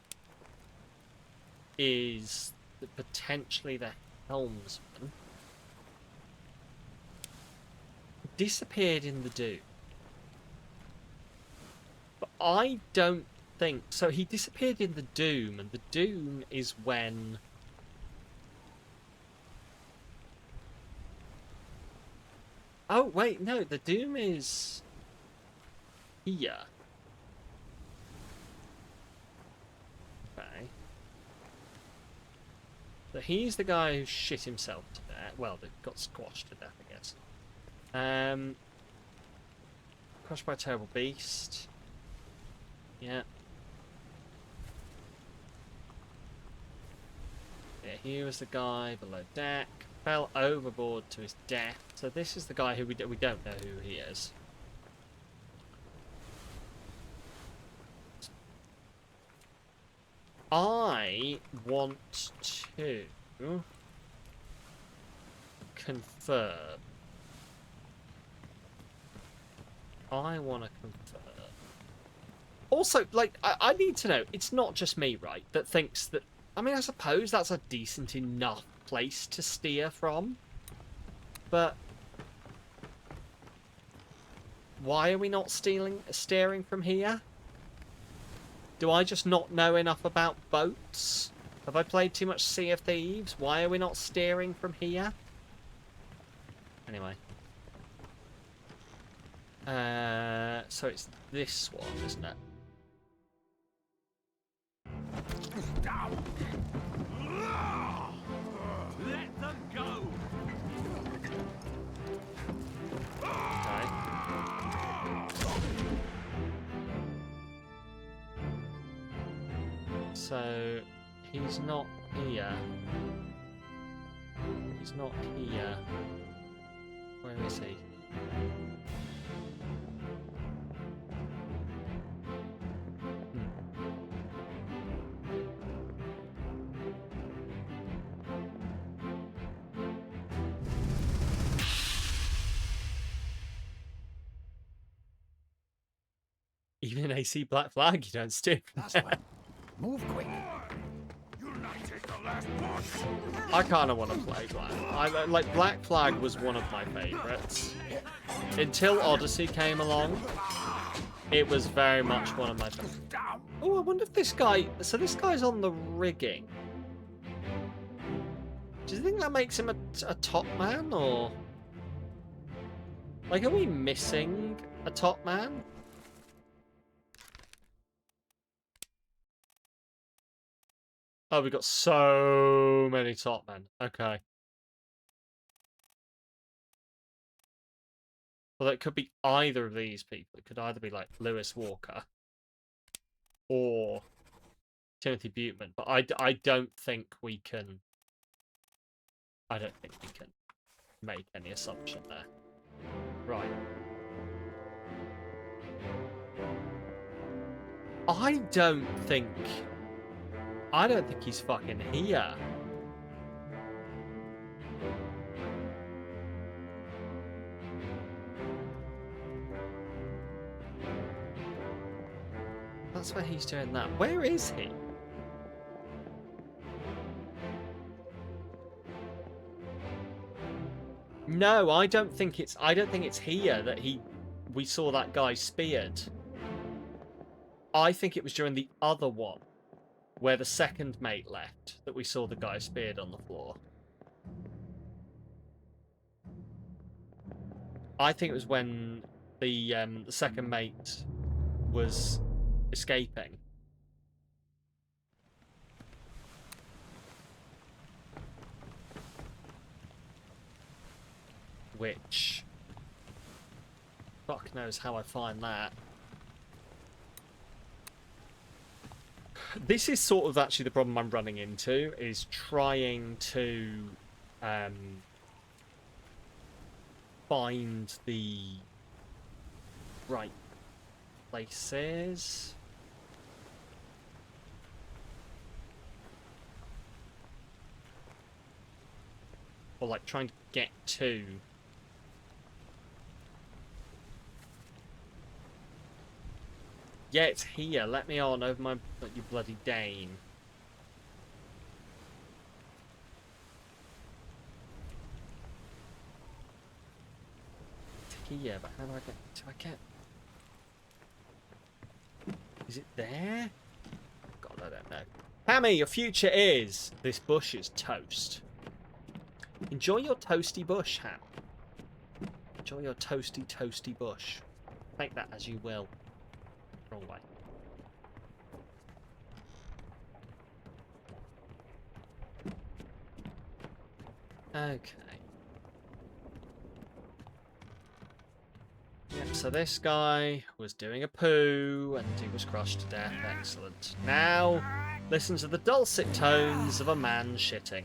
Speaker 1: is potentially the helmsman. Disappeared in the Doom. But I don't think... so he disappeared in the Doom, and the Doom is when... oh, wait, no, the Doom is... here. Okay. So he's the guy who shit himself to death. Well, they got squashed to death, I guess. Crushed by a terrible beast. Yeah. Yeah, here was the guy below deck. Fell overboard to his death. So this is the guy who we don't know who he is. I want to confirm. I want to confirm. Also, like, I need to know, it's not just me, right, that thinks that... I mean, I suppose that's a decent enough place to steer from. But... why are we not steering from here? Do I just not know enough about boats? Have I played too much Sea of Thieves? Why are we not steering from here? Anyway. So it's this one, isn't it?
Speaker 4: Let them go!
Speaker 1: Okay. So he's not here. He's not here. Where is he? Even AC Black Flag, you don't stick.
Speaker 3: Move quick. You'll not take the last push.
Speaker 1: I kind of want to play Black. Like Black Flag was one of my favourites until Odyssey came along. It was very much one of my favourites. Oh, I wonder if this guy. So this guy's on the rigging. Do you think that makes him a top man, or like, are we missing a top man? Oh, we got so many top men. Okay. Well, it could be either of these people. It could either be like Lewis Walker or Timothy Buteman. But I don't think we can. I don't think we can make any assumption there. Right. I don't think he's fucking here. That's where he's doing that. Where is he? No, I don't think it's here that we saw that guy speared. I think it was during the other one, where the second mate left, that we saw the guy speared on the floor. I think it was when the second mate was escaping. Which... fuck knows how I find that. This is sort of actually the problem I'm running into, is trying to find the right places. Or like trying to get to Yeah, it's here. Let me on over my... You bloody Dane. It's here, but how do I get... Is it there? God, I don't know. Hammy, your future is... This bush is toast. Enjoy your toasty bush, Ham. Enjoy your toasty bush. Take that as you will. Wrong way. Okay. Yep, so this guy was doing a poo and he was crushed to death. Excellent. Now, listen to the dulcet tones of a man shitting.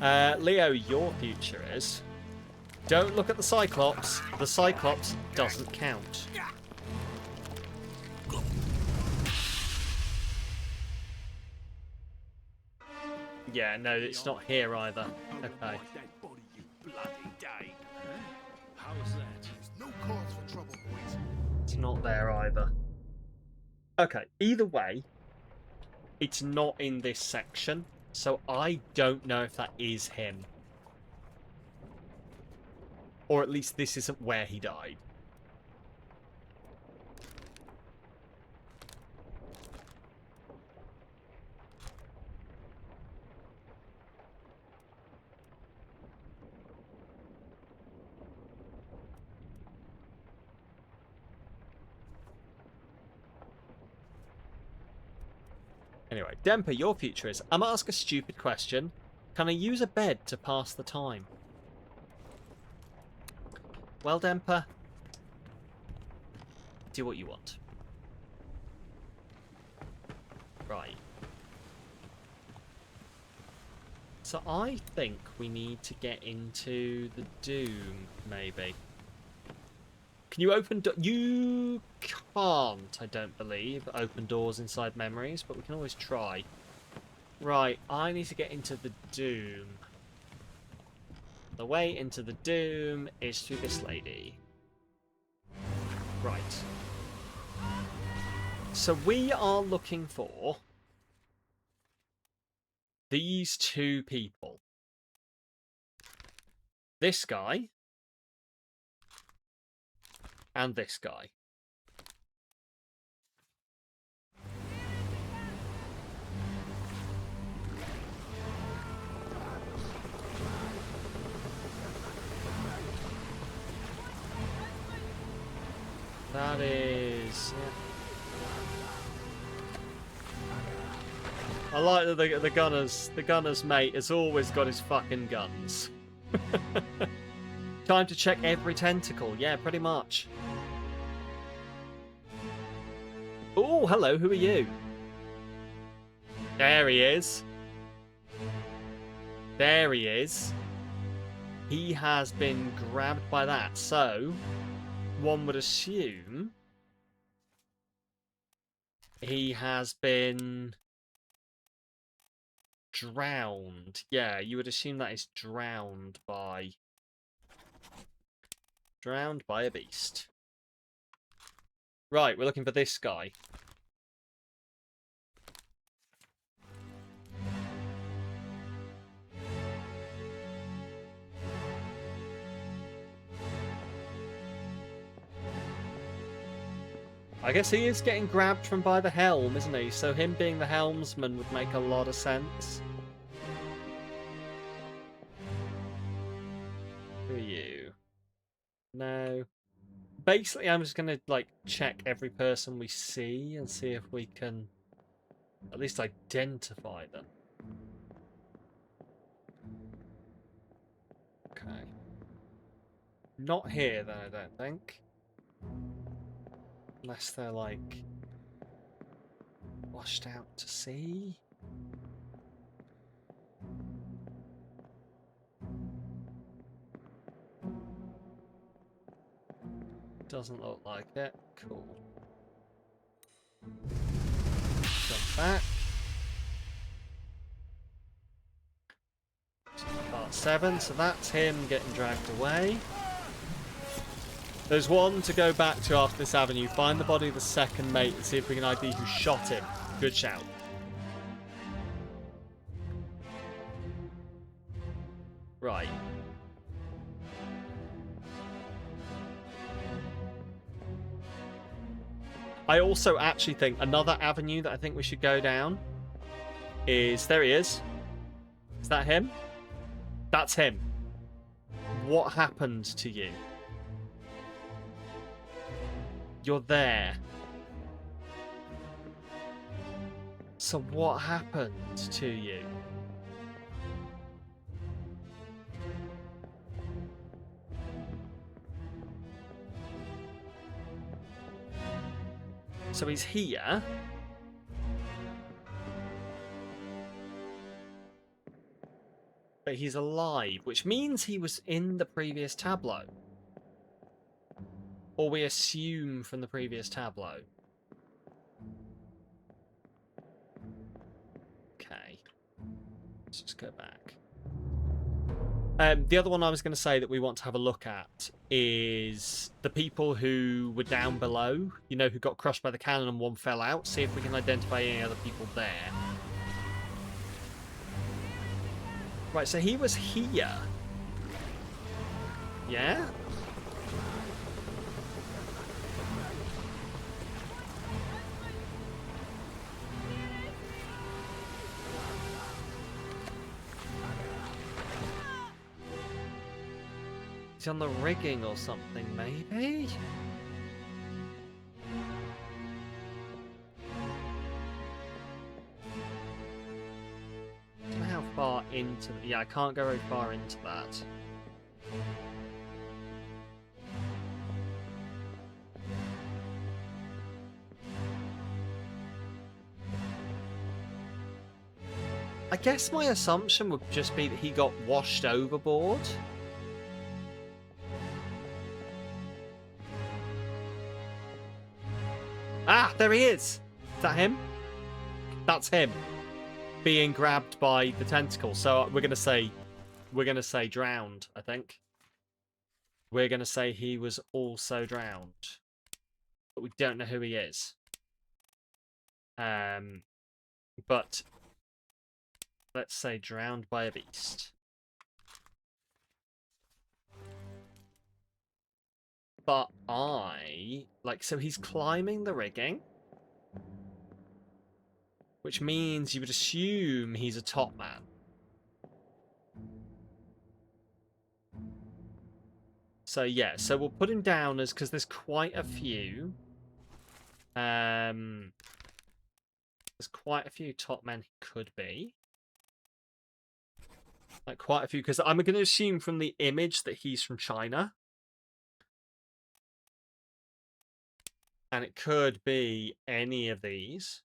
Speaker 1: Leo, your future is... Don't look at the Cyclops. The Cyclops doesn't count. Yeah, no, it's not here either. Okay.
Speaker 3: How's that?
Speaker 7: No cause for trouble, boys.
Speaker 1: It's not there either. Okay, either way, it's not in this section, so I don't know if that is him. Or at least this isn't where he died. Anyway, Demper, your future is... I'm gonna ask a stupid question. Can I use a bed to pass the time? Well, Demper, do what you want. Right. So I think we need to get into the Doom, maybe. Can you open... You can't, I don't believe, open doors inside memories, but we can always try. Right, I need to get into the Doom. The way into the Doom is through this lady. Right. So we are looking for these two people. This guy and this guy. That is... Yeah. I like that the gunner's mate has always got his fucking guns. Time to check every tentacle. Yeah, pretty much. Oh, hello, who are you? There he is. There he is. He has been grabbed by that, so... One would assume he has been drowned. Yeah, you would assume that is drowned by a beast. Right, we're looking for this guy. I guess he is getting grabbed from by the helm, isn't he? So him being the helmsman would make a lot of sense. Who are you? No. Basically, I'm just going to, like, check every person we see and see if we can at least identify them. Okay. Not here, then, I don't think. Unless they're, like, washed out to sea. Doesn't look like it. Cool. Jump back. Part 7, so that's him getting dragged away. There's one to go back to after this avenue. Find the body of the second mate and see if we can ID who shot him. Good shout. Right. I also actually think another avenue that I think we should go down is... There he is. Is that him? That's him. What happened to you? You're there. So what happened to you? So he's here. But he's alive, which means he was in the previous tableau. Or we assume from the previous tableau. Okay. Let's just go back. The other one I was going to say that we want to have a look at is the people who were down below, you know, who got crushed by the cannon and one fell out. See if we can identify any other people there. Right, so he was here. Yeah? He's on the rigging or something, maybe? I don't know how far into... Yeah, I can't go very far into that. I guess my assumption would just be that he got washed overboard. Ah, there he is. Is that him? That's him. Being grabbed by the tentacle. So we're gonna say drowned, I think. We're gonna say he was also drowned. But we don't know who he is. But let's say drowned by a beast. But so he's climbing the rigging. Which means you would assume he's a top man. So yeah, so we'll put him down as, because there's quite a few. There's quite a few top men he could be. Like quite a few, because I'm going to assume from the image that he's from China. And it could be any of these.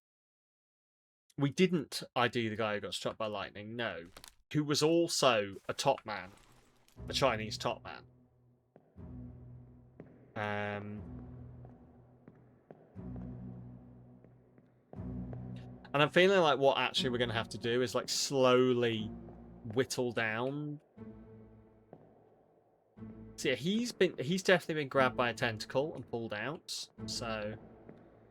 Speaker 1: We didn't ID the guy who got struck by lightning, no. Who was also a top man. A Chinese top man. And I'm feeling like what actually we're going to have to do is like slowly whittle down. So yeah, he's definitely been grabbed by a tentacle and pulled out. So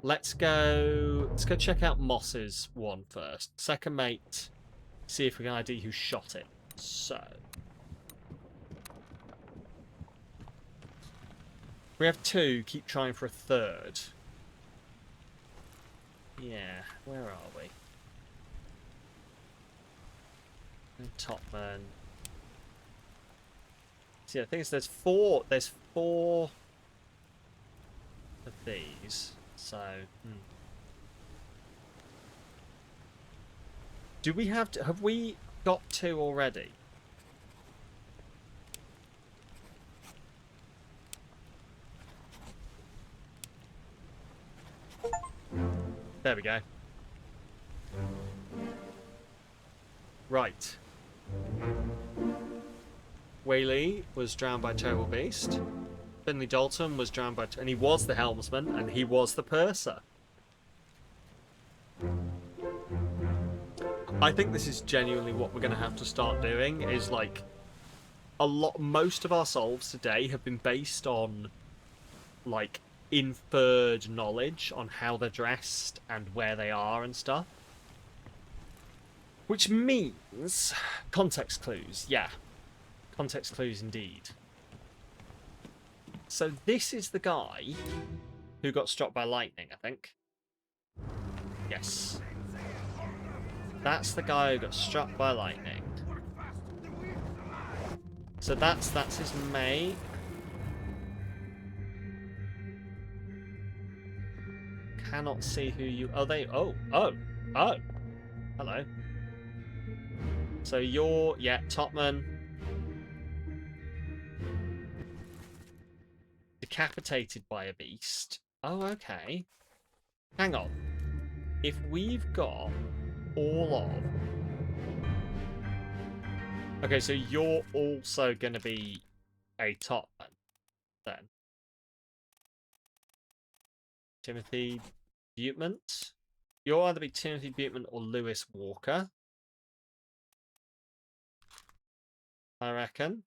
Speaker 1: let's go check out Moss's one first. Second mate, see if we can ID who shot it. So we have two, keep trying for a third. Yeah, where are we? Topman. See, the thing is, there's four of these. So, do we have to? Have we got two already? There we go. Right. Whaley was drowned by Terrible Beast. Finley Dalton was drowned by... And he was the helmsman, and he was the purser. I think this is genuinely what we're going to have to start doing, is like... Most of our solves today have been based on like, inferred knowledge on how they're dressed and where they are and stuff. Which means context clues, yeah. Context clues indeed. So this is the guy who got struck by lightning, I think. Yes. That's the guy who got struck by lightning. So that's his mate. Cannot see who you... Oh, hello. So you're... Yeah, Topman. Decapitated by a beast. Oh, okay. Hang on. If we've got all of... Okay, so you're also going to be a Topman, then. Timothy Butemant. You'll either be Timothy Butemant or Lewis Walker, I reckon.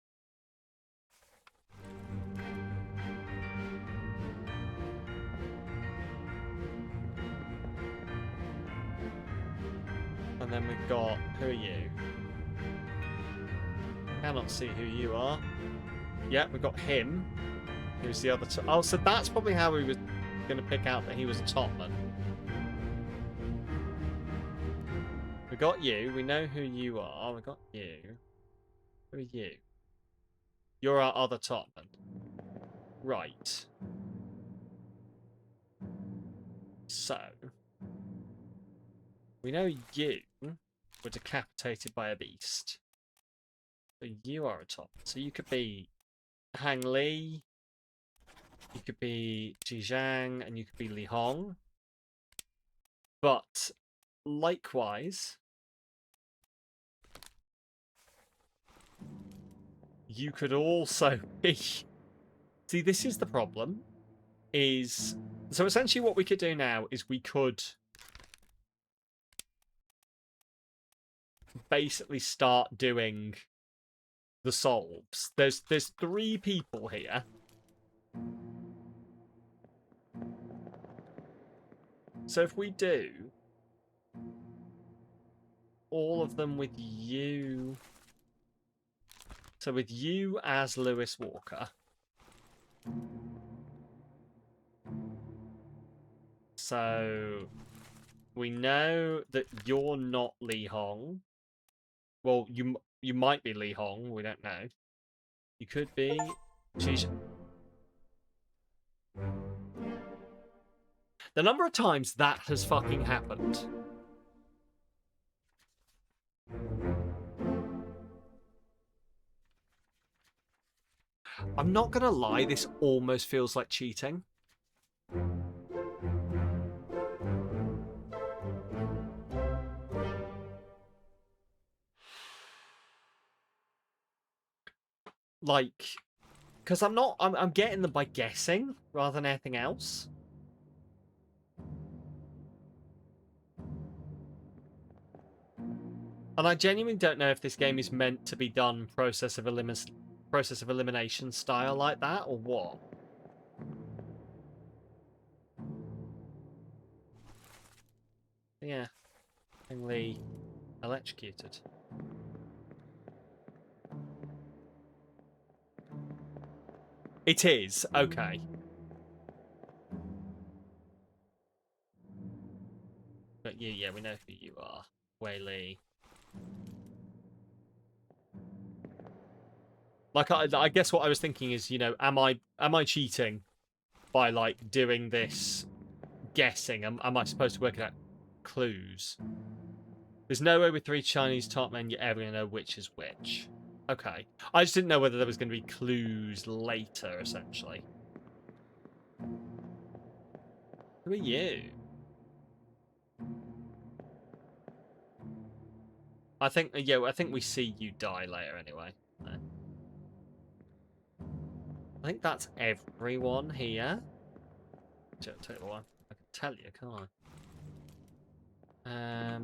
Speaker 1: And then we've got... Who are you? Cannot see who you are. Yeah, we've got him. Who's the other... Oh, so that's probably how we were going to pick out that he was a Topman. We got you. We know who you are. We got you. Who are you? You're our other Topman. Right. So... We know you were decapitated by a beast. So you are a Topman. So you could be Hang Li. You could be Ji Zhang, and you could be Li Hong. But likewise, you could also be... See, this is the problem. So essentially what we could do now is we could basically start doing the solves. There's 3 people here. So if we do all of them with you... So with you as Lewis Walker. So we know that you're not Li Hong. Well, you might be Li Hong. We don't know. You could be. She's... The number of times that has fucking happened. I'm not gonna lie, this almost feels like cheating. Like, because I'm getting them by guessing rather than anything else. And I genuinely don't know if this game is meant to be done process of elimination style like that, or what. Yeah. Lee electrocuted. It is, okay. But yeah, we know who you are. Wei Li. Like, I guess what I was thinking is, you know, am I cheating by, like, doing this guessing? Am I supposed to work out clues? There's no way with 3 Chinese top men you're ever going to know which is which. Okay. I just didn't know whether there was going to be clues later, essentially. Who are you? I think we see you die later anyway. No. I think that's everyone here. Tell you what, I can tell you, can't I?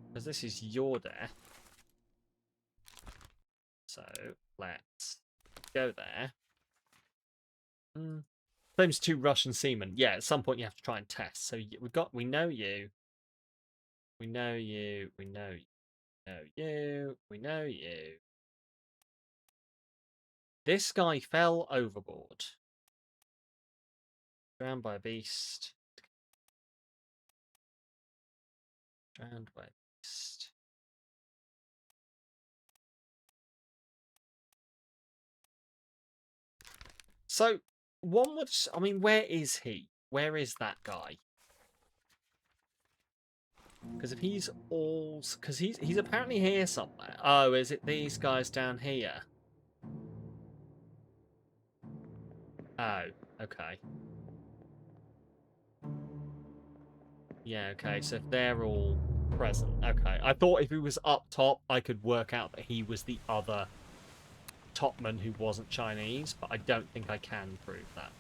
Speaker 1: Because this is your death. So, let's go there. Claims 2 Russian seamen. Yeah, at some point you have to try and test. So we know you. We know you. We know you. We know you. We know you. This guy fell overboard. Drowned by a beast. Drowned by a beast. So, one would... I mean, where is he? Where is that guy? Because if he's all... Because he's apparently here somewhere. Oh, is it these guys down here? Oh, okay. Yeah, okay, so if they're all present. Okay, I thought if he was up top, I could work out that he was the other topman who wasn't Chinese, but I don't think I can prove that.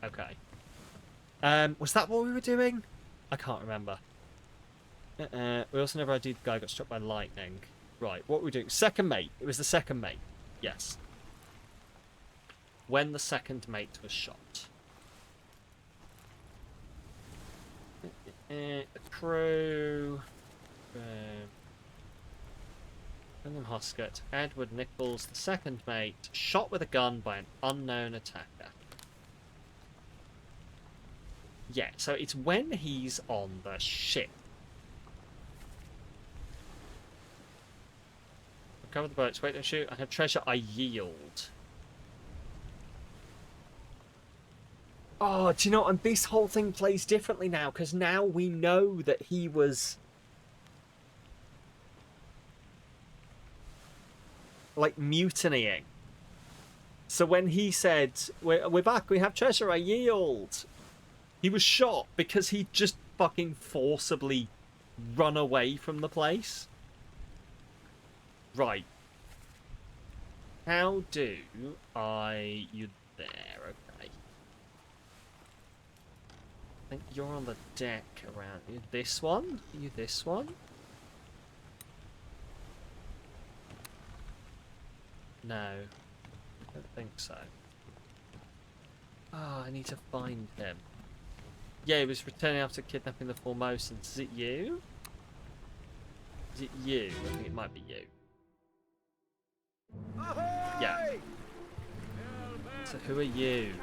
Speaker 1: Okay. Was that what we were doing? I can't remember. We also never ID'd the guy who got struck by lightning. Right, what were we doing? Second mate. It was the second mate. Yes. When the second mate was shot. The crew. William Hoskett, Edward Nichols, the second mate, shot with a gun by an unknown attacker. Yeah, so it's when he's on the ship. Recover the boats, wait, don't shoot. I have treasure, I yield. Oh, do you know, and this whole thing plays differently now, because now we know that he was... like, mutinying. So when he said, we're back, we have treasure, I yield, he was shot because he just fucking forcibly run away from the place. Right. How do I... You there, okay. I think you're on the deck around you. This one? You this one? No. I don't think so. Ah, I need to find him. Yeah, he was returning after kidnapping the Formosans. Is it you? Is it you? I think it might be you. Yeah. So who are you?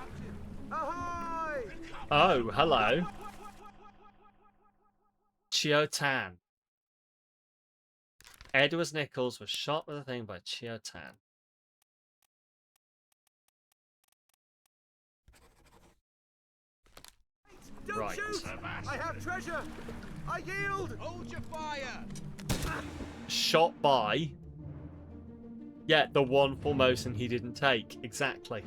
Speaker 1: Oh, hello. Chio Tan. Edward Nichols was shot with a thing by Chio Tan. Right.
Speaker 9: I have treasure. I yield. Hold your fire.
Speaker 1: Shot by... Yeah, the one Formosan he didn't take. Exactly.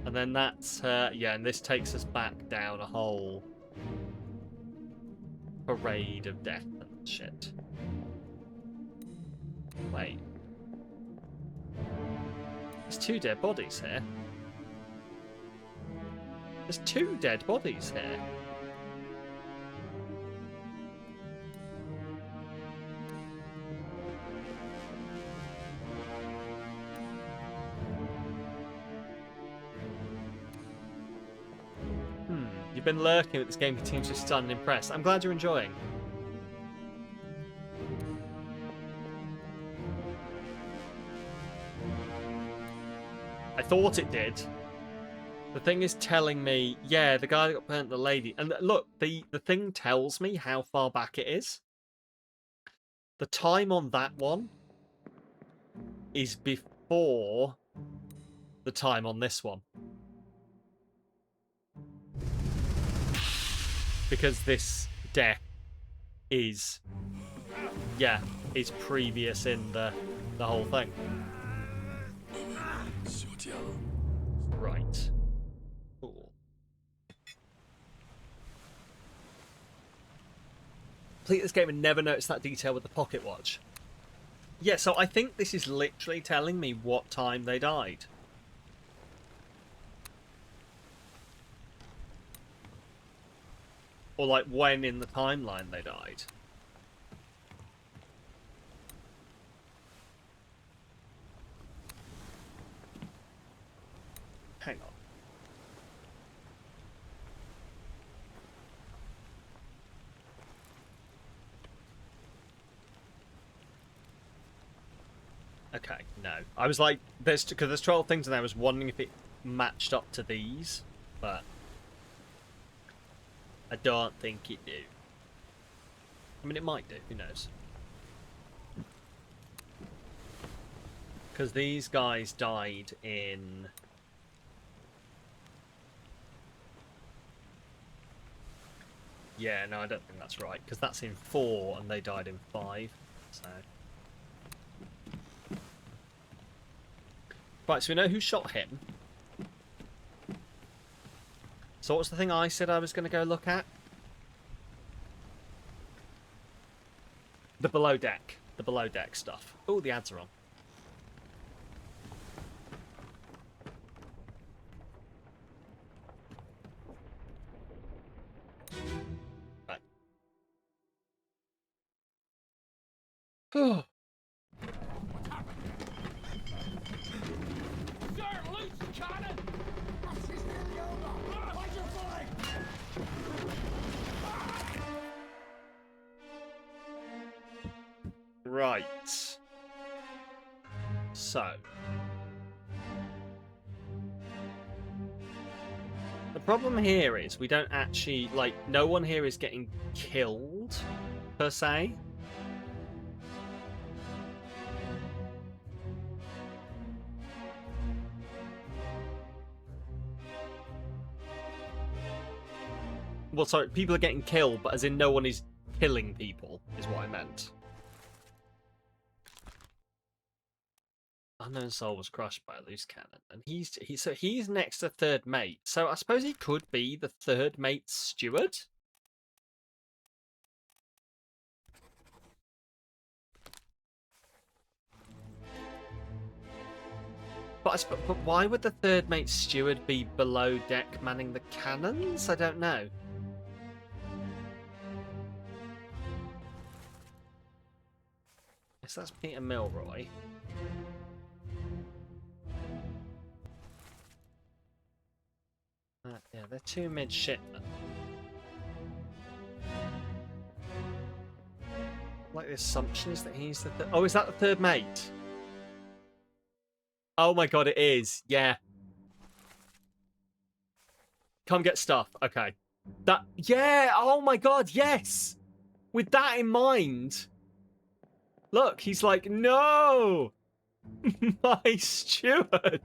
Speaker 1: And then that's... yeah, and this takes us back down a whole... parade of death and shit. Wait. There's 2 dead bodies here. There's 2 dead bodies here. You've been lurking with this game, continues to stun and impress. I'm glad you're enjoying. I thought it did. The thing is telling me, yeah, the guy that got burnt, the lady. And look, the thing tells me how far back it is. The time on that one is before the time on this one. Because this death is, yeah, is previous in the whole thing. Right. Cool. Complete this game and never noticed that detail with the pocket watch. Yeah, so I think this is literally telling me what time they died. Or like when in the timeline they died. Hang on. Okay, no. I was like, because there's 12 things, and I was wondering if it matched up to these, but I don't think it do. I mean, it might do. Who knows? Because these guys died in... Yeah, no, I don't think that's right, because that's in 4, and they died in 5, so... Right, so we know who shot him. So what's the thing I said I was going to go look at? The below deck. The below deck stuff. Oh, the ads are on. Right. Oh. Right. So. The problem here is we don't actually, like, no one here is getting killed, per se. Well, sorry, people are getting killed, but as in no one is killing people, is what I meant. Unknown soul was crushed by a loose cannon, and he's next to third mate. So I suppose he could be the third mate's steward. But why would the third mate's steward be below deck manning the cannons? I don't know. Yes, that's Peter Milroy. Yeah, they're 2 midshipmen. Like the assumption is that he's the oh, is that the third mate? Oh my god, it is. Yeah. Come get stuff. Okay. Yeah, oh my god, yes! With that in mind. Look, he's like, no! My steward!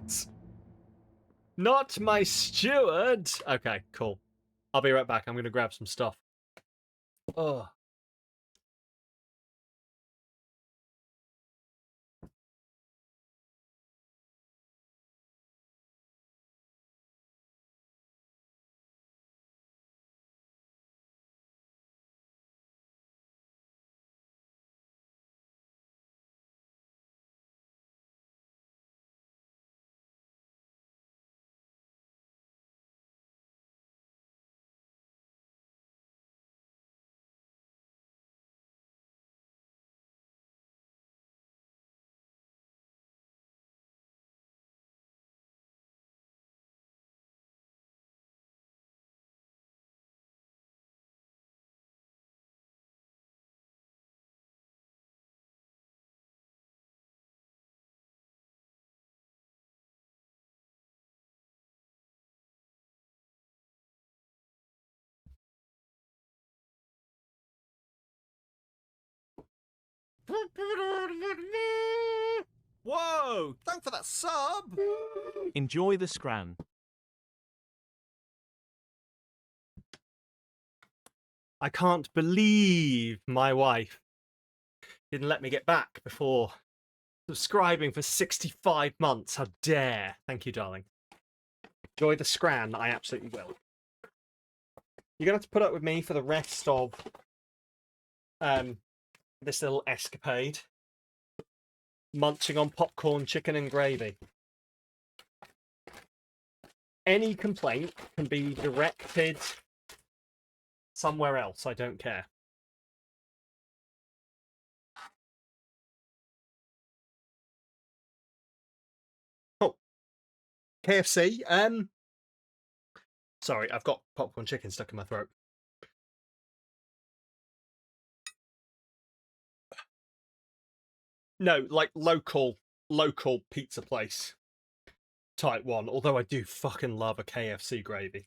Speaker 1: Not my steward! Okay, cool. I'll be right back. I'm gonna grab some stuff. Oh. Whoa! Thanks for that sub!
Speaker 8: Enjoy the scran.
Speaker 1: I can't believe my wife didn't let me get back before subscribing for 65 months. How dare. Thank you, darling. Enjoy the scran. I absolutely will. You're going to have to put up with me for the rest of this little escapade. Munching on popcorn, chicken and gravy. Any complaint can be directed somewhere else. I don't care. KFC. Sorry, I've got popcorn chicken stuck in my throat. No, like local pizza place type one. Although I do fucking love a KFC gravy.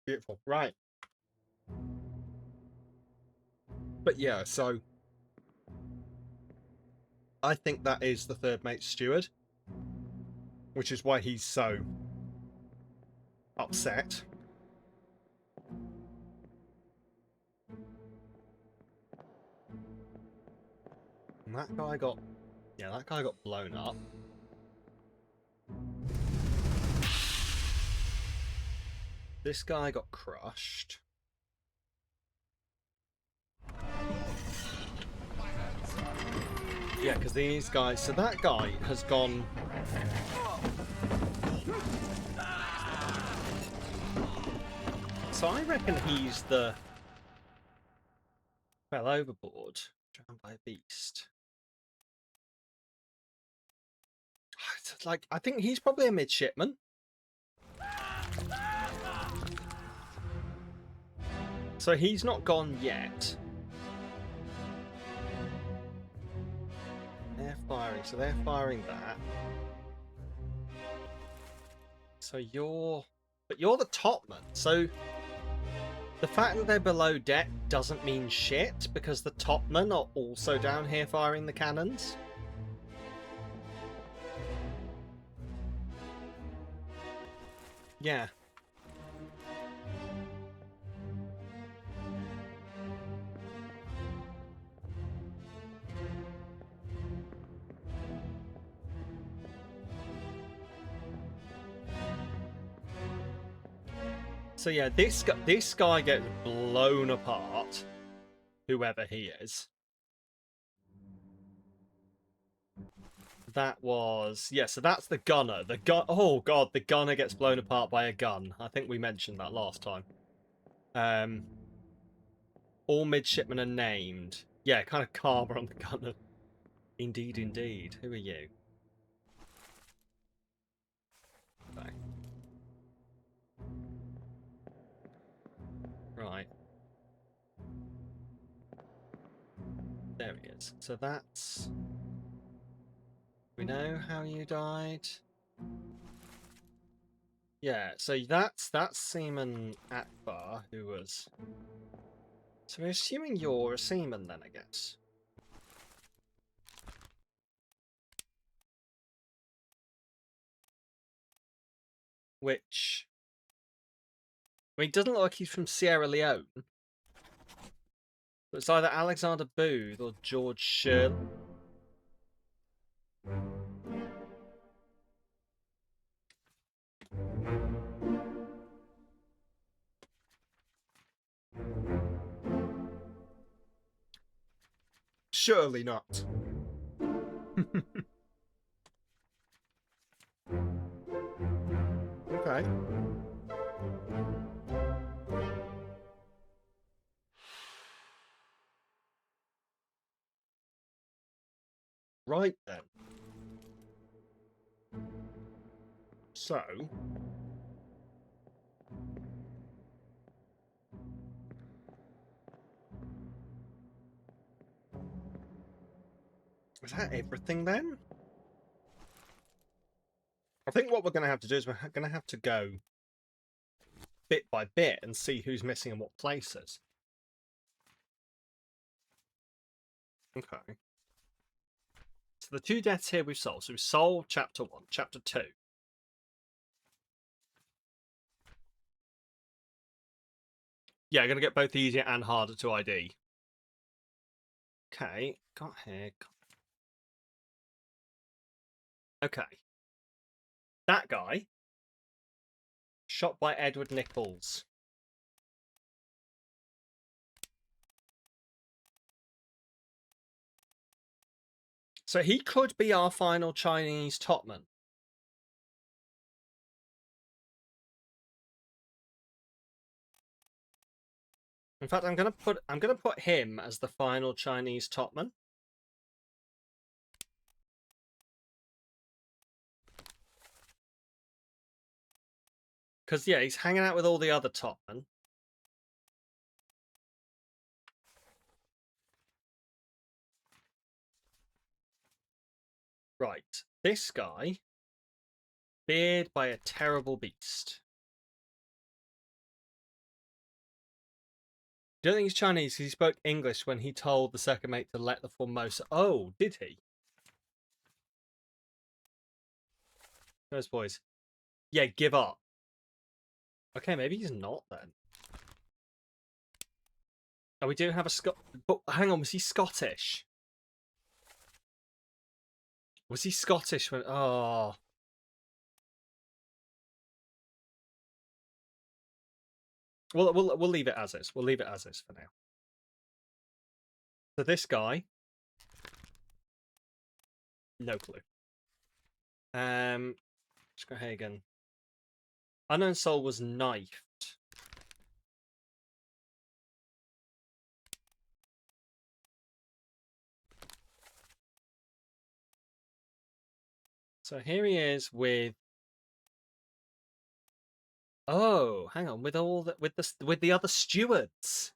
Speaker 1: Beautiful. Right. But yeah, so I think that is the third mate steward, which is why he's so upset. And that guy got blown up. This guy got crushed. Yeah, because these guys... So that guy has gone... So I reckon he's the... Fell overboard. Drowned by a beast. Like, I think he's probably a midshipman. So he's not gone yet. They're firing, so they're firing that. So you're... But you're the topman, so... The fact that they're below deck doesn't mean shit, because the topmen are also down here firing the cannons. Yeah. So yeah, this guy gets blown apart, whoever he is. That was... Yeah, so that's the gunner. Oh god, the gunner gets blown apart by a gun. I think we mentioned that last time. All midshipmen are named. Yeah, kind of karma on the gunner. Indeed, indeed. Who are you? Okay. Right. There he is. So that's... We know how you died. Yeah, so that's Seaman Akbar, who was... So we're assuming you're a seaman then, I guess. Which... I mean, it doesn't look like he's from Sierra Leone. But it's either Alexander Booth or George Shirley. Surely not. Okay. Right then. So... Is that everything then? I think what we're going to have to do is we're going to have to go bit by bit and see who's missing in what places. Okay. So the 2 deaths here we've solved. So we've solved chapter 1, chapter 2. Yeah, going to get both easier and harder to ID. Okay, got here. Okay. That guy, shot by Edward Nichols. So he could be our final Chinese topman. In fact, I'm gonna put him as the final Chinese topman. Because, yeah, he's hanging out with all the other topmen. Right. This guy, feared by a terrible beast. Don't think he's Chinese because he spoke English when he told the second mate to let the Formosa. Oh, did he? Those boys. Yeah, give up. Okay, maybe he's not then. Oh, we do have a Scot. But hang on, was he Scottish? Was he Scottish when? Oh. We'll leave it as is. We'll leave it as is for now. So this guy, no clue. Let's go Hagen. Unknown Soul was knifed. So here he is with. Oh, hang on, with the other stewards.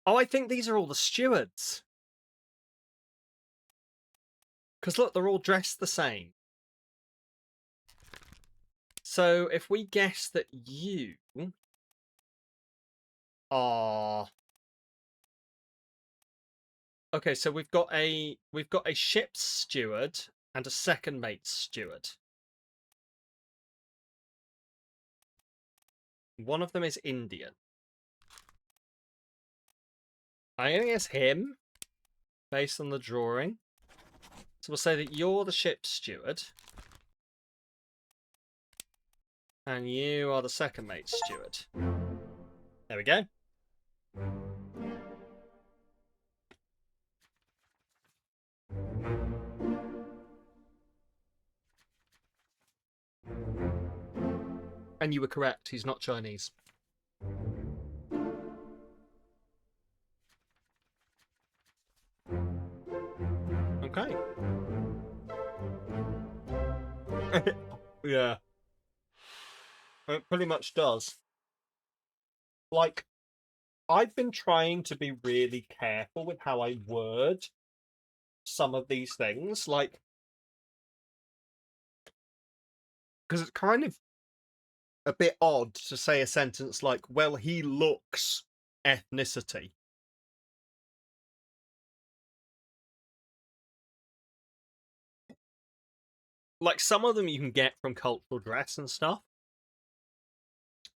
Speaker 1: Oh, I think these are all the stewards. Because look, they're all dressed the same. So if we guess that you are... Okay, so we've got a ship's steward and a second mate's steward. One of them is Indian. I'm going to guess him, based on the drawing. So we'll say that you're the ship's steward. And you are the second mate's steward. There we go. And you were correct, he's not Chinese. Okay. Yeah. It pretty much does. Like, I've been trying to be really careful with how I word some of these things, like, because it's kind of a bit odd to say a sentence like, well, he looks ethnicity. Like, some of them you can get from cultural dress and stuff,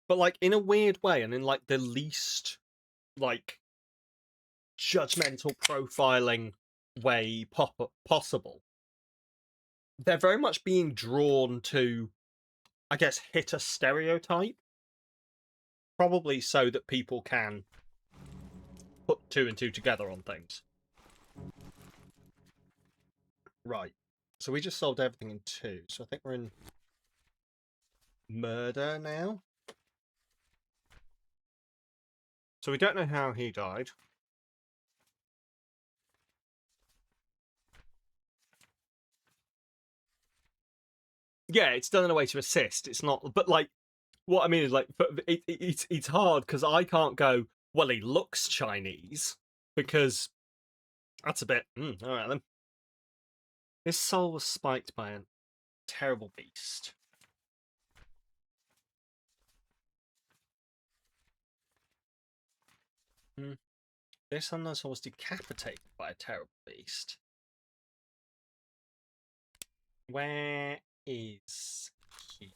Speaker 1: but like in a weird way, and in like the least like judgmental profiling way possible. They're very much being drawn to, I guess, hit a stereotype. Probably so that people can put two and two together on things. Right. So we just solved everything in 2. So I think we're in murder now. So we don't know how he died. Yeah, it's done in a way to assist. It's not, but like, what I mean is like, it's hard because I can't go, well, he looks Chinese, because that's a bit, all right then. His soul was spiked by a terrible beast. This unknown soul was decapitated by a terrible beast. Where is he?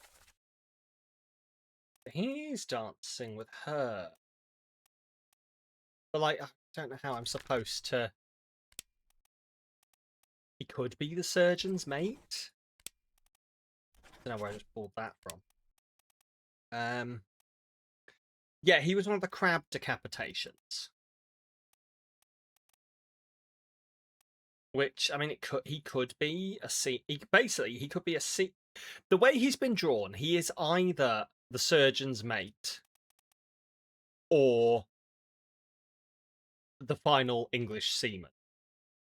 Speaker 1: He's dancing with her. But, like, I don't know how I'm supposed to... He could be the surgeon's mate? I don't know where I just pulled that from. Yeah, he was one of the crab decapitations. Which, I mean, he could be a C. Basically, he could be a C. The way he's been drawn, he is either the surgeon's mate or the final English seaman.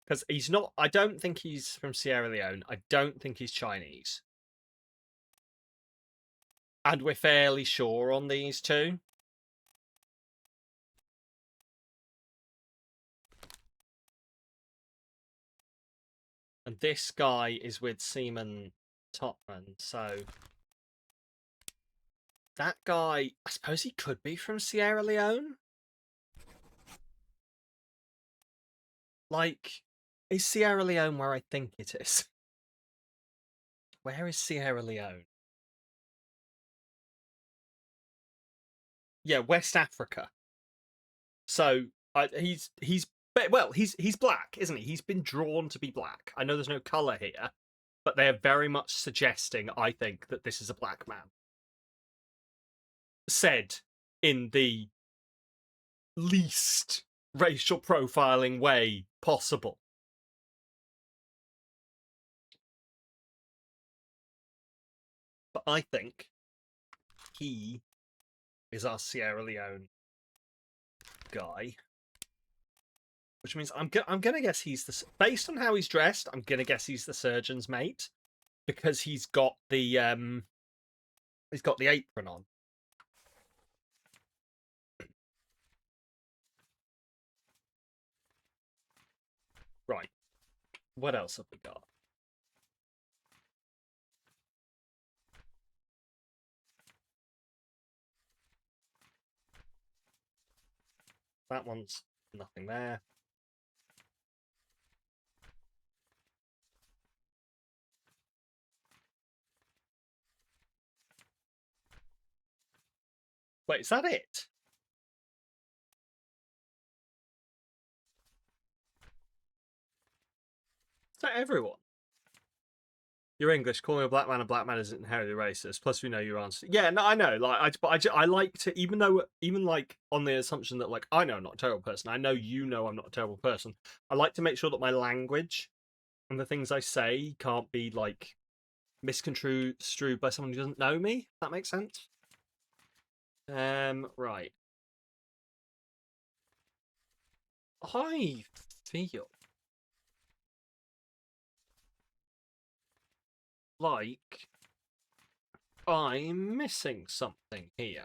Speaker 1: Because he's not... I don't think he's from Sierra Leone. I don't think he's Chinese. And we're fairly sure on these two. And this guy is with Seaman Topman, so that guy, I suppose he could be from Sierra Leone. Like, is Sierra Leone where I think it is? Where is Sierra Leone? Yeah, West Africa. So he's black, isn't he? He's been drawn to be black. I know there's no color here, but they're very much suggesting, I think, that this is a black man. Said in the least racial profiling way possible. But I think he is our Sierra Leone guy. Which means I'm gonna guess he's the, based on how he's dressed, I'm gonna guess he's the surgeon's mate, because he's got the apron on. Right. What else have we got? That one's nothing there. Wait, is that it? Is that everyone? You're English. Calling a black man isn't inherently racist. Plus, we know your answer. Yeah, no, I know. Like, I like to, even like on the assumption that like I know I'm not a terrible person. I know you know I'm not a terrible person. I like to make sure that my language and the things I say can't be like misconstrued by someone who doesn't know me. If that makes sense. Right. I feel like I'm missing something here.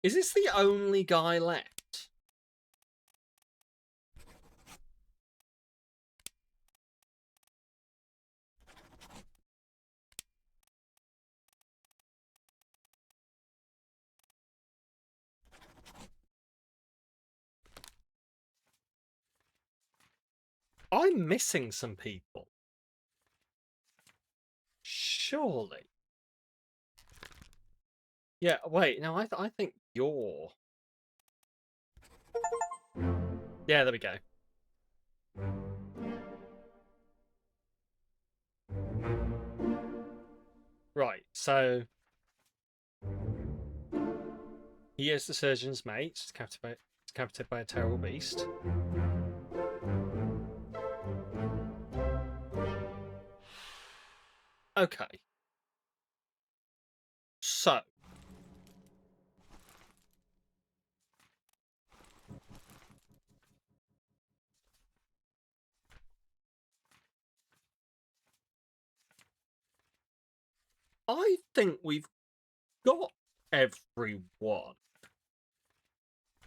Speaker 1: Is this the only guy left? I'm missing some people. Surely. Yeah, wait, no, I think you're... Yeah, there we go. Right, so... He is the surgeon's mate, decapitated by a terrible beast. Okay. So... I think we've got everyone.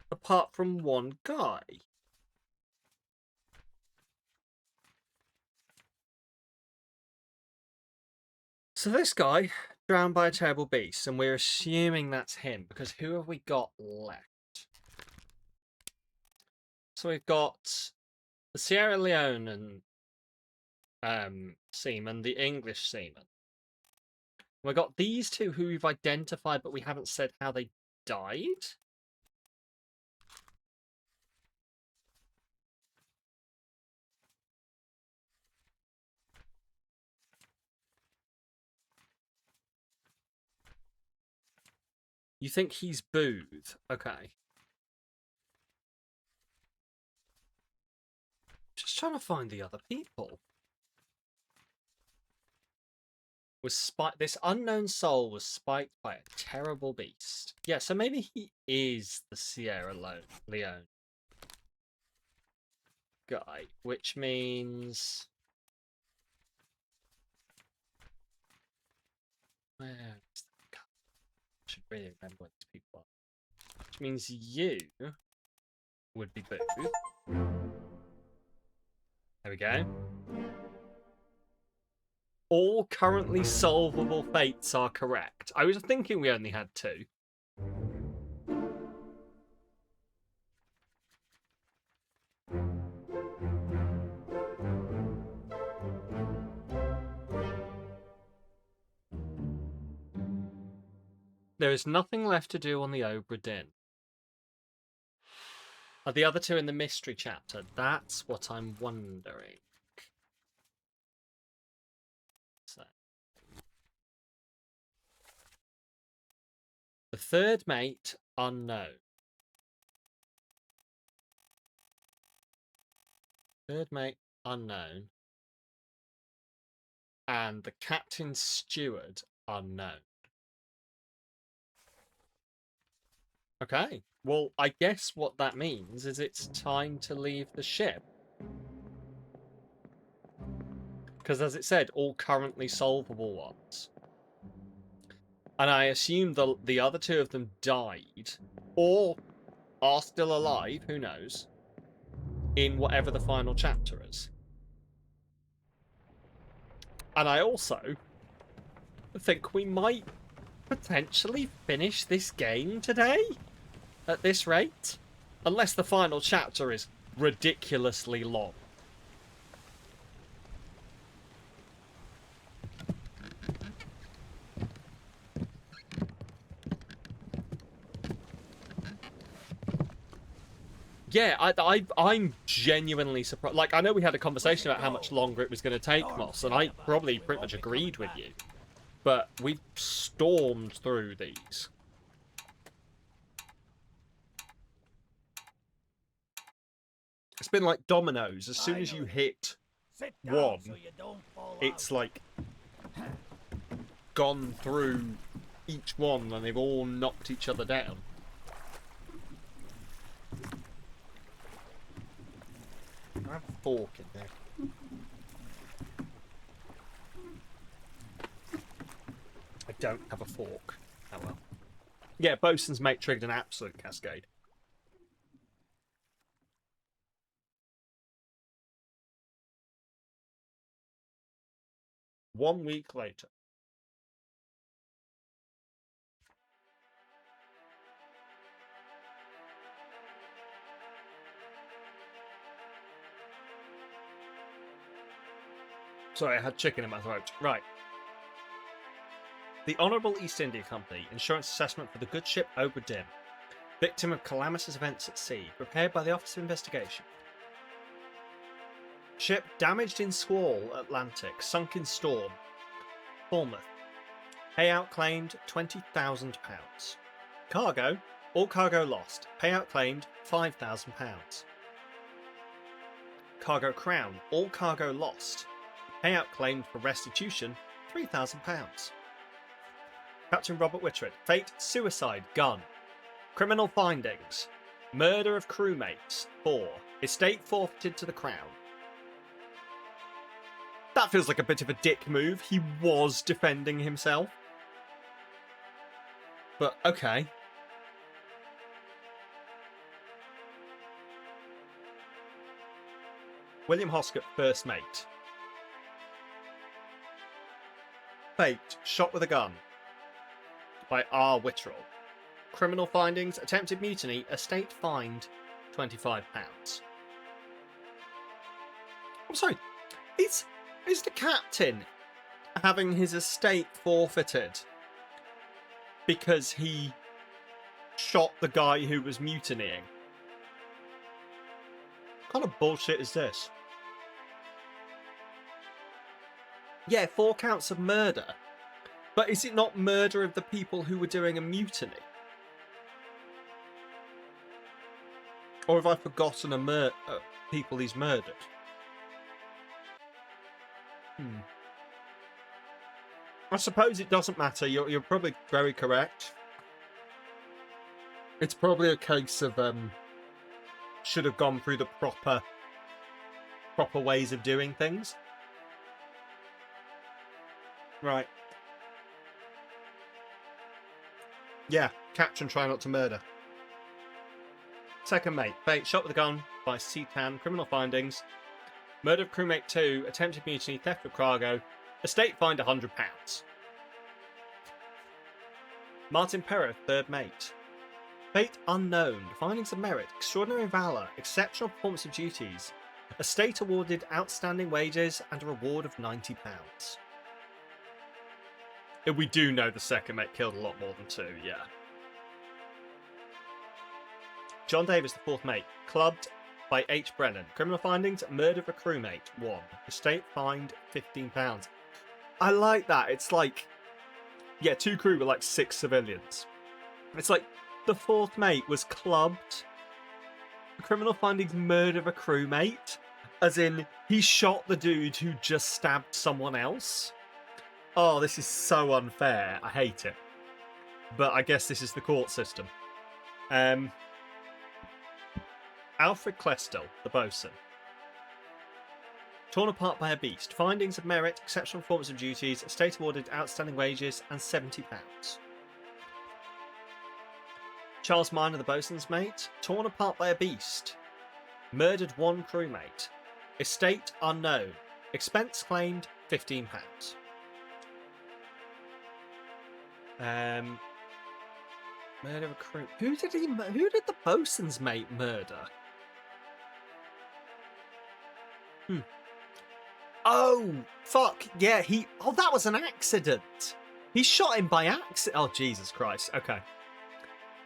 Speaker 1: Apart from one guy. So this guy, drowned by a terrible beast, and we're assuming that's him, because who have we got left? So we've got the Sierra Leone and seaman, the English seaman. We've got these two who we've identified, but we haven't said how they died. You think he's Booth? Okay. Just trying to find the other people. This unknown soul was spiked by a terrible beast. Yeah, so maybe he is the Sierra Leone. guy, which means... Where is the guy? I should really remember what these people are. Which means you would be Booth. There we go. All currently solvable fates are correct. I was thinking we only had 2. There is nothing left to do on the Obra Dinn. Are the other 2 in the mystery chapter? That's what I'm wondering. So. The third mate, unknown. Third mate, unknown. And the captain's steward, unknown. Okay. Well, I guess what that means is it's time to leave the ship. Because as it said, all currently solvable ones. And I assume the other 2 of them died, or are still alive, who knows, in whatever the final chapter is. And I also think we might potentially finish this game today, at this rate. Unless the final chapter is ridiculously long. Yeah, I'm genuinely surprised. Like, I know we had a conversation about how much longer it was going to take, Moss, and I probably pretty much agreed with you. But we stormed through these. It's been like dominoes. As soon as you hit one, it's like gone through each one, and they've all knocked each other down. I have a fork in there. I don't have a fork. Oh well. Yeah, Bosun's mate triggered an absolute cascade. One week later. Sorry, I had chicken in my throat. Right. The Honourable East India Company, insurance assessment for the good ship Obra Dinn. Victim of calamitous events at sea, prepared by the Office of Investigation. Ship damaged in squall, Atlantic, sunk in storm, Bournemouth. Payout claimed £20,000. Cargo, all cargo lost. Payout claimed £5,000. Cargo Crown, all cargo lost. Payout claimed for restitution, £3,000. Captain Robert Whitred. Fate, suicide, gun. Criminal findings. Murder of crewmates, 4. Estate forfeited to the Crown. That feels like a bit of a dick move. He was defending himself. But, okay. William Hoscott, first mate. Fate, shot with a gun. By R. Whittrell. Criminal findings, attempted mutiny, estate fined, £25. I'm sorry, is the captain having his estate forfeited because he shot the guy who was mutinying? What kind of bullshit is this? Yeah, 4 counts of murder. But is it not murder of the people who were doing a mutiny? Or have I forgotten people he's murdered? I suppose it doesn't matter. You're probably very correct. It's probably a case of should have gone through the proper proper ways of doing things. Right. Yeah, capture and try not to murder. Second mate, Fate, shot with a gun by Citan, criminal findings. Murder of crewmate 2, attempted mutiny, theft of cargo. Estate fined £100. Martin Perrott, third mate. Fate unknown, findings of merit, extraordinary valour, exceptional performance of duties. Estate awarded outstanding wages and a reward of £90. We do know the second mate killed a lot more than 2, yeah. John Davis, the fourth mate, clubbed by H. Brennan. Criminal findings, murder of a crewmate, 1. Estate fined £15. I like that. It's like, yeah, 2 crew were like 6 civilians. It's like the fourth mate was clubbed. Criminal findings, murder of a crewmate, as in he shot the dude who just stabbed someone else. Oh, this is so unfair. I hate it. But I guess this is the court system. Alfred Klestel, the bosun. Torn apart by a beast. Findings of merit, exceptional performance of duties, estate awarded outstanding wages, and £70. Charles Miner, the bosun's mate. Torn apart by a beast. Murdered 1 crewmate. Estate unknown. Expense claimed £15. Murder of a crew. Who did the bosun's mate murder? Oh, fuck. Yeah, that was an accident. He shot him by accident. Oh, Jesus Christ. Okay.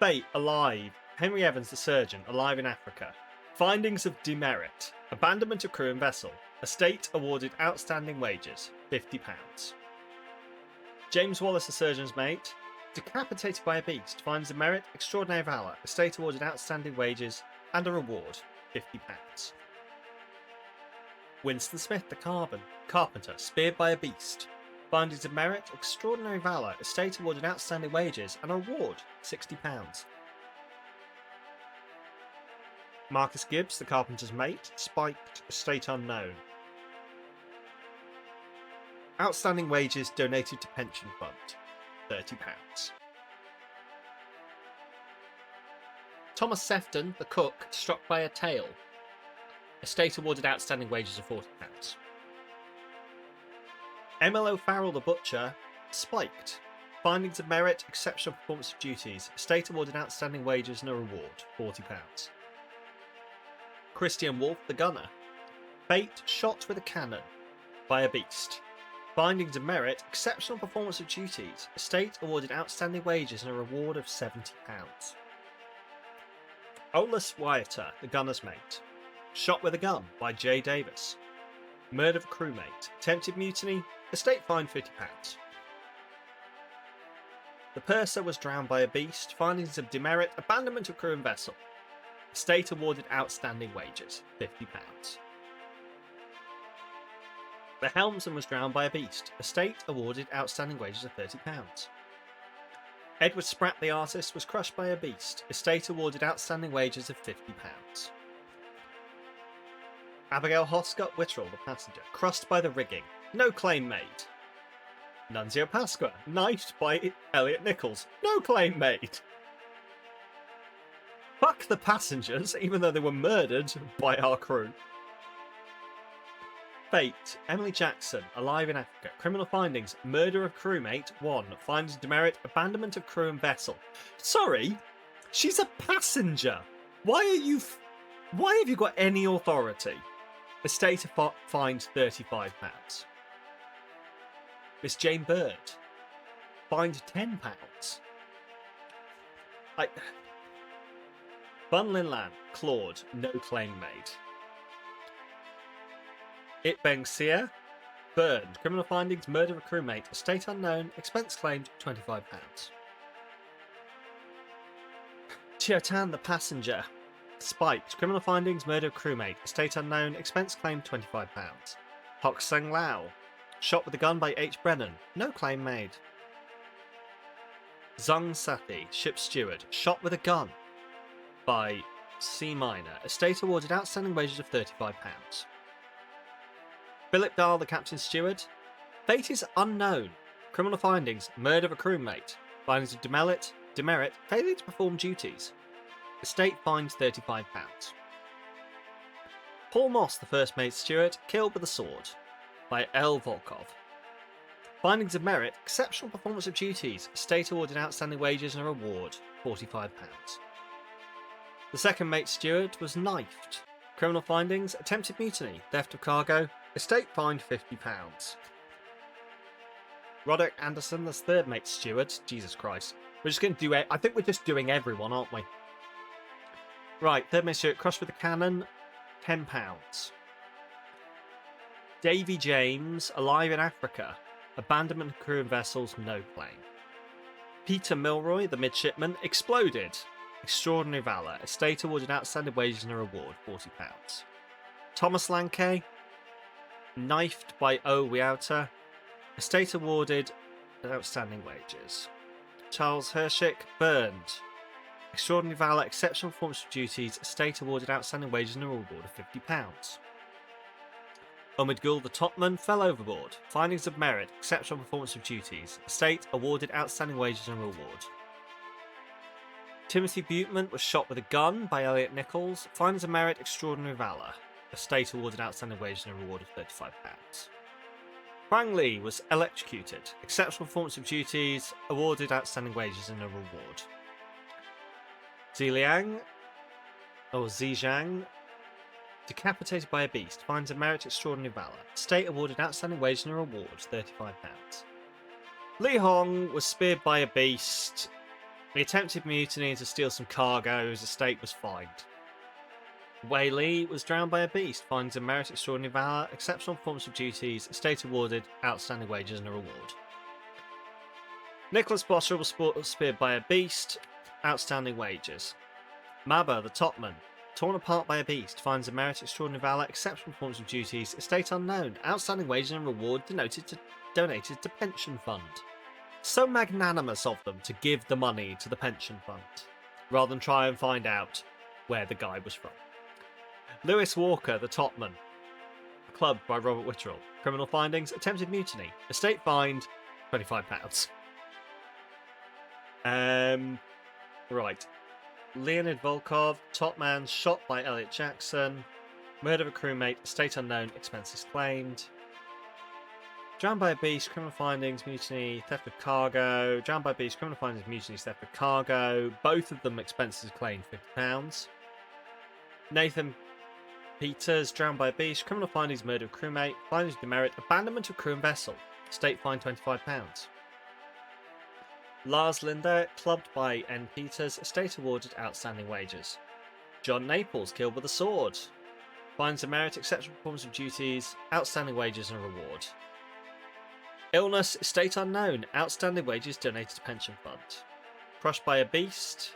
Speaker 1: Fate, alive. Henry Evans, the surgeon, alive in Africa. Findings of demerit. Abandonment of crew and vessel. Estate awarded outstanding wages, £50. James Wallace, the surgeon's mate. Decapitated by a beast. Finds of merit, extraordinary valour. Estate awarded outstanding wages and a reward, £50. Winston Smith, the carpenter, speared by a beast. Findings of merit, extraordinary valour. Estate awarded outstanding wages and a reward, £60. Marcus Gibbs, the carpenter's mate. Spiked, estate unknown. Outstanding wages donated to pension fund, £30. Thomas Sefton, the cook, struck by a tail. Estate awarded outstanding wages of £40. Emil O'Farrell, the butcher, spiked. Findings of merit, exceptional performance of duties. Estate awarded outstanding wages and a reward, £40. Christian Wolfe, the gunner. Fate, shot with a cannon by a beast. Findings of merit, exceptional performance of duties. Estate awarded outstanding wages and a reward of £70. Olus Wyatter, the gunner's mate. Shot with a gun by J. Davis. Murder of a crewmate. Attempted mutiny. Estate fined £50. The purser was drowned by a beast. Findings of demerit. Abandonment of crew and vessel. Estate awarded outstanding wages, £50. The helmsman was drowned by a beast. Estate awarded outstanding wages of £30. Edward Spratt, the artist, was crushed by a beast. Estate awarded outstanding wages of £50. Abigail Hoscott Whittrell, the passenger, crushed by the rigging. No claim made. Nunzio Pasqua, knifed by Elliot Nichols. No claim made. Fuck the passengers, even though they were murdered by our crew. Fate, Emily Jackson, alive in Africa. Criminal findings, murder of crewmate, 1. Findings of demerit, abandonment of crew and vessel. Sorry, she's a passenger. Why have you got any authority? Estate fined £35. Miss Jane Bird, fined £10. Bun Linlan, Claude, no claim made. It Beng Sia, burned. Criminal findings, murder of a crewmate, estate unknown, expense claimed £25. Chiotan, the passenger, spiked. Criminal findings, murder of crewmate, estate unknown, expense claimed £25. Hock Seng Lao, shot with a gun by H. Brennan, no claim made. Zung Sathi, ship steward, shot with a gun by C. Minor, estate awarded outstanding wages of £35. Philip Dahl, the captain steward. Fate is unknown. Criminal findings: murder of a crewmate. Findings of demerit, failure to perform duties. Estate fined £35. Paul Moss, the first mate steward, killed with a sword. By L. Volkov. Findings of merit: exceptional performance of duties. Estate awarded outstanding wages and a reward, £45. The second mate steward was knifed. Criminal findings: attempted mutiny, theft of cargo. Estate fined £50. Roderick Anderson, the third mate steward. Jesus Christ. We're just going to do it. I think we're just doing everyone, aren't we? Right, third mate steward, crushed with a cannon, £10. Davy James, alive in Africa. Abandonment of crew and vessels, no claim. Peter Milroy, the midshipman, exploded. Extraordinary valour. Estate awarded outstanding wages and a reward, £40. Thomas Lankay, knifed by O. Wiauta. Estate awarded outstanding wages. Charles Hershick, burned. Extraordinary valour, exceptional performance of duties. Estate awarded outstanding wages and a reward of £50. Omid Gul, the topman, fell overboard. Findings of merit, exceptional performance of duties. Estate awarded outstanding wages and a reward. Timothy Buteman was shot with a gun by Elliot Nichols. Findings of merit, extraordinary valour. Estate awarded outstanding wages and a reward of £35. Huang Li was electrocuted. Exceptional performance of duties, awarded outstanding wages and a reward. Ziliang, or Zizhang, decapitated by a beast. Finds of merit, extraordinary valour. State awarded outstanding wages and a reward, £35. Li Hong was speared by a beast. He attempted mutiny and to steal some cargo. His estate was fined. Wei Li was drowned by a beast. Finds of merit, extraordinary valour. Exceptional performance of duties. Estate awarded outstanding wages and a reward. Nicholas Bosher was speared by a beast. Outstanding wages. Maba, the topman, torn apart by a beast, finds a merit, extraordinary valour, exceptional performance of duties, estate unknown, outstanding wages and reward donated to pension fund. So magnanimous of them to give the money to the pension fund, rather than try and find out where the guy was from. Lewis Walker, the topman, clubbed by Robert Witterell. Criminal findings: attempted mutiny, estate fined £25. Right. Leonid Volkov, top man, shot by Elliot Jackson. Murder of a crewmate, estate unknown, expenses claimed. Drowned by a beast, criminal findings, mutiny, theft of cargo. Drowned by a beast, criminal findings, mutiny, theft of cargo. Both of them expenses claimed £50. Nathan Peters, drowned by a beast, criminal findings, murder of crewmate, findings of demerit, abandonment of crew and vessel, estate fine £25. Lars Linder, clubbed by N. Peters, estate awarded outstanding wages. John Naples, killed with a sword. Finds of merit, exceptional performance of duties, outstanding wages and a reward. Illness, estate unknown, outstanding wages donated to pension fund. Crushed by a beast,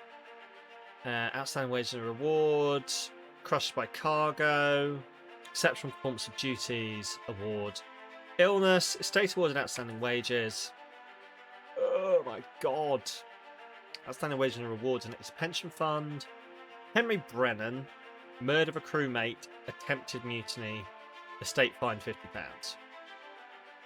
Speaker 1: outstanding wages and a reward. Crushed by cargo, exceptional performance of duties, award. Illness, estate awarded outstanding wages. Oh my god. Outstanding wages and rewards and its pension fund. Henry Brennan, murder of a crewmate, attempted mutiny, estate fined £50.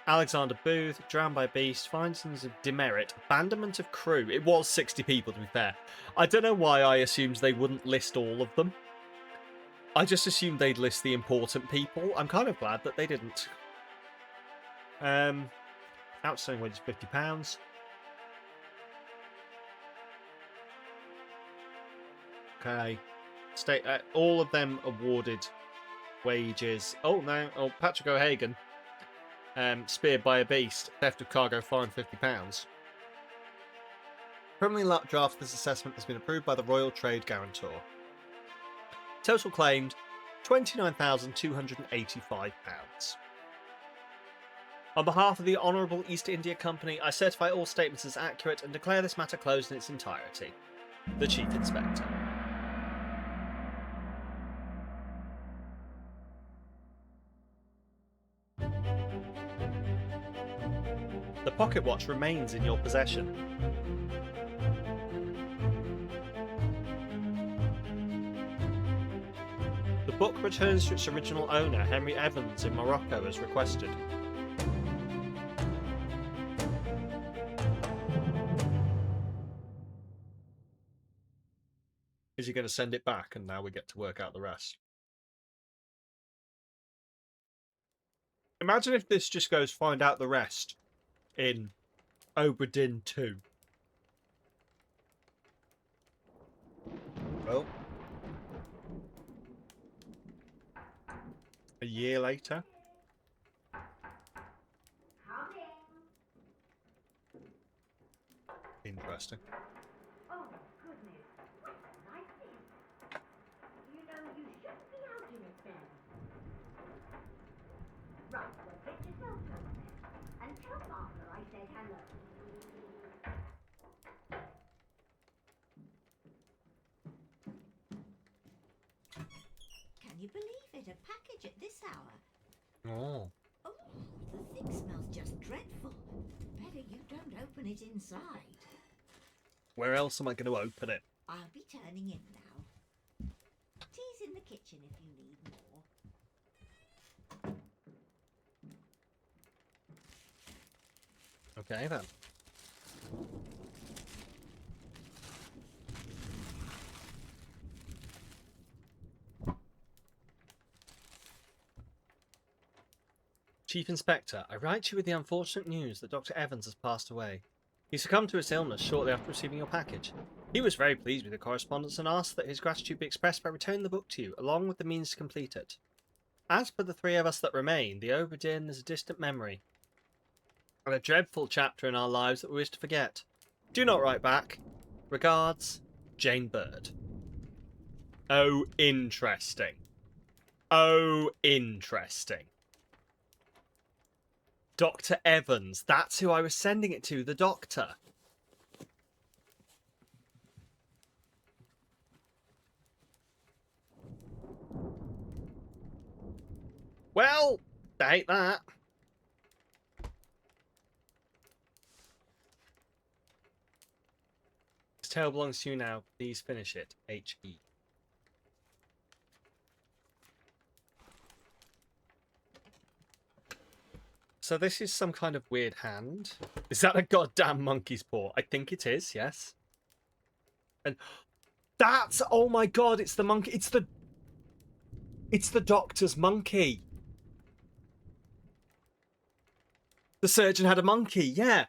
Speaker 1: Alexander Booth, drowned by a beast, findings of demerit, abandonment of crew. It was 60 people, to be fair. I don't know why I assumed they wouldn't list all of them. I just assumed they'd list the important people. I'm kind of glad that they didn't. Outstanding wages £50. Okay. All of them awarded wages. Oh no! Oh, Patrick O'Hagan, speared by a beast, theft of cargo, fine £50. Preliminary draft of this assessment has been approved by the Royal Trade Guarantor. Total claimed £29,285. On behalf of the Honourable East India Company, I certify all statements as accurate and declare this matter closed in its entirety. The Chief Inspector. The pocket watch remains in your possession. The book returns to its original owner, Henry Evans, in Morocco, as requested. Is he going to send it back, and now we get to work out the rest? Imagine if this just goes find out the rest in Obra Dinn 2. Well, a year later. Interesting.
Speaker 10: Oh, goodness. What's like this? You know, you shouldn't be out in it then. Right, well, get yourself home then. And tell Father I said hello.
Speaker 11: Can you believe it? A package at this hour.
Speaker 1: Oh.
Speaker 11: Oh, the thing smells just dreadful. Better you don't open it inside.
Speaker 1: Where else am I going to open it?
Speaker 11: I'll be turning in now. Tea's in the kitchen if you need more.
Speaker 1: Okay, then. Chief Inspector, I write you with the unfortunate news that Dr. Evans has passed away. He succumbed to his illness shortly after receiving your package. He was very pleased with your correspondence and asked that his gratitude be expressed by returning the book to you, along with the means to complete it. As for the three of us that remain, the Obra Dinn is a distant memory, and a dreadful chapter in our lives that we wish to forget. Do not write back. Regards, Jane Bird. Oh, interesting. Oh, interesting. Dr. Evans. That's who I was sending it to, the doctor. Well, I hate that. This tale belongs to you now. Please finish it. H.E. So this is some kind of weird hand. Is that a goddamn monkey's paw? I think it is, yes. And that's, oh my god, it's the monkey. It's the doctor's monkey. The surgeon had a monkey, yeah.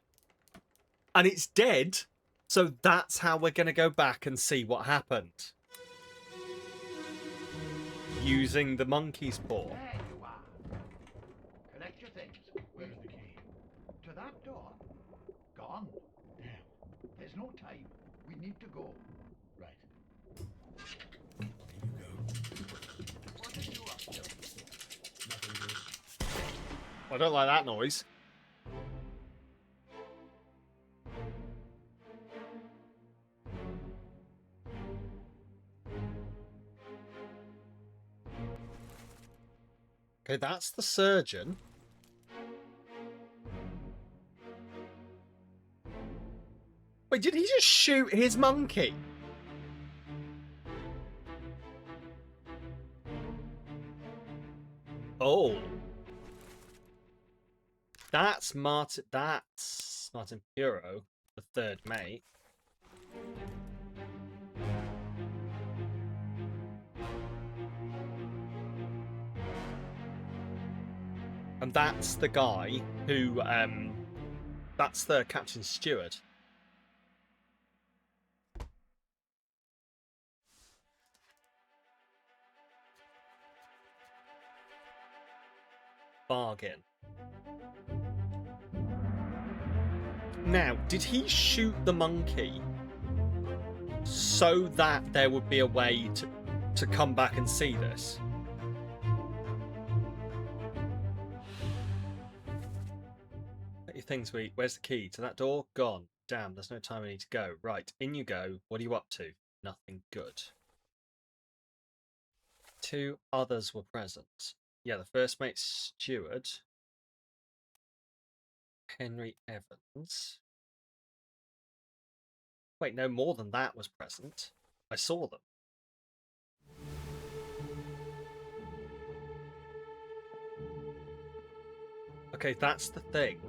Speaker 1: And it's dead. So that's how we're going to go back and see what happened. Using the monkey's paw.
Speaker 12: There you are. Collect your things. Where's the key? To that door. Gone. Damn. There's no time. We need to go. Right. Here you go. What are you up to? Nothing good.
Speaker 1: I don't like that noise. Okay, that's the surgeon. Wait, did he just shoot his monkey? Oh. That's Martin Puro, the third mate. And that's the guy who, that's the captain steward. Bargain. Now, did he shoot the monkey so that there would be a way to come back and see this? Get your things, sweet. Where's the key? To that door? Gone. Damn, there's no time I need to go. Right, in you go. What are you up to? Nothing good. Two others were present. Yeah, the first mate steward. Henry Evans. Wait, no, more than that was present. I saw them. Okay, that's the thing.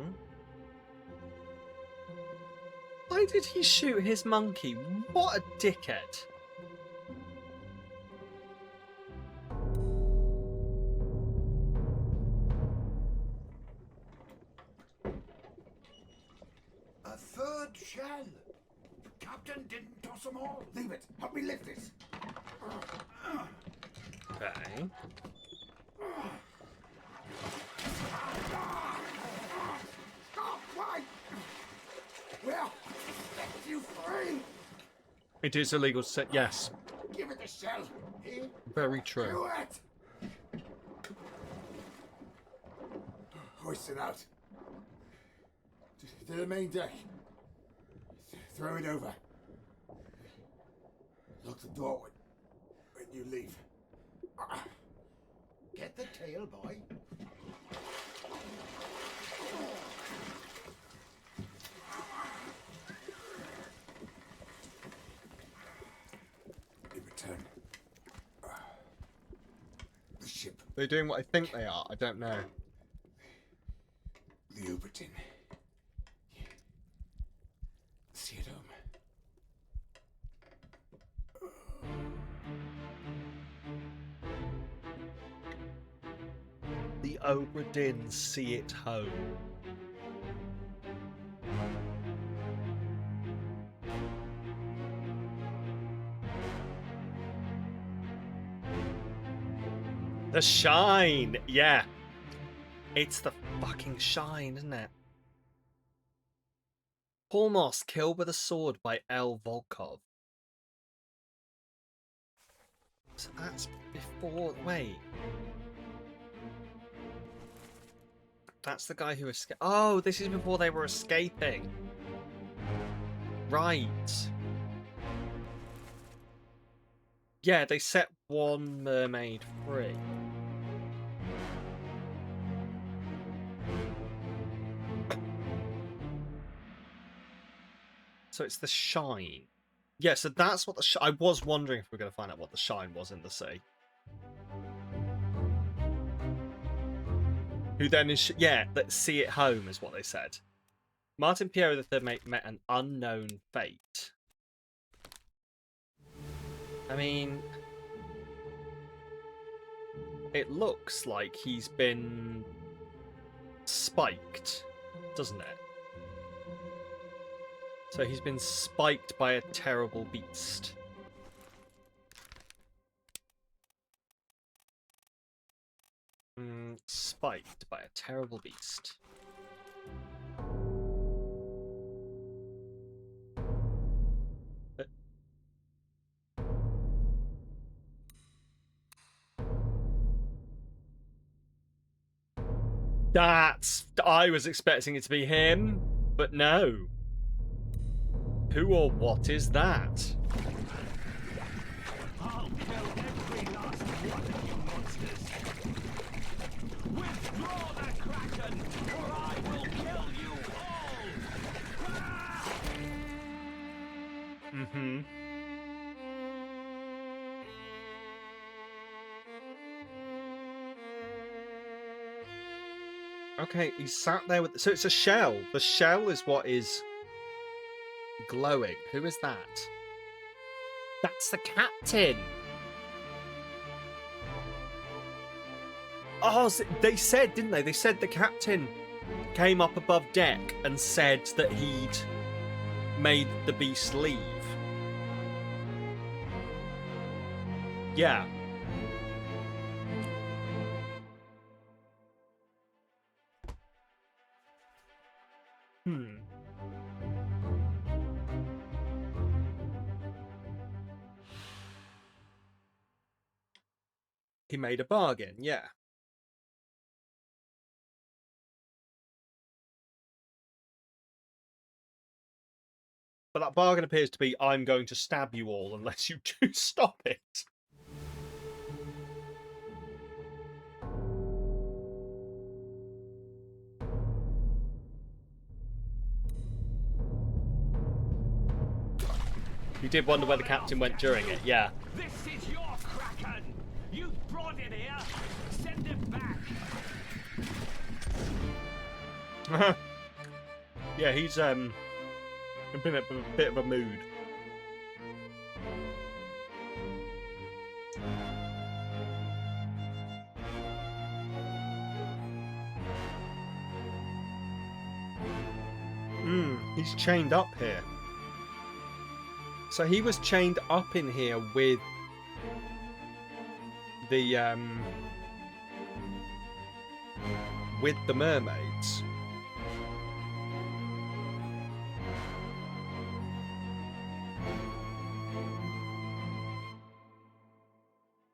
Speaker 1: Why did he shoot his monkey? What a dickhead.
Speaker 12: A third shell. The captain didn't toss them all. Leave it. Help me lift this.
Speaker 1: Okay.
Speaker 12: Stop! Why? Well, set you free.
Speaker 1: It is illegal to set. Yes.
Speaker 12: Give it the shell. Here.
Speaker 1: Very true.
Speaker 12: Do it. Hoist it out. To the main deck. Throw it over. Lock the door when you leave. Get the tail, boy. In return, the ship.
Speaker 1: They're doing what I think they are. I don't know.
Speaker 12: The Obra Dinn. See it home.
Speaker 1: The Obra Dinn, see it home. The Shine! Yeah. It's the fucking Shine, isn't it? Paul Moss killed with a sword by L. Volkov. So that's before... Wait. That's the guy who escaped. Oh, this is before they were escaping. Right. Yeah, they set one mermaid free. So it's the Shine. Yeah, so that's what the I was wondering if we were going to find out what the Shine was in the sea. Who then is... Yeah, that see it home is what they said. Martin Piero III met an unknown fate. I mean... It looks like he's been... spiked, doesn't it? So he's been spiked by a terrible beast. Spiked by a terrible beast. I was expecting it to be him, but no. Who or what is that?
Speaker 4: I'll kill every last one of you monsters. Withdraw the Kraken, or I will kill you all!
Speaker 1: Mm-hmm. Okay, he's sat there with... So it's a shell. The shell is what is glowing. Who is that? That's the captain. Oh, so they said, didn't they? They said the captain came up above deck and said that he'd made the beast leave. Yeah. He made a bargain, yeah. But that bargain appears to be, I'm going to stab you all unless you do stop it. You did wonder where the captain went during it, yeah.
Speaker 4: This is your Kraken! You brought it here! Send it back!
Speaker 1: Yeah, he's been in a bit of a mood. He's chained up here. So he was chained up in here with the mermaids.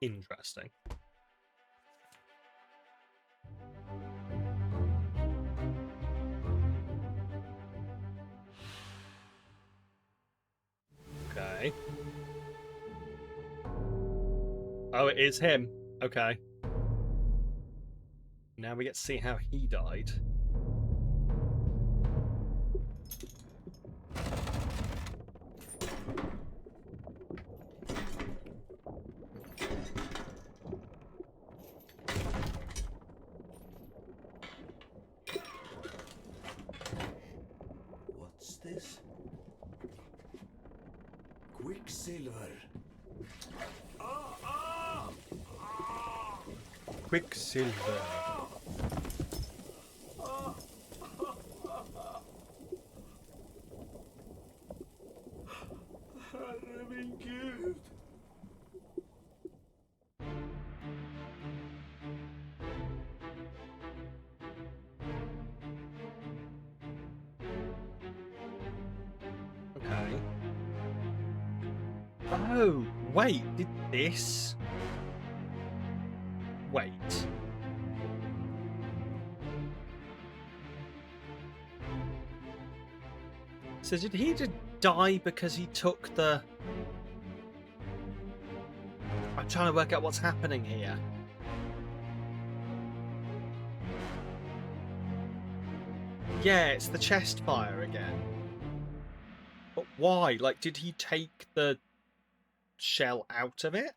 Speaker 1: Interesting. Okay. Oh, it is him. Okay. Now we get to see how he died.
Speaker 13: What's this? Quicksilver.
Speaker 1: Quicksilver.
Speaker 13: Herregud.
Speaker 1: Okay. Oh, wait, did this... Wait. So did he just die because he took the... I'm trying to work out what's happening here. Yeah, it's the chest fire again. But why? Like, did he take the shell out of it?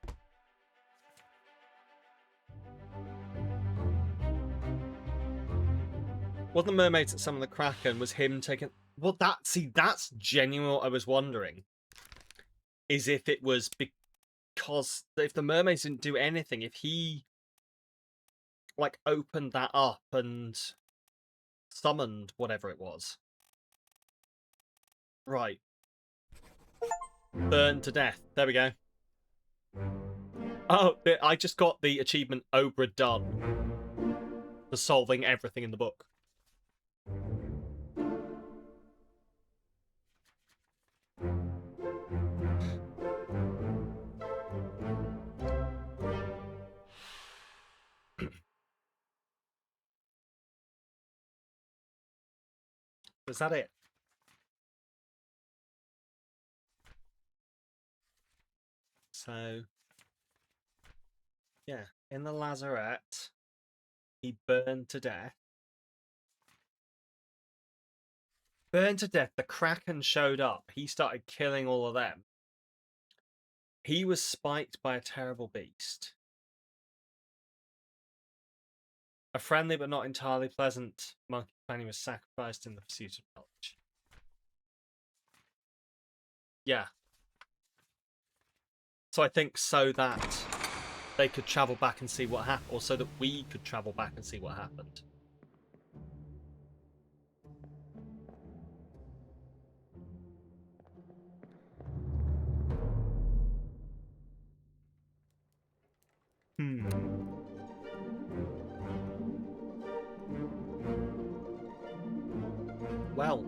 Speaker 1: Wasn't the mermaids at some of the Kraken? Was him taking... Well, that's genuine what I was wondering. Is if it was because... If the mermaids didn't do anything, if he... Like, opened that up and... summoned whatever it was. Right. Burned to death. There we go. Oh, I just got the achievement Obra done. For solving everything in the book. Is that it? So, yeah, in the lazarette, he burned to death. Burned to death, the Kraken showed up. He started killing all of them. He was spiked by a terrible beast. A friendly but not entirely pleasant monkey companion was sacrificed in the pursuit of knowledge. Yeah. So I think so that they could travel back and see what happened, or so that we could travel back and see what happened. Well.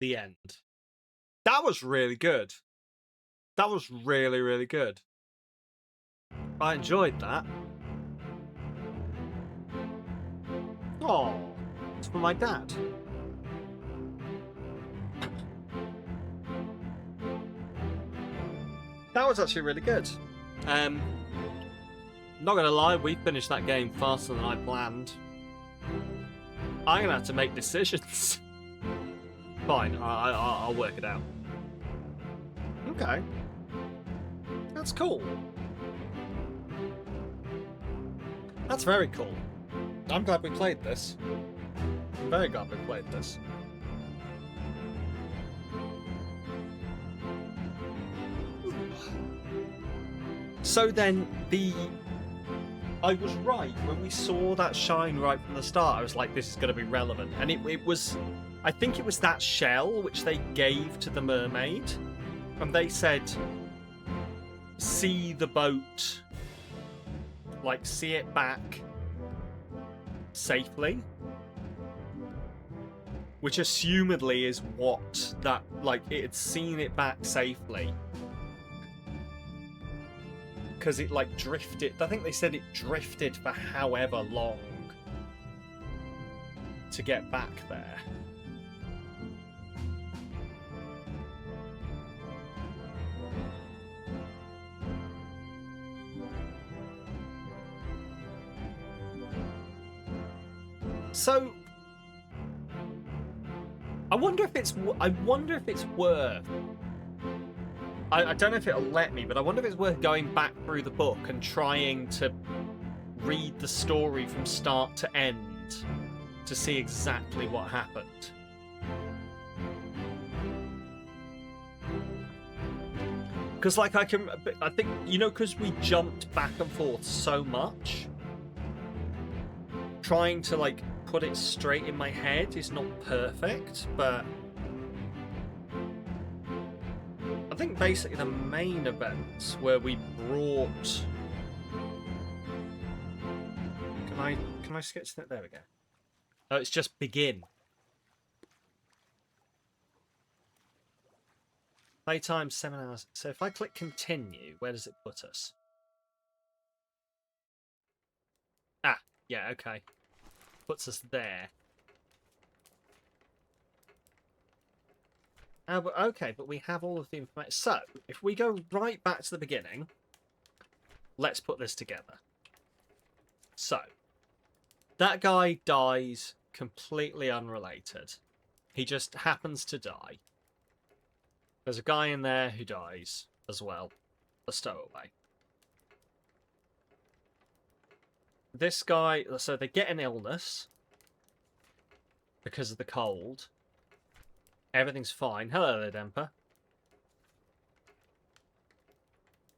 Speaker 1: The end. That was really good. That was really, really good. I enjoyed that. Oh, it's for my dad. That was actually really good. Not gonna lie, we finished that game faster than I planned. I'm gonna have to make decisions. Fine, I'll work it out. Okay. That's cool. That's very cool. I'm glad we played this. I'm very glad we played this. So then, I was right when we saw that shine right from the start. I was like, this is going to be relevant. And it was... I think it was that shell which they gave to the mermaid. And they said, see the boat, like, see it back safely. Which assumedly is what that, like, it had seen it back safely. Because it, like, drifted. I think they said it drifted for however long to get back there. So, I wonder if it's worth. I don't know if it'll let me, but I wonder if it's worth going back through the book and trying to read the story from start to end to see exactly what happened. Because, like, I think, you know, because we jumped back and forth so much, trying to, like, put it straight in my head is not perfect, but I think basically the main events where we brought... Can I sketch that? There we go. Oh, it's just begin. Playtime 7 hours. So if I click continue, where does it put us? Ah, yeah, okay. Puts us there. Oh, but okay, but we have all of the information. So, if we go right back to the beginning, let's put this together. So, that guy dies completely unrelated. He just happens to die. There's a guy in there who dies as well. A stowaway. This guy, so they get an illness because of the cold. Everything's fine. Hello there, Demper.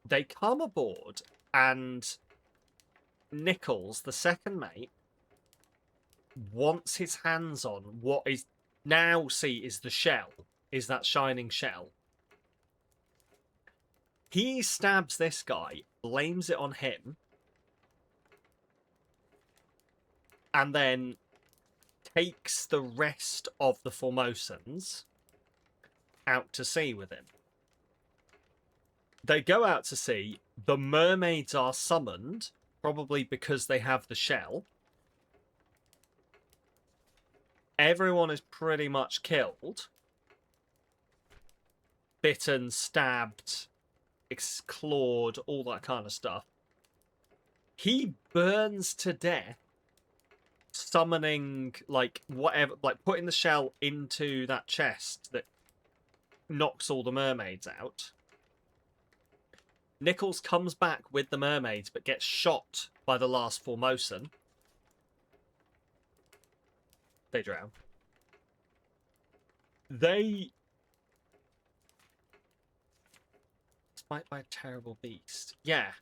Speaker 1: They come aboard and Nichols, the second mate, wants his hands on what is now is the shell, is that shining shell. He stabs this guy, blames it on him, and then takes the rest of the Formosans out to sea with him. They go out to sea. The mermaids are summoned, probably because they have the shell. Everyone is pretty much killed. Bitten, stabbed, clawed, all that kind of stuff. He burns to death, summoning, like, whatever, like, putting the shell into that chest that knocks all the mermaids out. Nichols comes back with the mermaids, but gets shot by the last Formosan. They drown. They... Spiked by a terrible beast. Yeah.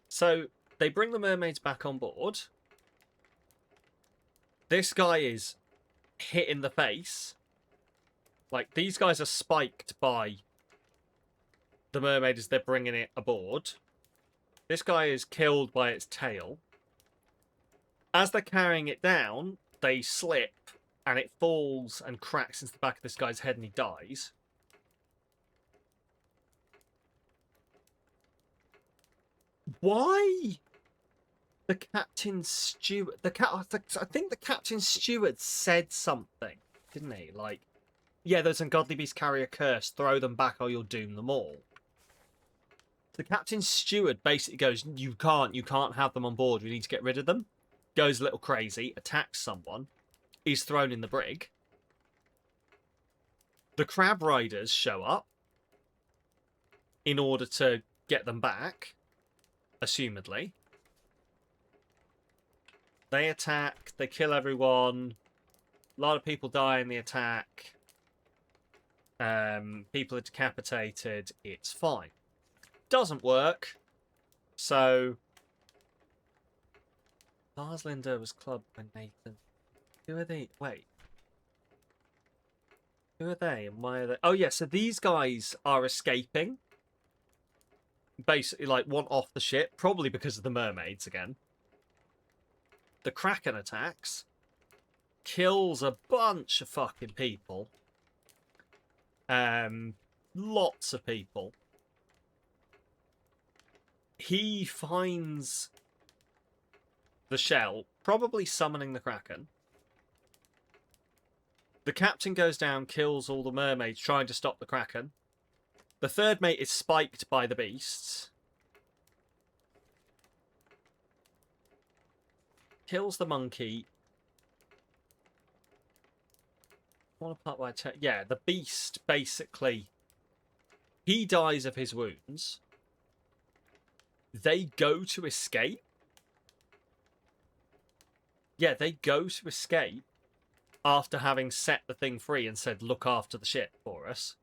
Speaker 1: So, they bring the mermaids back on board. This guy is hit in the face. Like, these guys are spiked by the mermaid as they're bringing it aboard. This guy is killed by its tail. As they're carrying it down, they slip, and it falls and cracks into the back of this guy's head, and he dies. Why? The captain's steward... I think the captain's steward said something, didn't he? Like, yeah, those ungodly beasts carry a curse. Throw them back or you'll doom them all. The captain's steward basically goes, you can't have them on board. We need to get rid of them. goes a little crazy, attacks someone, he's thrown in the brig. The crab riders show up in order to get them back, assumedly. They attack, they kill everyone. A lot of people die in the attack. People are decapitated. It's fine. Doesn't work. So, Barslinder was clubbed by Nathan. Who are they? Wait. Who are they and why are they? Oh, yeah, so these guys are escaping. Basically, like, want off the ship. Probably because of the mermaids again. The Kraken attacks. Kills a bunch of fucking people. Lots of people. He finds the shell, probably summoning the Kraken. The captain goes down, kills all the mermaids, trying to stop the Kraken. The third mate is spiked by the beasts. Kills the monkey. Yeah, the beast, basically, he dies of his wounds. They go to escape. Yeah, they go to escape after having set the thing free and said, look after the ship for us.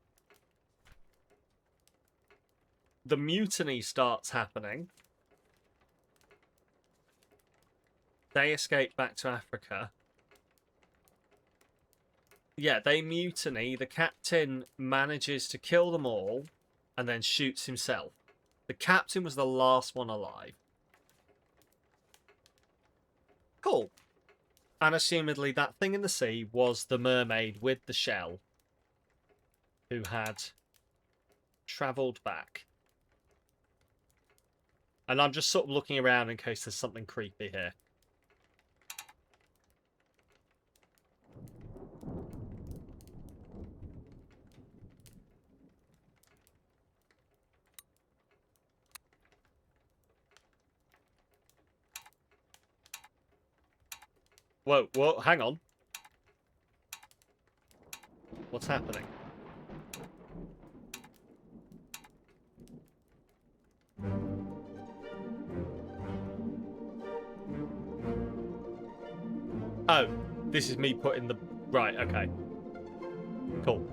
Speaker 1: The mutiny starts happening. They escape back to Africa. Yeah, they mutiny. The captain manages to kill them all and then shoots himself. The captain was the last one alive. Cool. And assumedly that thing in the sea was the mermaid with the shell who had travelled back. And I'm just sort of looking around in case there's something creepy here. Whoa, hang on. What's happening? Oh, this is me putting the... Right, okay. Cool.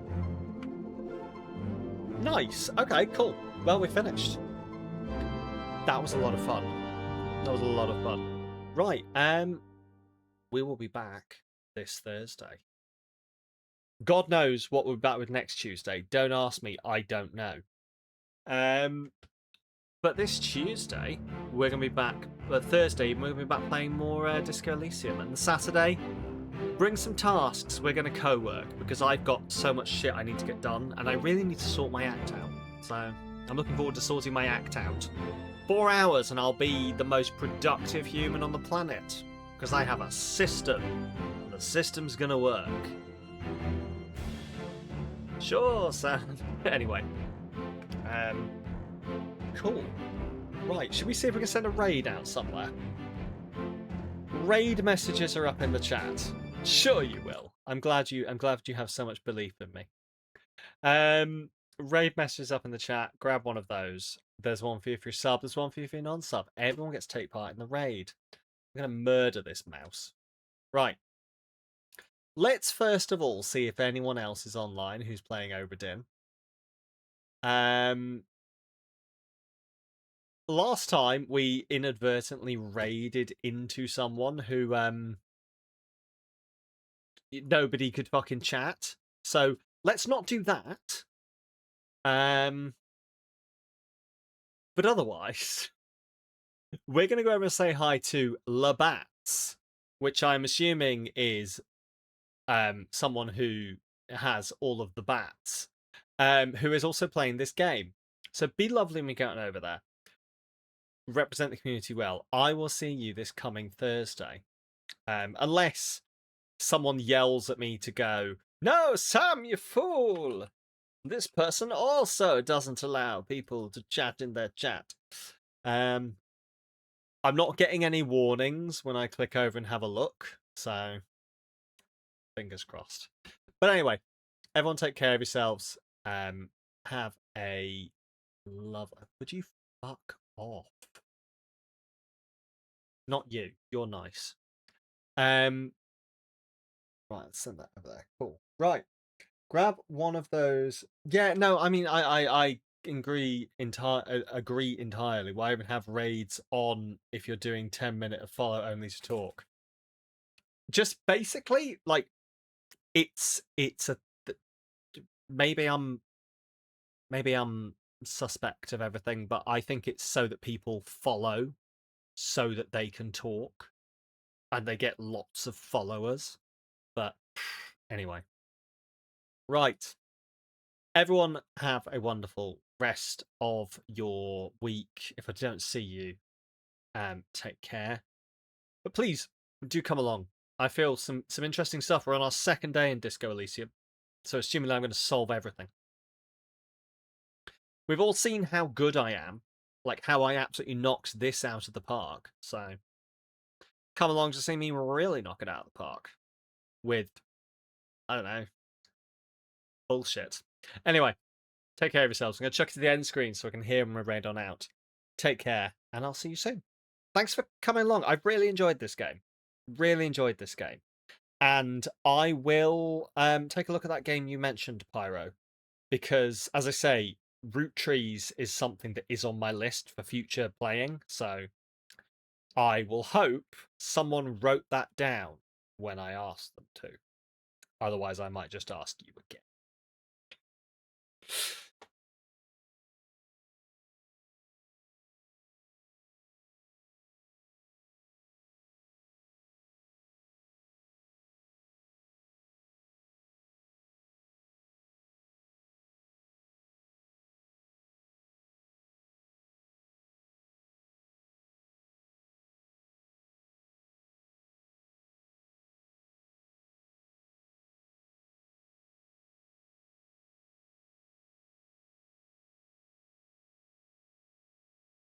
Speaker 1: Nice. Okay, cool. Well, we finished. That was a lot of fun. That was a lot of fun. Right, we will be back this Thursday. God knows what we'll be back with next Tuesday. Don't ask me. I don't know. But this Tuesday, we're going to be back. But Thursday, we're going to be back playing more Disco Elysium. And Saturday, bring some tasks. We're going to co-work because I've got so much shit I need to get done. And I really need to sort my act out. So I'm looking forward to sorting my act out. 4 hours and I'll be the most productive human on the planet. Because I have a system. And the system's going to work. Sure, Sam. Anyway. Cool. Right, should we see if we can send a raid out somewhere? Raid messages are up in the chat. Sure you will. I'm glad you have so much belief in me. Raid messages up in the chat. Grab one of those. There's one for you if you're sub, there's one for you if you're non-sub. Everyone gets to take part in the raid. I'm gonna murder this mouse. Right. Let's first of all see if anyone else is online who's playing Obra Dinn. Last time we inadvertently raided into someone who nobody could fucking chat. So let's not do that. But otherwise, we're going to go over and say hi to Labats, which I'm assuming is someone who has all of the bats, who is also playing this game. So be lovely when we get over there. Represent the community well. I will see you this coming Thursday. Unless someone yells at me to go, "No, Sam, you fool! This person also doesn't allow people to chat in their chat." I'm not getting any warnings when I click over and have a look, so fingers crossed. But anyway, everyone take care of yourselves. Have a Would you fuck off? Not you. You're nice. Right, let's send that over there. Cool. Right. Grab one of those. Yeah, no, I mean I agree entirely. Why even have raids on if you're doing 10-minute of follow only to talk? Just basically like it's a maybe I'm suspect of everything, but I think it's so that people follow so that they can talk and they get lots of followers. But anyway. Right. Everyone have a wonderful rest of your week. If I don't see you, take care. But please do come along. I feel some interesting stuff. We're on our second day in Disco Elysium, so assuming I'm going to solve everything. We've all seen how good I am, like how I absolutely knocked this out of the park. So come along to see me really knock it out of the park with, I don't know, bullshit. Anyway, take care of yourselves. I'm going to chuck it to the end screen so I can hear when we're raid on out. Take care, and I'll see you soon. Thanks for coming along. I've really enjoyed this game. Really enjoyed this game. And I will take a look at that game you mentioned, Pyro, because, as I say, root trees is something that is on my list for future playing, so I will hope someone wrote that down when I asked them to. Otherwise, I might just ask you again.